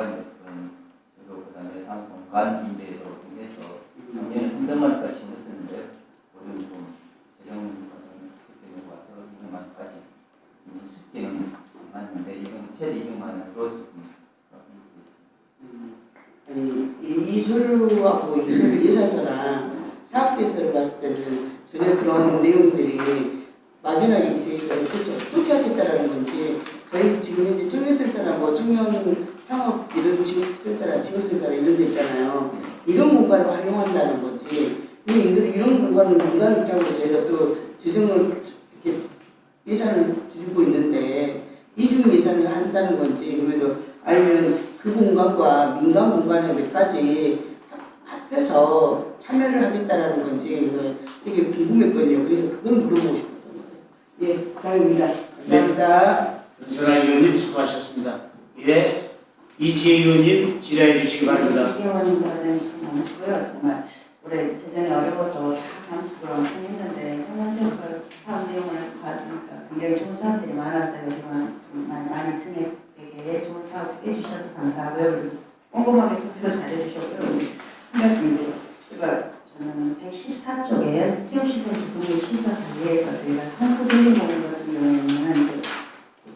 Speaker 10: 그리고 그다음에 상공간 임대로 통해서 작년에 300만 원까지 지냈었는데 올해는 좀 재정 과정 와서 200만 원까지 숙제는 안 맞는데 이건 최대 200만 원으로 지금
Speaker 4: 아니 이설하고 이설 예산서나 사업계획서를 봤을 때는 전혀 그런 내용들이 막연하게 돼 있어요. 그렇죠? 어떻게 하겠다라는 건지 저희 지금 현재 청년센터나 뭐 청년 창업 이런 지원센터나 지원센터나 이런 데 있잖아요. 이런 공간을 활용한다는 거지. 이런 공간을 민간 입장으로 저희가 또 재정을 이렇게 예산을 드리고 있는데 이중 예산을 한다는 건지 그러면서 아니면 그 공간과 민간 공간을 몇 가지 합해서 참여를 하겠다라는 건지 그래서 되게 궁금했거든요. 그래서 그걸 물어보고 싶었던 거예요. 예, 이상입니다. 감사합니다.
Speaker 1: 전하 의원님 수고하셨습니다. 예, 이지혜 의원님 질의해 주시기 바랍니다.
Speaker 3: 이지혜 의원님 저는 수고 많으시고요. 정말 올해 재정이 어려워서 다 감축을 엄청 했는데 청년센터 사업 내용을 봐주니까 굉장히 좋은 사업들이 많았어요. 그동안 정말 많이 증액되게 좋은 사업 해주셔서 감사하고요. 꼼꼼하게 소개도 잘해주셨고요. 한 가지 이제 저는 114쪽에 체육시설 조성및 시설 관리에서 저희가 산소 돌림 공원 같은 경우에는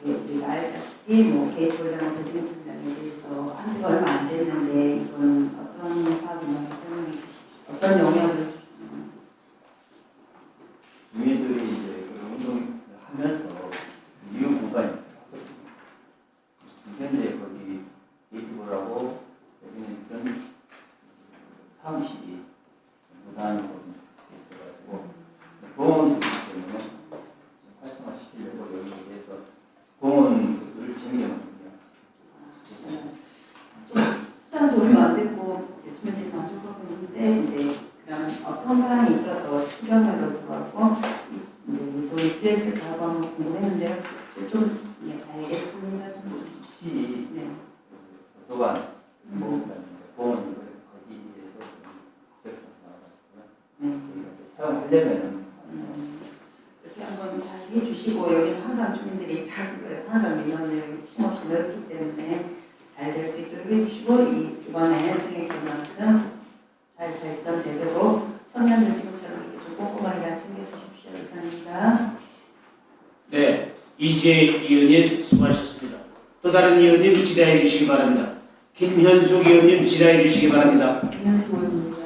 Speaker 3: 우리가 알다시피 뭐 게이트홀 장원 돌림 분장에 대해서 한 지가 얼마 안 됐는데 이건 어떤 사업인지 설명해 주시죠. 어떤 영향을
Speaker 10: 주민들이 이제 그런 운동을 하면서 이용 공간이 현재 거기 게이트홀하고 여기는 있던 사무실이 무단으로 있어가지고 공원 때문에 활성화시키려고 여기에 대해서 공원을 변경하거든요.
Speaker 3: 투자는 좀 얼마 안 됐고 주민들이 만족하고 있는데 이제 그러면 어떤 사항이 있어서 추경으로 들어왔고 이제 이 돈이 필요했을까 한번 궁금했는데요. 좀 알겠습니다.
Speaker 10: 시 도서관 공원 거기에서 지적서 나와가지고요. 저희가 이제 사용하려면은
Speaker 3: 이렇게 한번 잘 해주시고 여기는 항상 주민들이 항상 민원을 힘없이 넣었기 때문에 잘 될 수 있도록 해주시고 이번에 증액된 만큼 잘 발전되도록 청년들 지금처럼 이렇게 좀 꼼꼼하게 잘 챙겨주십시오. 이상입니다.
Speaker 1: 네, 이지혜 의원님 수고하셨습니다. 또 다른 의원님 질의해 주시기 바랍니다. 김현숙 의원님 질의해 주시기 바랍니다.
Speaker 7: 김현숙 의원입니다.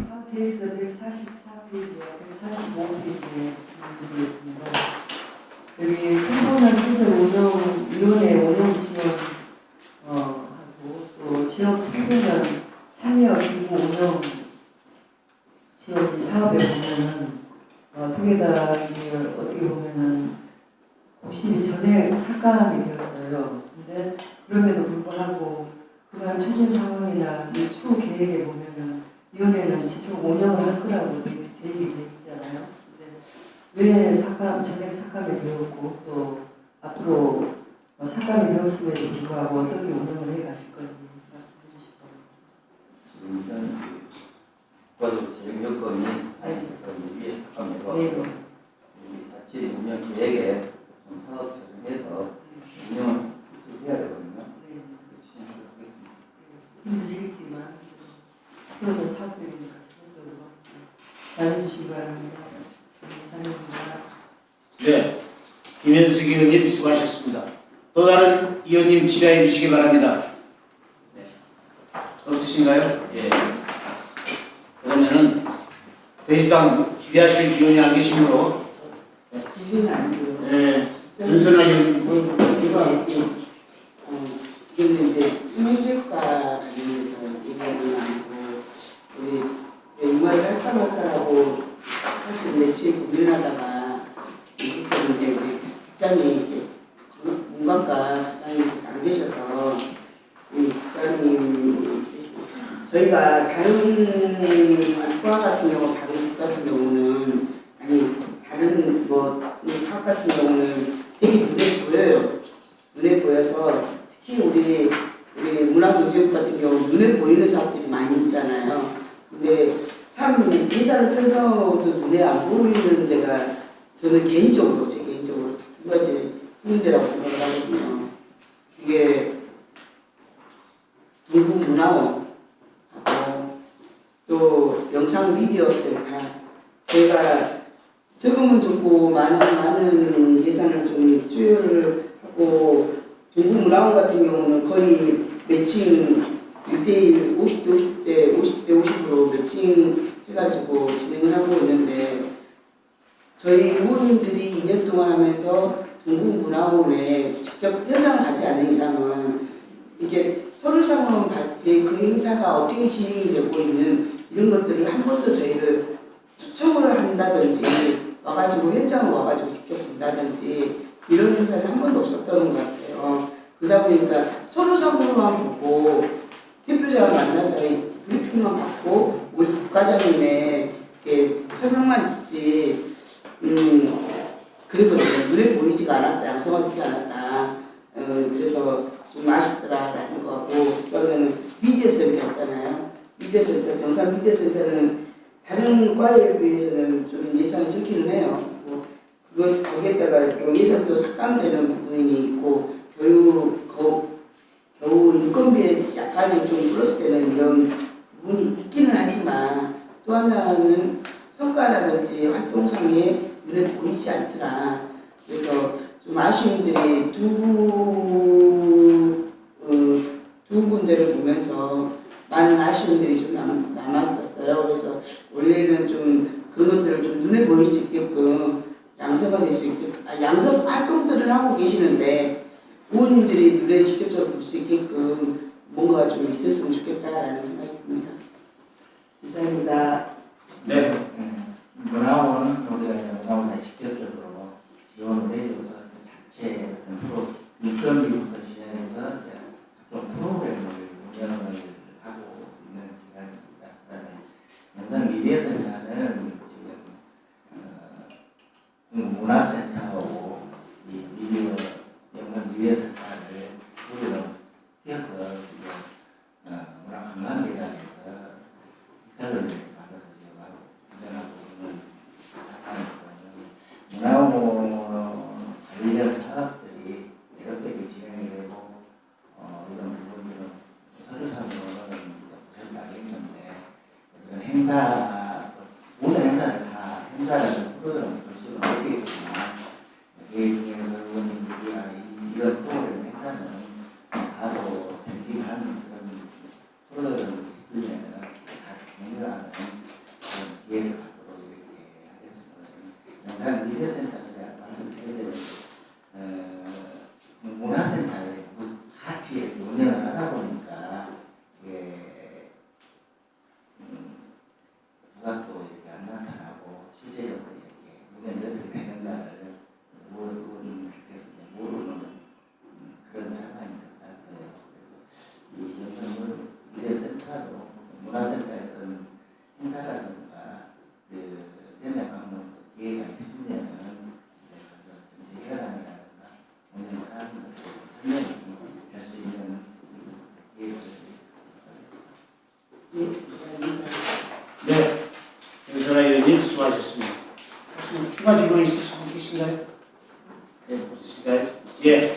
Speaker 7: 사업계획서 144페이지와 145페이지에 질문드리겠습니다. 여기 청소년 시설 운영위원회 운영 지원 하고 또 지역 청소년 참여 기부 운영 지원 이 사업에 보면은 두 개 다 어떻게 보면은 고심이 전에 삭감이 되었어요. 근데 그럼에도 불구하고 그간 추진 상황이나 이 추후 계획에 보면은 위원회는 지속 운영을 할 거라고 계획이 되어 있잖아요. 근데 왜 전액 삭감이 되었고 또 앞으로 삭감이 되었음에도 불구하고 어떻게 운영을 해 가실 건지 말씀해 주실 겁니다.
Speaker 10: 지금 현 국가적으로 재정 여건이 그래서 위에 삭감해서
Speaker 7: 네.
Speaker 11: 이런 계획에 좀 사업 조정해서 운영을 해야 되거든요.
Speaker 7: 네.
Speaker 11: 진행하도록 하겠습니다.
Speaker 7: 힘드시겠지만 그래도 사업들이니까 적극적으로 잘해주시기 바랍니다. 감사합니다.
Speaker 1: 네, 김현숙 의원님 수고하셨습니다. 또 다른 의원님 질의해 주시기 바랍니다. 네. 없으신가요? 예. 그러면은 더 이상 질의하실 의원이 안 계시므로
Speaker 4: 질의는 아니고요.
Speaker 1: 네, 윤선아 의원님
Speaker 4: 이거는 이제 수면체육과 관련해서 얘기하는 건 아니고 우리 연말을 할까 말까라고 사실 매치에 고민하다가 있었는데 우리 국장님 이렇게 문관과 국장님께서 안 계셔서 우리 국장님 저희가 다른 과 같은 경우 다른 국 같은 경우는 아니 다른 뭐 사업 같은 경우는 되게 눈에 보여요. 눈에 보여서 특히 우리 문화경제국 같은 경우 눈에 보이는 사업들이 많이 있잖아요. 근데 참 예산을 펴서도 눈에 안 보이는 데가 저는 개인적으로 제 개인적으로 두 군데라고 생각을 하거든요. 이게 동국문화원하고 또 영상미디어센터 저희가 적으면 좋고 많은 예산을 좀 투여를 하고 동국문화원 같은 경우는 거의 매칭 1대1 50대 50으로 매칭 해가지고 진행을 하고 있는데 저희 의원님들이 2년 동안 하면서 동국문화원에 직접 현장을 가지 않은 이상은 이게 서류상으로는 봤지 그 행사가 어떻게 진행이 되고 있는 이런 것들을 한 번도 저희를 초청을 한다든지 와가지고 현장을 와가지고 직접 본다든지 이런 행사를 한 번도 없었던 것 같아요. 그러다 보니까 서류상으로만 보고 대표자를 만나서 브리핑만 받고 우리 국가장님의 설명만 듣지 그리고 눈에 보이지가 않았다, 양성화되지 않았다. 그래서 좀 아쉽더라라는 거고 그러면 미디어센터 있잖아요. 미디어센터, 경상미디어센터는 다른 과에 비해서는 좀 예산이 적기는 해요. 거기에다가 예산도 삭감되는 부분이 있고 겨우 인건비에 약간의 좀 플러스되는 이런 부분이 있기는 하지만 또 하나는 성과라든지 활동상에 눈에 보이지 않더라. 그래서 좀 아쉬움들이 두 군데를 보면서 많은 아쉬움들이 좀 남았었어요. 그래서 원래는 좀 그것들을 좀 눈에 보일 수 있게끔 양성화 될 수 있게끔 양성 활동들을 하고 계시는데 부모님들이 눈에 직접적으로 볼 수 있게끔 뭔가 좀 있었으면 좋겠다라는 생각이 듭니다. 이상입니다.
Speaker 1: 네.
Speaker 10: 문화원은 우리가 문화원에 직접적으로 지원을 해줘서 자체 어떤 프로 인건비부터 시작해서 좀 프로그램을 운영을 하고 있는 기관입니다. 그다음에 영상미디어센터는 지금 문화센터하고 이 미디어 영상미디어센터를 우리가 띄어서 지금 문화관광재단에서 이탈을 받아서 지금 운영하고 있는 상황이거든요. 문화원 관련 사업들이 여러 가지 진행이 되고 이런 부분들은 서류상으로는 보셨다 알겠는데 이런 행사 모든 행사를 다 행사라는 프로그램을 볼 수는 없겠지만 이 중에서 의원님들이 이런 프로그램 행사는 바로 편집하는 그런 프로그램이 있으면 같이 공유하는 그런 기회를 갖도록 이렇게 하겠습니다. 영상 미디어센터는 말씀드린 대로 문화센터에 같이 이렇게 운영을 하다 보니까 이게 부각도 이렇게 안 나타나고 실제적으로 이렇게 운영이 어떻게 되는가를 의원님께서 모르는 그런 상황인 것 같아요. 그래서 이 영상 미디어센터도 문화센터의 어떤 행사라든가 연례 방문 기회가 있으면은 가서 정치회관이라든가 운영 사항들을 설명을 할 수 있는 기회를 드리겠습니다.
Speaker 1: 네. 윤선아 의원님 수고하셨습니다. 혹시 추가 질문 있으신 분 계신가요? 없으신가요? 예.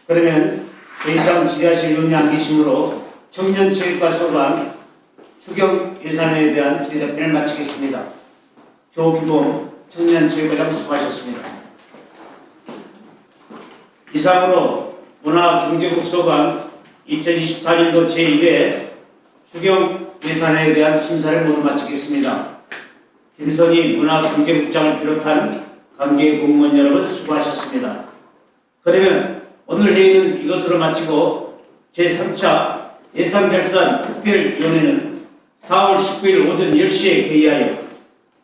Speaker 1: 그러면 더 이상 질의하실 의원이 안 계시므로 청년체육과 소관 추경 예산에 대한 질의답변을 마치겠습니다. 조규범 청년체육과장 수고하셨습니다. 이상으로 문화경제국 소관 2024년도 제1회 추경 예산에 대한 심사를 모두 마치겠습니다. 김선희 문화경제국장을 비롯한 관계 공무원 여러분 수고하셨습니다. 그러면 오늘 회의는 이것으로 마치고 제3차 예산결산 특별위원회는 4월 19일 오전 10시에 개의하여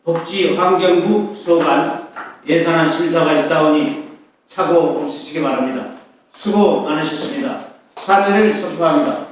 Speaker 1: 복지환경부 소관 예산안 심사가 있사오니 착오 없으시기 바랍니다. 수고 많으셨습니다. 사례를 선포합니다.